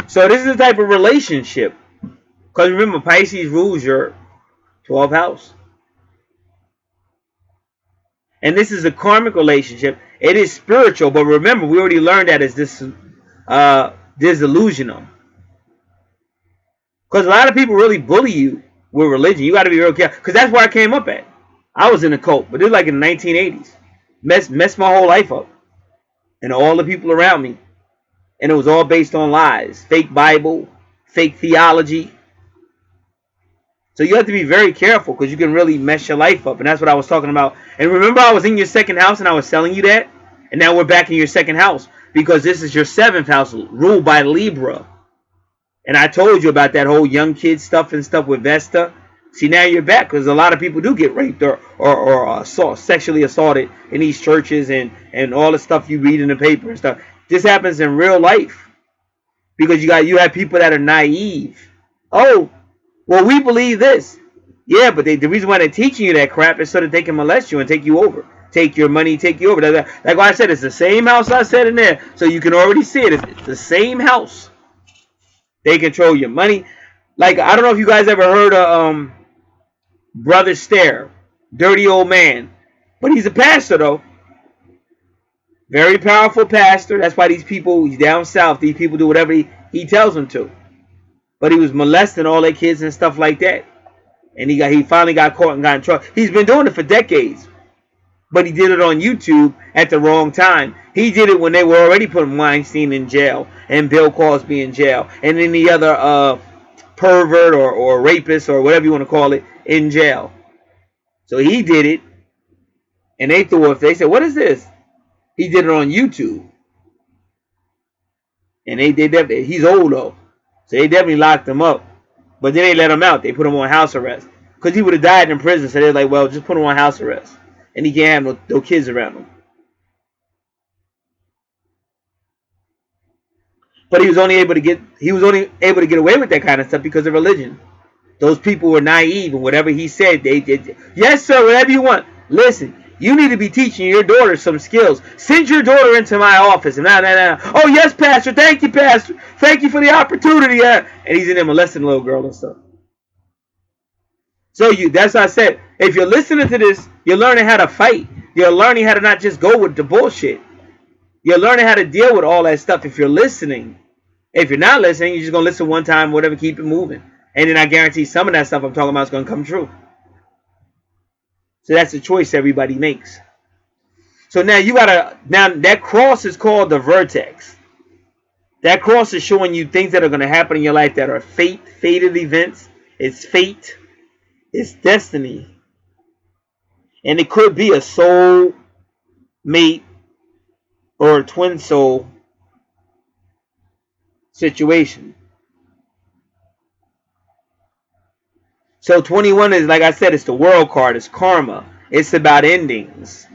So this is the type of relationship. Because remember, Pisces rules your 12th house. And this is a karmic relationship. It is spiritual, but remember, we already learned that as this disillusional. Because a lot of people really bully you with religion. You got to be real careful. Because that's where I came up at. I was in a cult, but it was like in the 1980s. Messed my whole life up. And all the people around me. And it was all based on lies. Fake Bible. Fake theology. So you have to be very careful, because you can really mess your life up. And that's what I was talking about. And remember, I was in your 2nd house and I was telling you that? And now we're back in your 2nd house. Because this is your 7th house, ruled by Libra. And I told you about that whole young kid stuff and stuff with Vesta. See, now you're back, because a lot of people do get raped or sexually assaulted in these churches and all the stuff you read in the paper and stuff. This happens in real life. Because you have people that are naive. Oh, well, we believe this. Yeah, but the reason why they're teaching you that crap is so that they can molest you and take you over. Take your money, take you over. Like what I said, it's the same house I said in there. So you can already see it. It's the same house. They control your money. Like, I don't know if you guys ever heard of Brother Stare. Dirty old man. But he's a pastor, though. Very powerful pastor. That's why these people, he's down south, these people do whatever he tells them to. But he was molesting all their kids and stuff like that. And he finally got caught and got in trouble. He's been doing it for decades. But he did it on YouTube at the wrong time. He did it when they were already putting Weinstein in jail. And Bill Cosby in jail. And any other pervert or rapist or whatever you want to call it in jail. So he did it. And they said, what is this? He did it on YouTube. And they definitely, he's old though. So they definitely locked him up. But then they let him out. They put him on house arrest. Because he would have died in prison. So they're like, well, just put him on house arrest. And he can't have no kids around him. But he was only able to get away with that kind of stuff because of religion. Those people were naive, and whatever he said, they did. Yes, sir, whatever you want. Listen, you need to be teaching your daughter some skills. Send your daughter into my office. And oh, yes, Pastor. Thank you, Pastor. Thank you for the opportunity. And he's in there molesting a little girl and stuff. So that's what I said. If you're listening to this, you're learning how to fight. You're learning how to not just go with the bullshit. You're learning how to deal with all that stuff if you're listening. If you're not listening, you're just going to listen one time, whatever, keep it moving. And then I guarantee some of that stuff I'm talking about is going to come true. So that's the choice everybody makes. So now now that cross is called the vertex. That cross is showing you things that are going to happen in your life that are fated events. It's fate. It's destiny. And it could be a soul mate or a twin soul situation. So 21 is, like I said, it's the world card. It's karma. It's about endings.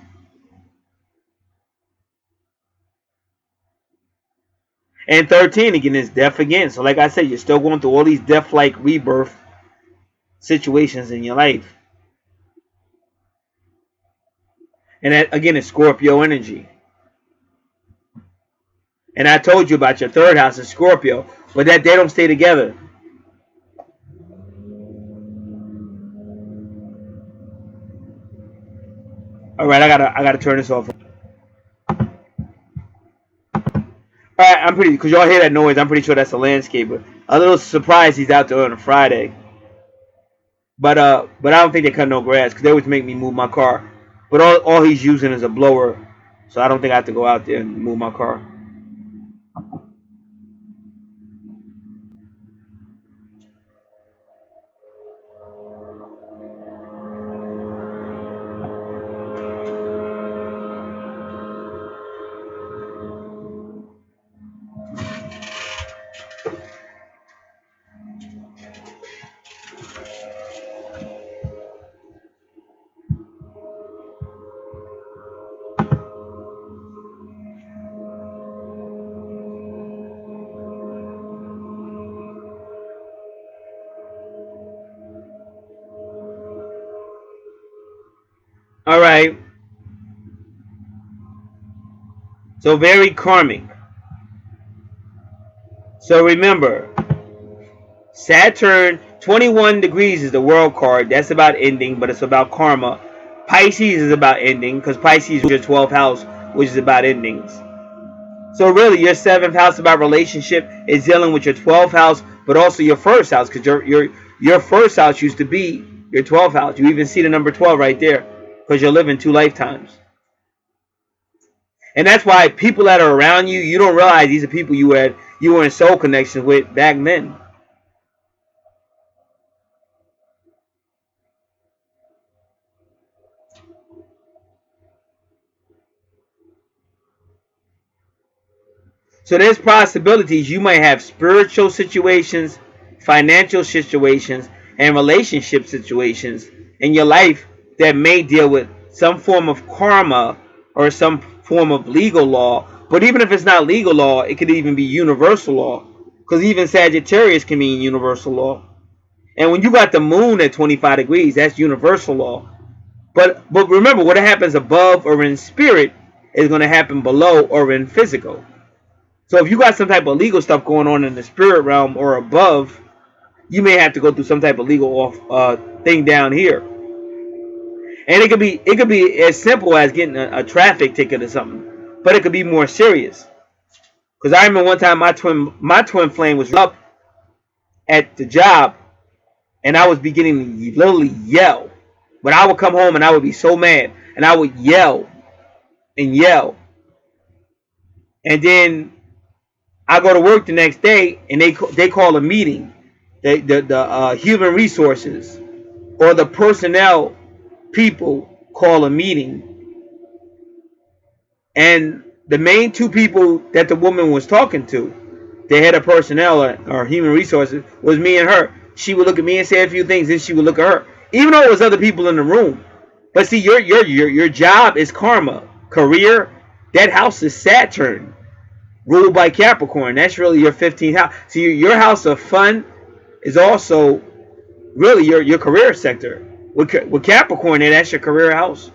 And 13 again is death again. So like I said, you're still going through all these death-like rebirth situations in your life. And that again is Scorpio energy. And I told you about your third house is Scorpio, but that they don't stay together. All right, I gotta turn this off. All right, I'm pretty, because y'all hear that noise. I'm pretty sure that's a landscaper. A little surprised he's out there on a Friday. But I don't think they cut no grass because they always make me move my car. But all he's using is a blower, so I don't think I have to go out there and move my car. All right. So very karmic. So remember, Saturn, 21 degrees is the world card. That's about ending, but it's about karma. Pisces is about ending because Pisces is your 12th house, which is about endings. So really, your 7th house about relationship is dealing with your 12th house, but also your first house, because your first house used to be your 12th house. You even see the number 12 right there, because you're living 2 lifetimes. And that's why people that are around you, you don't realize these are people you were in soul connections with back then. So there's possibilities you might have spiritual situations, financial situations, and relationship situations in your life that may deal with some form of karma or some form of legal law. But even if it's not legal law, it could even be universal law. Because even Sagittarius can mean universal law. And when you got the moon at 25 degrees, that's universal law. But remember, what happens above or in spirit is going to happen below or in physical. So if you got some type of legal stuff going on in the spirit realm or above, you may have to go through some type of legal thing down here. And it could be as simple as getting a traffic ticket or something, but it could be more serious. Because I remember one time my twin flame was up at the job, and I was beginning to literally yell. But I would come home and I would be so mad, and I would yell and yell, and then I go to work the next day, and they call a meeting. The human resources or the personnel people call a meeting, And the main two people that the woman was talking to, the head of personnel or human resources, was me and her. She would look at me and say a few things, then she would look at her, even though it was other people in the room. But see, your job is karma, career. That house is Saturn, ruled by Capricorn. That's really your 15th house. See, your house of fun is also really your career sector. With Capricorn, that's your career house.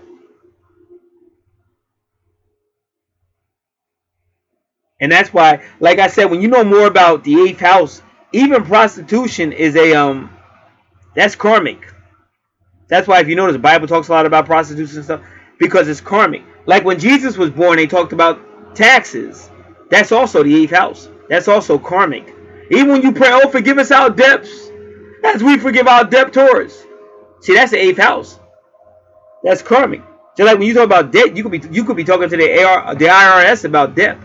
And that's why, like I said, when you know more about the 8th house, even prostitution is that's karmic. That's why if you notice, the Bible talks a lot about prostitution and stuff, because it's karmic. Like when Jesus was born, they talked about taxes. That's also the 8th house. That's also karmic. Even when you pray, oh, forgive us our debts, as we forgive our debtors. See, that's the 8th house. That's karmic. Just like when you talk about debt, you could be talking to the IRS about debt.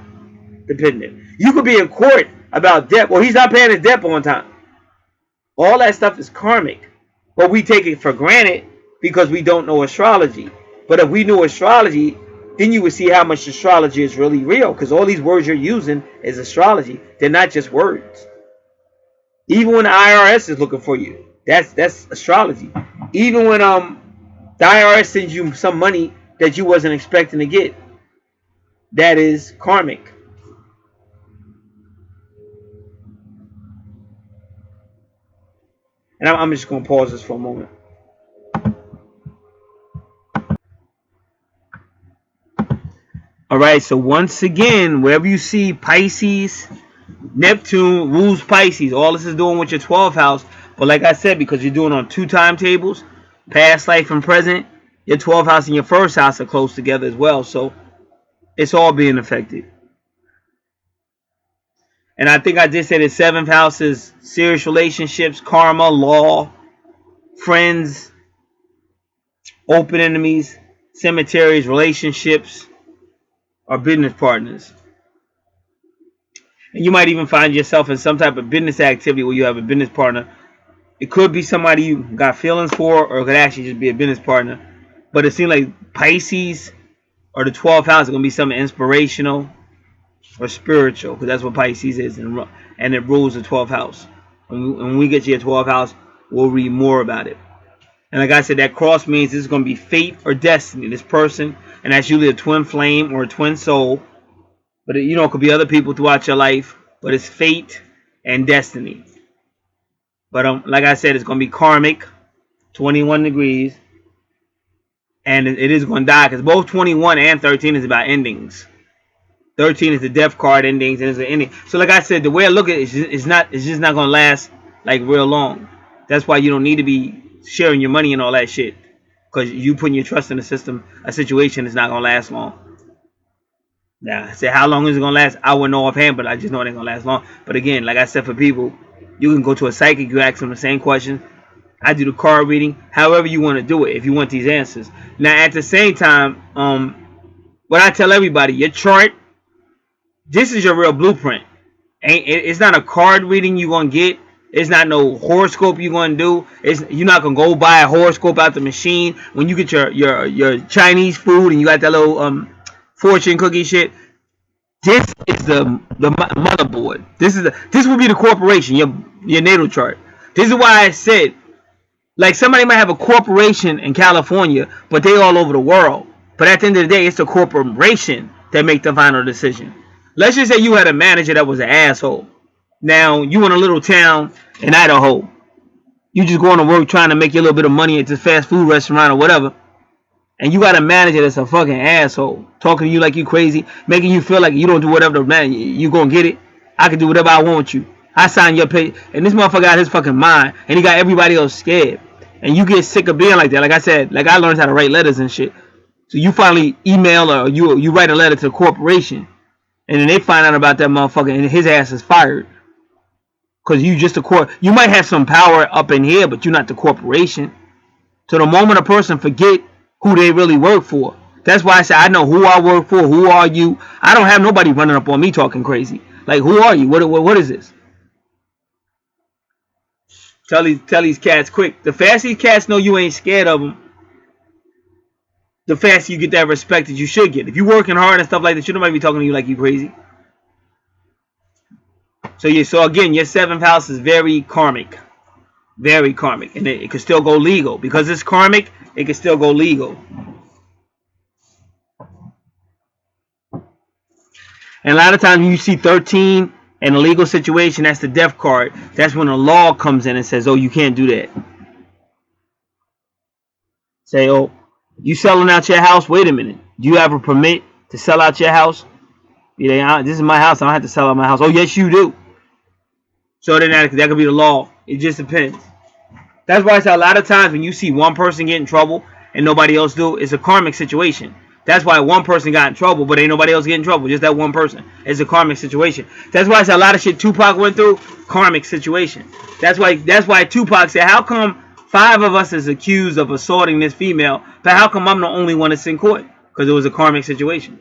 Dependent. You could be in court about debt. Well, he's not paying his debt on time. All that stuff is karmic. But we take it for granted because we don't know astrology. But if we knew astrology, then you would see how much astrology is really real. Because all these words you're using is astrology. They're not just words. Even when the IRS is looking for you, that's astrology. Even when the IRS sends you some money that you wasn't expecting to get, that is karmic. And I'm just going to pause this for a moment. All right, so once again, wherever you see Pisces, Neptune rules Pisces. All this is doing with your 12th house. But like I said, because you're doing on 2 timetables, past life and present, your 12th house and your 1st house are close together as well. So it's all being affected. And I think I just said the 7th house is serious relationships, karma, law, friends, open enemies, cemeteries, relationships, or business partners. And you might even find yourself in some type of business activity where you have a business partner. It could be somebody you got feelings for, or it could actually just be a business partner. But it seems like Pisces or the 12th house is going to be something inspirational or spiritual, because that's what Pisces is, and it rules the 12th house. When we get to your 12th house, we'll read more about it. And like I said, that cross means this is going to be fate or destiny. This person, and that's usually a twin flame or a twin soul. But it could be other people throughout your life. But it's fate and destiny. But like I said, it's going to be karmic, 21 degrees. And it is going to die, because both 21 and 13 is about endings. 13 is the death card, endings, and it's an ending. So like I said, the way I look at it, it's just not going to last like real long. That's why you don't need to be sharing your money and all that shit, because you putting your trust in a situation is not going to last long. Now, I say how long is it going to last? I wouldn't know offhand, but I just know it ain't going to last long. But again, like I said, for people, you can go to a psychic, you ask them the same question. I do the card reading, however you want to do it, if you want these answers. Now, at the same time, what I tell everybody, your chart, this is your real blueprint. It's not a card reading you're going to get. It's not no horoscope you're going to do. You're not going to go buy a horoscope out the machine. When you get your Chinese food and you got that little fortune cookie shit, this is the motherboard. This would be the corporation, your natal chart. This is why I said, like, somebody might have a corporation in California, but they all over the world. But at the end of the day, it's the corporation that make the final decision. Let's just say you had a manager that was an asshole. Now, you in a little town in Idaho. You just going to work trying to make your little bit of money at this fast food restaurant or whatever. And you got a manager that's a fucking asshole. Talking to you like you crazy. Making you feel like you don't do whatever the man, you going to get it. I can do whatever I want with you. I sign your pay. And this motherfucker got his fucking mind. And he got everybody else scared. And you get sick of being like that. Like I said, like I learned how to write letters and shit. So you finally email or you write a letter to the corporation. And then they find out about that motherfucker and his ass is fired. Because you just a you might have some power up in here, but you're not the corporation. So the moment a person forget who they really work for, that's why I say I know who I work for. Who are you? I don't have nobody running up on me talking crazy. Like, who are you? What is this? Tell these cats quick. The faster these cats know you ain't scared of them, the faster you get that respect that you should get. If you're working hard and stuff like that, you nobody be talking to you like you crazy. So again, your 7th house is very karmic. Very karmic. And it could still go legal. Because it's karmic, it could still go legal. And a lot of times when you see 13 in a legal situation, that's the death card. That's when the law comes in and says, oh, you can't do that. Say, oh, you selling out your house? Wait a minute. Do you have a permit to sell out your house? Yeah, this is my house. I don't have to sell out my house. Oh, yes, you do. So then that could be the law. It just depends. That's why I say a lot of times when you see one person get in trouble and nobody else do, it's a karmic situation. That's why one person got in trouble, but ain't nobody else get in trouble. Just that one person. It's a karmic situation. That's why I say a lot of shit Tupac went through, karmic situation. That's why Tupac said, how come 5 of us is accused of assaulting this female, but how come I'm the only one that's in court? Because it was a karmic situation.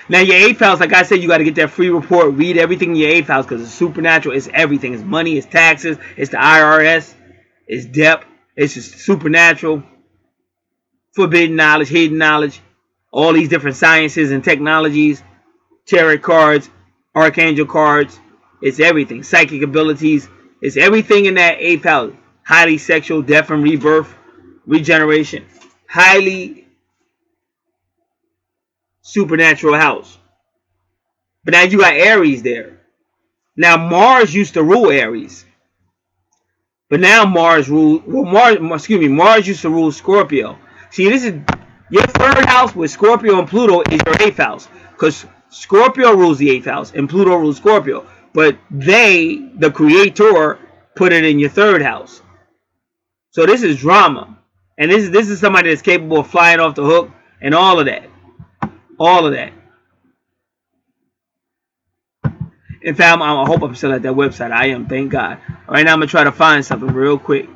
Now your 8th house, like I said, you got to get that free report. Read everything in your 8th house because it's supernatural. It's everything. It's money. It's taxes. It's the IRS. It's debt. It's just supernatural. Forbidden knowledge. Hidden knowledge. All these different sciences and technologies. Tarot cards. Archangel cards. It's everything. Psychic abilities. It's everything in that 8th house. Highly sexual. Death and rebirth. Regeneration. Highly supernatural house. But now you got Aries there. Now Mars used to rule Aries. But now Mars used to rule Scorpio. See, this is your 3rd house with Scorpio and Pluto is your 8th house. Because Scorpio rules the 8th house and Pluto rules Scorpio. But they, the creator, put it in your 3rd house. So this is drama. And this is somebody that's capable of flying off the hook and all of that. All of that. In fact, I hope I'm still at that website. I am, thank God. All right, now I'm going to try to find something real quick.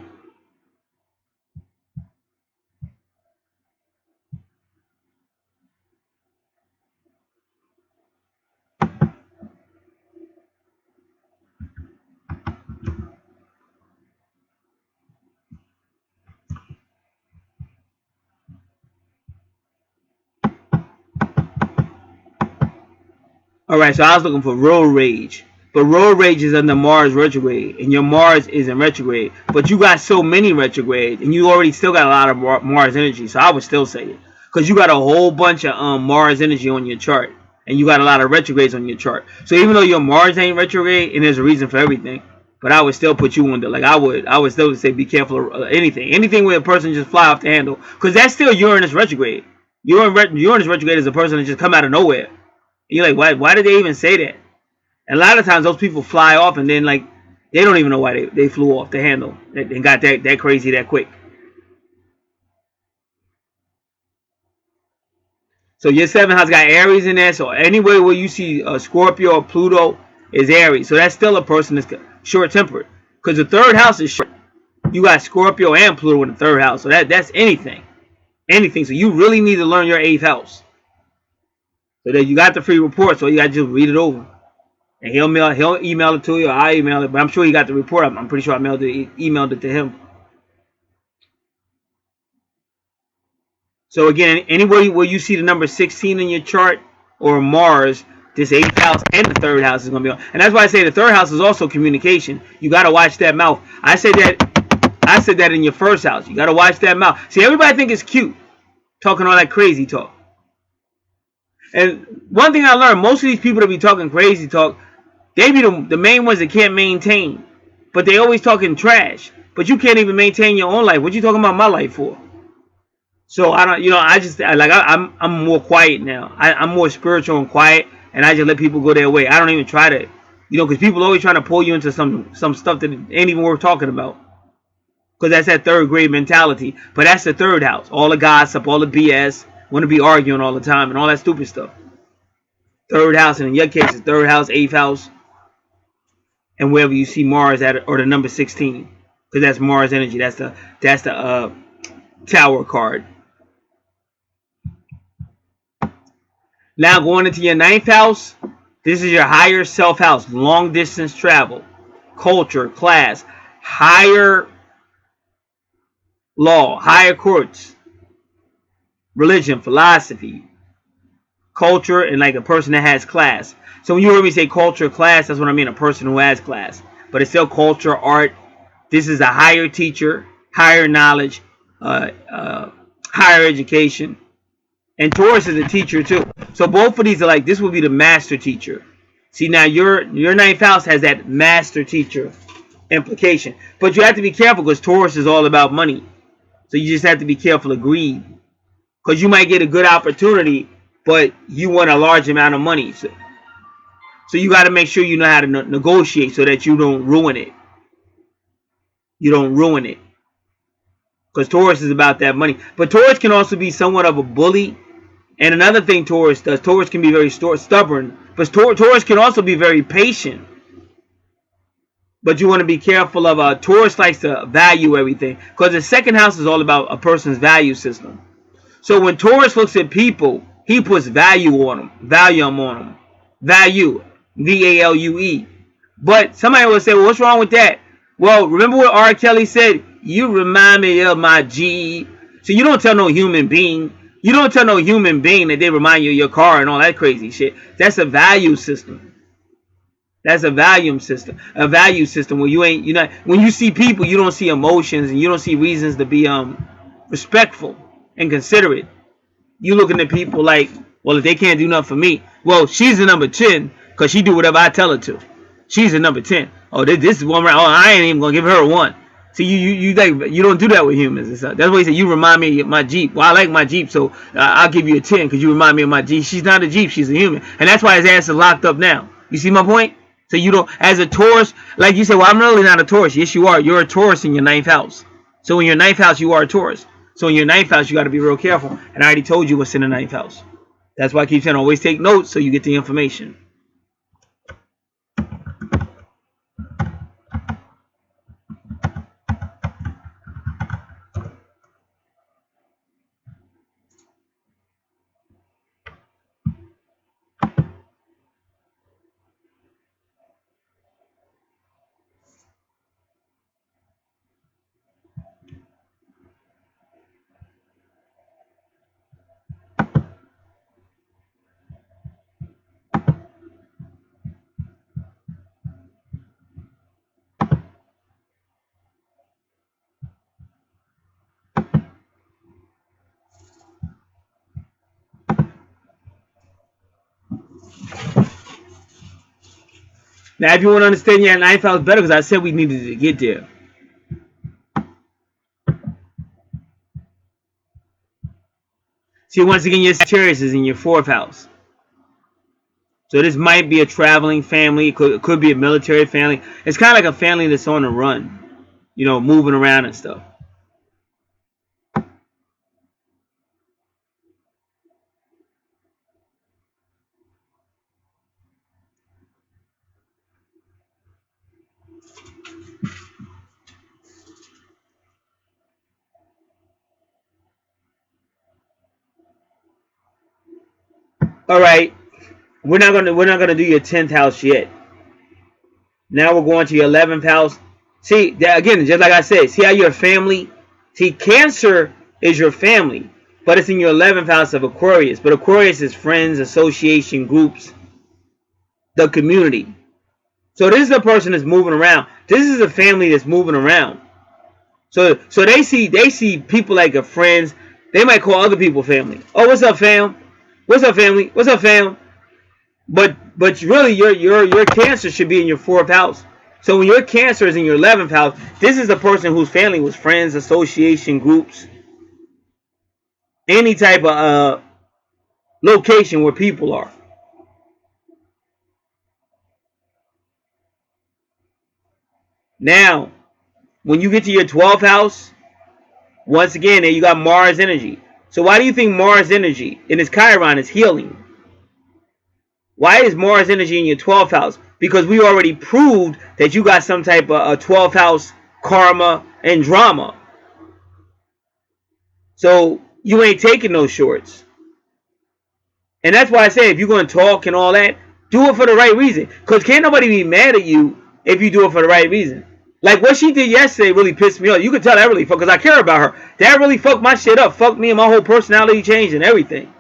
Alright, so I was looking for road rage. But road rage is under Mars retrograde. And your Mars is in retrograde. But you got so many retrogrades. And you already still got a lot of Mars energy. So I would still say it. Because you got a whole bunch of Mars energy on your chart. And you got a lot of retrogrades on your chart. So even though your Mars ain't retrograde, and there's a reason for everything. But I would still put you under. Like I would still say be careful of anything. Anything where a person just fly off the handle. Because that's still Uranus retrograde. Uranus retrograde is a person that just come out of nowhere. You're like, why did they even say that? And a lot of times those people fly off and then like they don't even know why they flew off the handle and got that crazy that quick. So your 7th house got Aries in there. So anywhere where you see Scorpio or Pluto is Aries. So that's still a person that's short-tempered. Because the 3rd house is short. You got Scorpio and Pluto in the 3rd house. So that's anything. Anything. So you really need to learn your 8th house. So that you got the free report, so you got to just read it over. And he'll email it to you, or I email it, but I'm sure he got the report. I'm pretty sure I emailed it to him. So again, anywhere where you see the number 16 in your chart, or Mars, this 8th house and the 3rd house is going to be on. And that's why I say the 3rd house is also communication. You got to watch that mouth. I said that in your 1st house. You got to watch that mouth. See, everybody think it's cute, talking all that crazy talk. And one thing I learned, most of these people that be talking crazy talk, they be the main ones that can't maintain. But they always talking trash. But you can't even maintain your own life. What you talking about my life for? So I don't, I'm more quiet now. I'm more spiritual and quiet, and I just let people go their way. I don't even try to, because people always trying to pull you into some stuff that ain't even worth talking about. Because that's that 3rd grade mentality. But that's the 3rd house. All the gossip, all the BS. Want to be arguing all the time and all that stupid stuff. 3rd house, and in your case, it's 3rd house, 8th house, and wherever you see Mars at, or the number 16, because that's Mars energy. That's the Tower card. Now going into your 9th house, this is your higher self house. Long distance travel, culture, class, higher law, higher courts, religion, philosophy, culture, and like a person that has class. So when you hear me say culture, class, that's what I mean, a person who has class. But it's still culture, art. This is a higher teacher, higher knowledge, higher education. And Taurus is a teacher too. So both of these are like, this will be the master teacher. See, now your 9th house has that master teacher implication. But you have to be careful because Taurus is all about money. So you just have to be careful of greed. Because you might get a good opportunity, but you want a large amount of money. So you got to make sure you know how to negotiate so that you don't ruin it. You don't ruin it. Because Taurus is about that money. But Taurus can also be somewhat of a bully. And another thing Taurus does, Taurus can be very stubborn. But Taurus can also be very patient. But you want to be careful of Taurus likes to value everything. Because the 2nd house is all about a person's value system. So when Taurus looks at people, he puts value on them. Value on them. Value. V-A-L-U-E. But somebody will say, well, what's wrong with that? Well, remember what R. Kelly said? You remind me of my G. So you don't tell no human being. You don't tell no human being that they remind you of your car and all that crazy shit. That's a value system. That's a value system. A value system where when you see people, you don't see emotions and you don't see reasons to be respectful and considerate. You looking at people like, well, if they can't do nothing for me, well, she's the number 10 because she do whatever I tell her to. She's the number 10. Oh, this is one round. Oh, I ain't even gonna give her a 1. See, you don't do that with humans and stuff. That's why he said you remind me of my Jeep. Well, I like my Jeep, so I'll give you a 10 because you remind me of my Jeep. She's not a Jeep, she's a human, and that's why his ass is locked up now. You see my point? So you don't, as a Taurus, like you said, well, I'm really not a Taurus. Yes, you are. You're a Taurus in your 9th house. So in your 9th house, you are a Taurus. So in your 9th house, you got to be real careful. And I already told you what's in the 9th house. That's why I keep saying always take notes so you get the information. Now, if you want to understand your 9th house better, because I said we needed to get there. See, once again, your Sagittarius is in your 4th house. So this might be a traveling family. It could be a military family. It's kind of like a family that's on the run. You know, moving around and stuff. All right, we're not gonna do your 10th house yet. Now we're going to your 11th house. See, again, just like I said, see how your family. See, Cancer is your family, but it's in your 11th house of Aquarius. But Aquarius is friends, association, groups, the community. So this is a person that's moving around. This is a family that's moving around. So they see people like a friends. They might call other people family. Oh, what's up, fam? What's up, family? What's up, fam? But really, your Cancer should be in your 4th house. So when your Cancer is in your 11th house, this is a person whose family was friends, association, groups, any type of location where people are. Now, when you get to your 12th house, once again, there you got Mars energy. So why do you think Mars energy in its Chiron is healing? Why is Mars energy in your 12th house? Because we already proved that you got some type of 12th house karma and drama. So you ain't taking those shorts. And that's why I say if you're going to talk and all that, do it for the right reason. Because can't nobody be mad at you if you do it for the right reason. Like what she did yesterday really pissed me off. You could tell that really fucked, because I care about her. That really fucked my shit up. Fucked me and my whole personality changed and everything.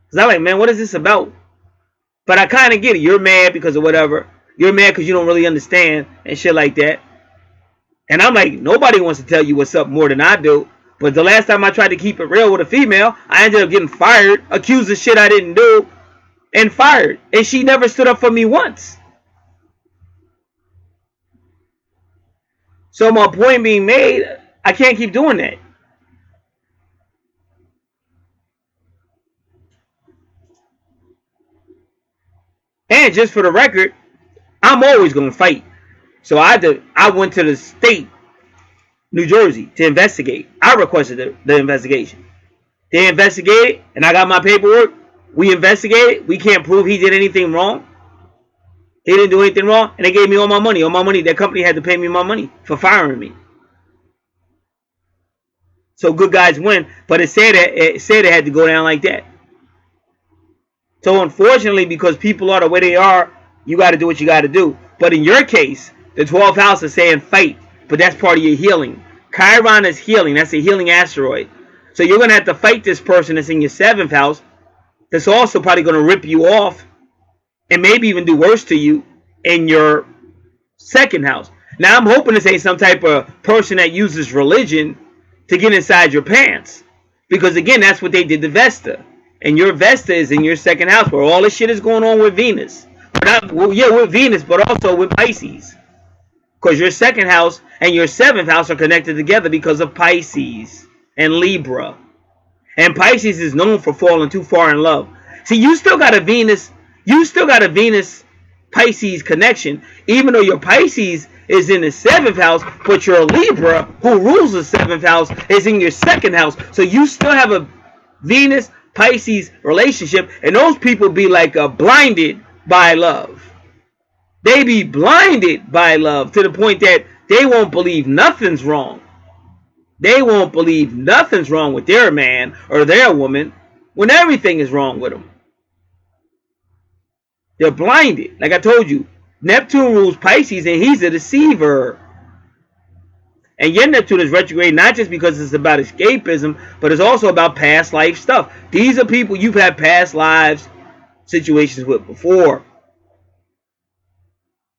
Because I'm like, man, what is this about? But I kind of get it. You're mad because of whatever. You're mad because you don't really understand and shit like that. And I'm like, nobody wants to tell you what's up more than I do. But the last time I tried to keep it real with a female, I ended up getting fired, accused of shit I didn't do, and fired. And she never stood up for me once. So my point being made, I can't keep doing that. And just for the record, I'm always going to fight. So I went to the state, New Jersey, to investigate. I requested the investigation. They investigated, and I got my paperwork. We investigated. We can't prove he did anything wrong. He didn't do anything wrong, and they gave me all my money. All my money, that company had to pay me my money for firing me. So good guys win, but it said it had to go down like that. So unfortunately, because people are the way they are, you got to do what you got to do. But in your case, the 12th house is saying fight, but that's part of your healing. Chiron is healing. That's a healing asteroid. So you're going to have to fight this person that's in your 7th house. That's also probably going to rip you off and maybe even do worse to you in your 2nd house. Now, I'm hoping this ain't some type of person that uses religion to get inside your pants. Because, again, that's what they did to Vesta. And your Vesta is in your 2nd house where all this shit is going on with Venus. With Venus, but also with Pisces. Because your 2nd house and your 7th house are connected together because of Pisces and Libra. And Pisces is known for falling too far in love. See, you still got a Venus Pisces connection, even though your Pisces is in the 7th house, but your Libra, who rules the 7th house, is in your 2nd house. So you still have a Venus Pisces relationship, and those people be like blinded by love. They be blinded by love to the point that they won't believe nothing's wrong. They won't believe nothing's wrong with their man or their woman when everything is wrong with them. They're blinded. Like I told you, Neptune rules Pisces and he's a deceiver. And your Neptune is retrograde not just because it's about escapism, but it's also about past life stuff. These are people you've had past lives situations with before.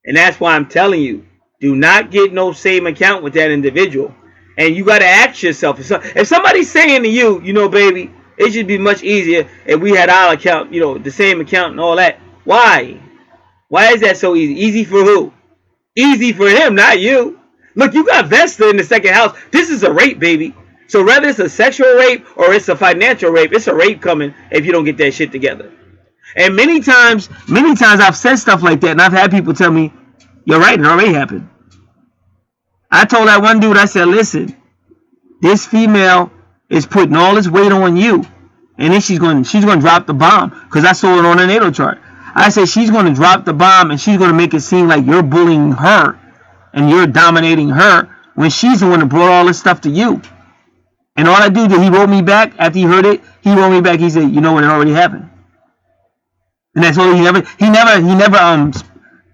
And that's why I'm telling you, do not get no same account with that individual. And you got to ask yourself, if somebody's saying to you, you know, baby, it should be much easier if we had our account, you know, the same account and all that. Why? Why is that so easy? Easy for who? Easy for him, not you. Look, you got Vesta in the 2nd house. This is a rape, baby. So whether it's a sexual rape or it's a financial rape, it's a rape coming if you don't get that shit together. And many times I've said stuff like that, and I've had people tell me, you're right, it already happened. I told that one dude, I said, listen, this female is putting all this weight on you, and then she's going to drop the bomb, because I saw it on the natal chart. I said she's going to drop the bomb, and she's going to make it seem like you're bullying her, and you're dominating her, when she's the one that brought all this stuff to you. And all I do, he wrote me back, after he heard it, he wrote me back, he said, you know what, it already happened. And that's all he never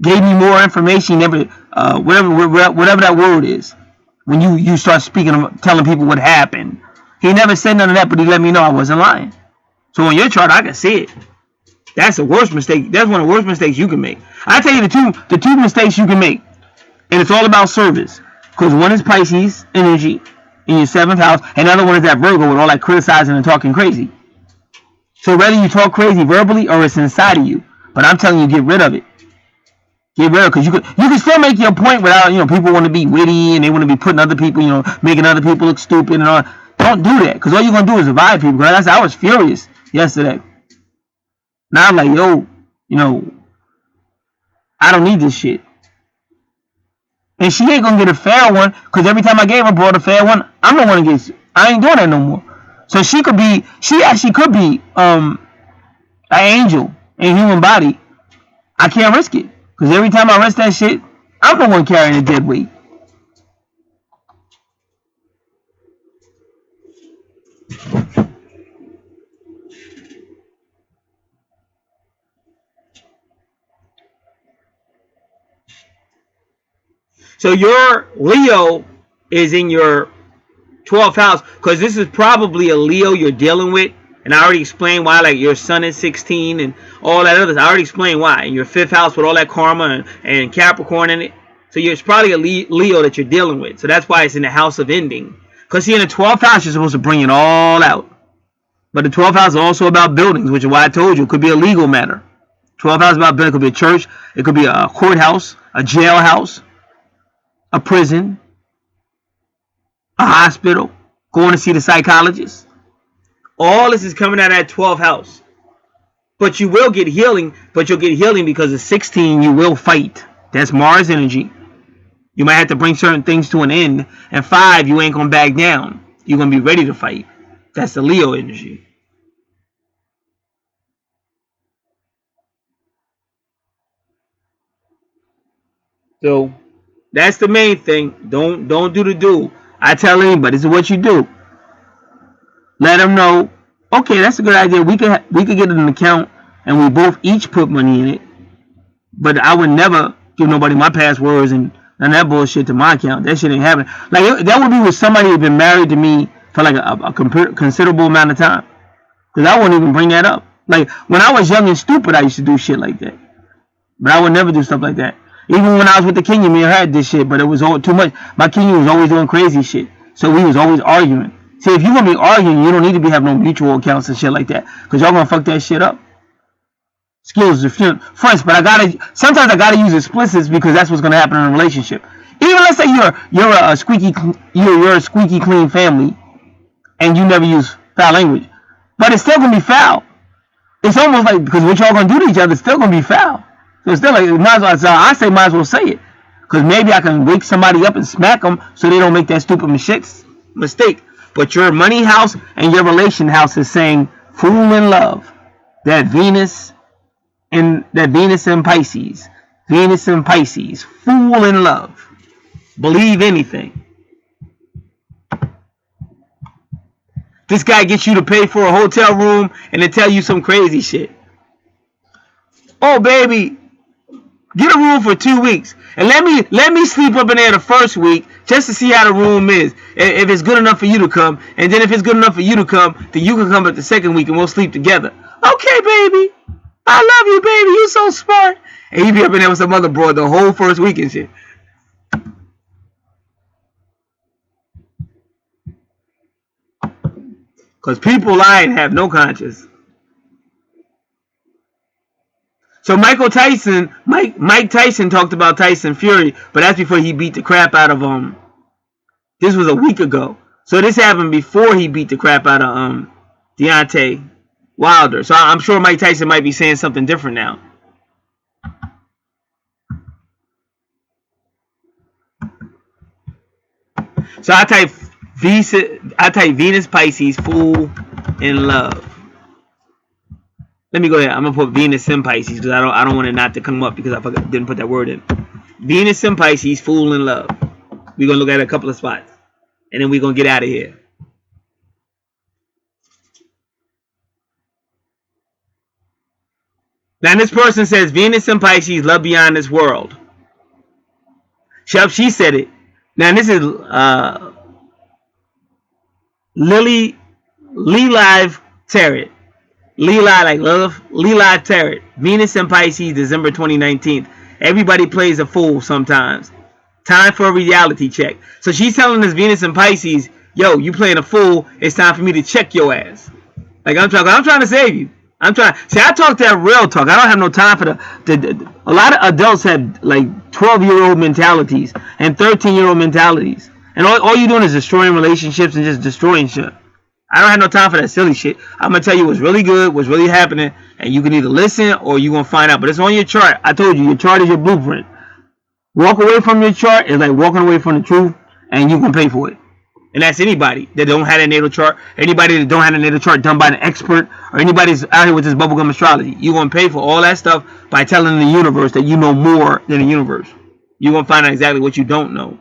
gave me more information. He never whatever that word is. When you start speaking, telling people what happened, he never said none of that. But he let me know I wasn't lying. So on your chart, I can see it. That's the worst mistake. That's one of the worst mistakes you can make. I tell you the two mistakes you can make, and it's all about service. Because one is Pisces energy in your 7th house, and the other one is that Virgo with all that criticizing and talking crazy. So whether you talk crazy verbally or it's inside of you, but I'm telling you, get rid of it. Get rid of it, because you can still make your point without, people want to be witty and they want to be putting other people, making other people look stupid and all. Don't do that, because all you're going to do is divide people. I was furious yesterday. Now I'm like, I don't need this shit. And she ain't going to get a fair one, because every time I gave her brought a fair one, I'm the one that gets, I ain't doing that no more. So she actually could be an angel in human body. I can't risk it, because every time I risk that shit, I'm the one carrying the dead weight. So your Leo is in your 12th house, because this is probably a Leo you're dealing with. And I already explained why, like your sun is 16 and all that other. I already explained why. In your 5th house with all that karma and Capricorn in it. So it's probably a Leo that you're dealing with. So that's why it's in the house of ending. Because see, in the 12th house, you're supposed to bring it all out. But the 12th house is also about buildings, which is why I told you it could be a legal matter. 12th house is about building. It could be a church. It could be a courthouse, a jailhouse, a prison, a hospital, going to see the psychologist. All this is coming out of that 12th house. But you will get healing, but you'll get healing because of 16, you will fight. That's Mars energy. You might have to bring certain things to an end. And 5, you ain't going to back down. You're going to be ready to fight. That's the Leo energy. So that's the main thing. Don't do the do. I tell anybody, this is what you do. Let them know, okay, that's a good idea. We could get an account and we both each put money in it. But I would never give nobody my passwords and that bullshit to my account. That shit ain't happening. Like that would be with somebody who's been married to me for like a considerable amount of time. Because I wouldn't even bring that up. Like when I was young and stupid, I used to do shit like that. But I would never do stuff like that. Even when I was with the Kenyan, me and her had this shit, but it was all too much. My Kenyan was always doing crazy shit. So we was always arguing. See, if you're going to be arguing, you don't need to be having no mutual accounts and shit like that. Because y'all going to fuck that shit up. Skills are fronts, but sometimes I gotta use explicits because that's what's going to happen in a relationship. Even let's say you're a squeaky clean family and you never use foul language. But it's still going to be foul. It's almost like, because what y'all going to do to each other is still going to be foul. So it's still like, might as well say it. Because maybe I can wake somebody up and smack them so they don't make that stupid mistake. But your money house and your relation house is saying fool in love. That Venus in Pisces. Venus in Pisces. Fool in love. Believe anything. This guy gets you to pay for a hotel room and then tell you some crazy shit. Oh, baby, get a room for 2 weeks. And let me sleep up in there the first week just to see how the room is. If it's good enough for you to come. And then if it's good enough for you to come, then you can come at the second week and we'll sleep together. Okay, baby. I love you, baby. You so smart. And you be up in there with some other broad the whole first week and shit. Because people lie and have no conscience. So Mike Tyson talked about Tyson Fury, but that's before he beat the crap out of This was a week ago. So this happened before he beat the crap out of Deontay Wilder. So I'm sure Mike Tyson might be saying something different now. So I type Venus Pisces fool in love. Let me go ahead. I'm gonna put Venus in Pisces because I don't want it not to come up because I didn't put that word in. Venus in Pisces, fool in love. We're gonna look at a couple of spots, and then we're gonna get out of here. Now this person says Venus in Pisces, love beyond this world. She said it. Now this is Lily Live Tarot. Live Tarot. Venus and Pisces, December 2019. Everybody plays a fool sometimes. Time for a reality check. So she's telling us Venus and Pisces, yo, you playing a fool. It's time for me to check your ass. Like I'm trying to save you. I talk that real talk. I don't have no time for a lot of adults have like 12-year-old mentalities and 13-year-old mentalities. And all you're doing is destroying relationships and just destroying shit. I don't have no time for that silly shit. I'm going to tell you what's really good, what's really happening, and you can either listen or you're going to find out. But it's on your chart. I told you, your chart is your blueprint. Walk away from your chart is like walking away from the truth, and you can pay for it. And that's anybody that don't have a natal chart, anybody that don't have a natal chart done by an expert, or anybody that's out here with this bubblegum astrology. You're going to pay for all that stuff by telling the universe that you know more than the universe. You're going to find out exactly what you don't know.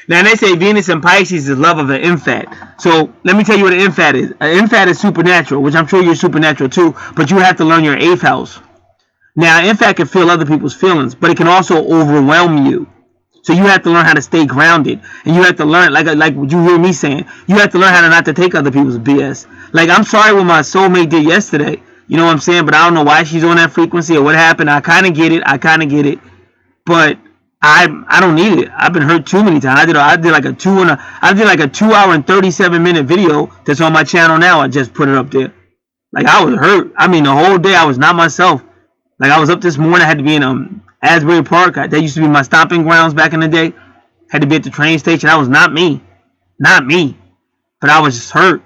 Now they say Venus in Pisces is love of an infat. So let me tell you what an infat is. An infat is supernatural, which I'm sure you're supernatural too, but you have to learn your 8th house. Now, an infat can feel other people's feelings, but it can also overwhelm you. So you have to learn how to stay grounded, and you have to learn, like what you hear me saying, you have to learn how to not to take other people's BS. Like, I'm sorry what my soulmate did yesterday, you know what I'm saying, but I don't know why she's on that frequency or what happened. I kind of get it, but I don't need it. I've been hurt too many times. I did like a 2 hour and 37-minute video that's on my channel now. I just put it up there. Like, I was hurt. I mean, the whole day I was not myself. Like, I was up this morning. I had to be in Asbury Park. That used to be my stomping grounds back in the day. Had to be at the train station. That was not me. Not me. But I was just hurt.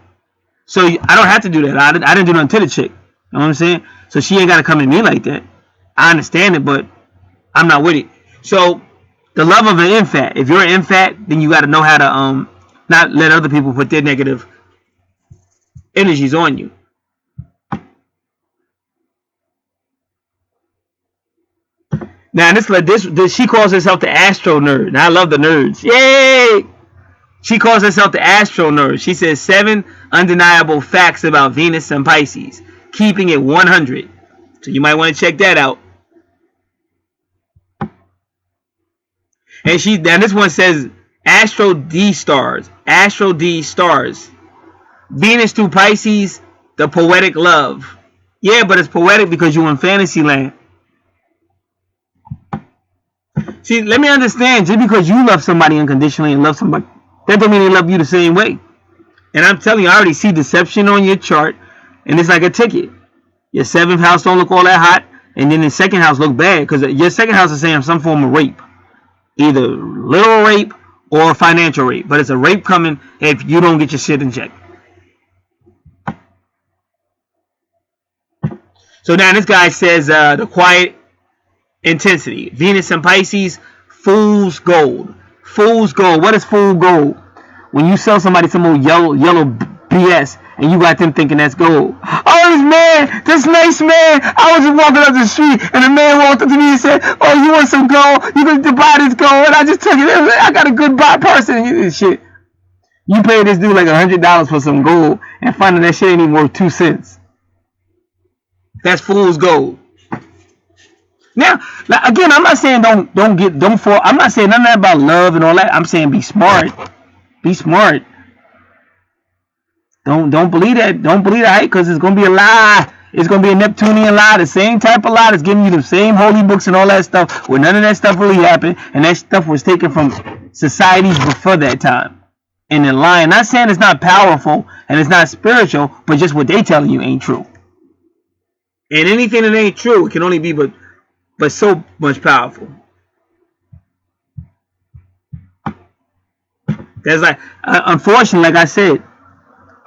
So I don't have to do that. I didn't do nothing to the chick. You know what I'm saying? So she ain't got to come to me like that. I understand it, but I'm not with it. So the love of an infat. If you're an infat, then you got to know how to not let other people put their negative energies on you. Now this she calls herself the Astro Nerd. Now I love the nerds. Yay! She calls herself the Astro Nerd. She says 7 undeniable facts about Venus and Pisces, keeping it 100. So you might want to check that out. And now this one says Astro D stars. Astro D stars. Venus through Pisces, the poetic love. Yeah, but it's poetic because you're in fantasy land. See, let me understand. Just because you love somebody unconditionally and love somebody, that don't mean they love you the same way. And I'm telling you, I already see deception on your chart, and it's like a ticket. Your 7th house don't look all that hot, and then the 2nd house look bad because your 2nd house is saying some form of rape, either literal rape or financial rape. But it's a rape coming if you don't get your shit in check. So now this guy says the quiet intensity. Venus and Pisces, fool's gold. Fool's gold. What is fool gold? When you sell somebody some old yellow BS and you got them thinking that's gold. Oh, this nice man. I was just walking up the street and a man walked up to me and said, "Oh, you want some gold? You going to buy this gold?" And I just took it. I got a good buy person. And shit. You pay this dude like $100 for some gold and finding that shit ain't even worth 2 cents. That's fool's gold. Now, again, I'm not saying don't fall. I'm not saying nothing about love and all that. I'm saying be smart. Be smart. Don't believe that. Don't believe that hype because it's gonna be a lie. It's gonna be a Neptunian lie, the same type of lie that's giving you the same holy books and all that stuff, where none of that stuff really happened, and that stuff was taken from societies before that time. And then lying. Not saying it's not powerful and it's not spiritual, but just what they telling you ain't true. And anything that ain't true, it can only be but so much powerful. That's like, unfortunately, like I said,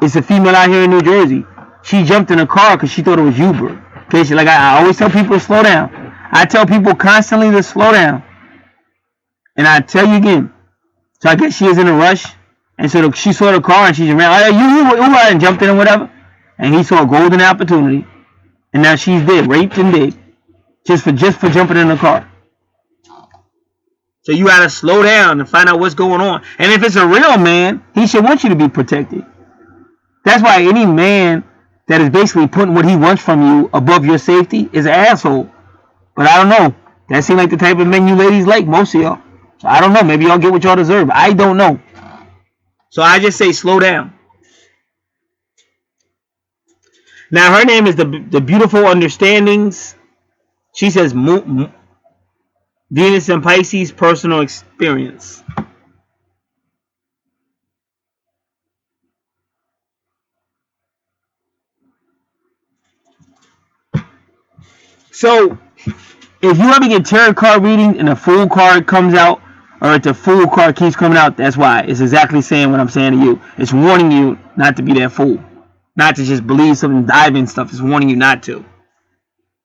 it's a female out here in New Jersey. She jumped in a car because she thought it was Uber. Okay, like I always tell people to slow down. I tell people constantly to slow down. And I tell you again. So I guess she was in a rush, and so she saw the car and she just ran. Oh, you Uber and jumped in or whatever. And he saw a golden opportunity, and now she's dead, raped and dead. Just for jumping in the car. So you gotta slow down and find out what's going on. And if it's a real man, he should want you to be protected. That's why any man that is basically putting what he wants from you above your safety is an asshole. But I don't know. That seems like the type of men you ladies like, most of y'all. So I don't know. Maybe y'all get what y'all deserve. I don't know. So I just say slow down. Now her name is the Beautiful Understandings. She says Venus and Pisces personal experience. So if you ever get tarot card reading and a fool card comes out, or if the fool card keeps coming out, that's why. It's exactly saying what I'm saying to you. It's warning you not to be that fool. Not to just believe something, dive in stuff. It's warning you not to.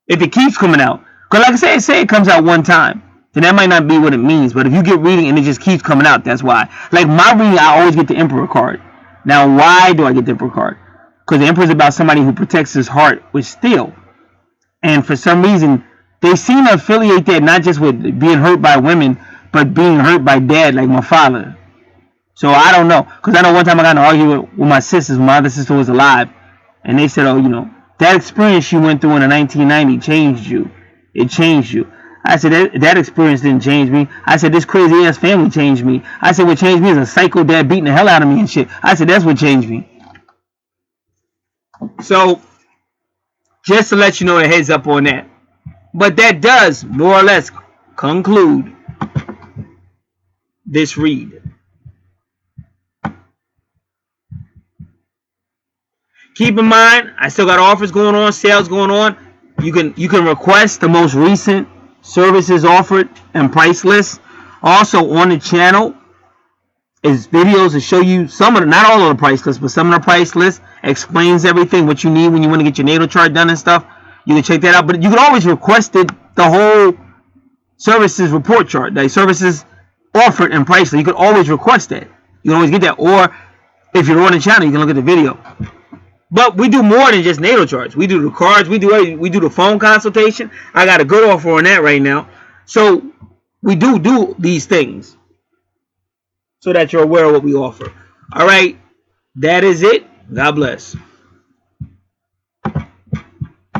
If it keeps coming out. Because like I said, say it comes out one time. Then that might not be what it means. But if you get reading and it just keeps coming out, that's why. Like my reading, I always get the Emperor card. Now, why do I get the Emperor card? Because the Emperor is about somebody who protects his heart with steel. And for some reason, they seem to affiliate that not just with being hurt by women, but being hurt by dad, like my father. So I don't know, because I know one time I got in an argument with my sisters when my other sister was alive, and they said, oh, you know, that experience you went through in the 1990 changed you. It changed you. I said, that experience didn't change me. I said, this crazy ass family changed me. I said, what changed me is a psycho dad beating the hell out of me and shit. I said, that's what changed me. So, just to let you know a heads up on that. But that does more or less conclude this read. Keep in mind, I still got offers going on, sales going on. You can request the most recent services offered and price lists. Also on the channel is videos to show you some of the, not all of the price lists, but some of the price lists. Explains everything, what you need when you want to get your natal chart done and stuff. You can check that out. But you can always request it, the whole services report chart, the services offered and price list. You can always request that. You can always get that. Or if you're on the channel, you can look at the video. But we do more than just natal charts. We do the cards. We do the phone consultation. I got a good offer on that right now. So we do these things so that you're aware of what we offer. All right. That is it. God bless.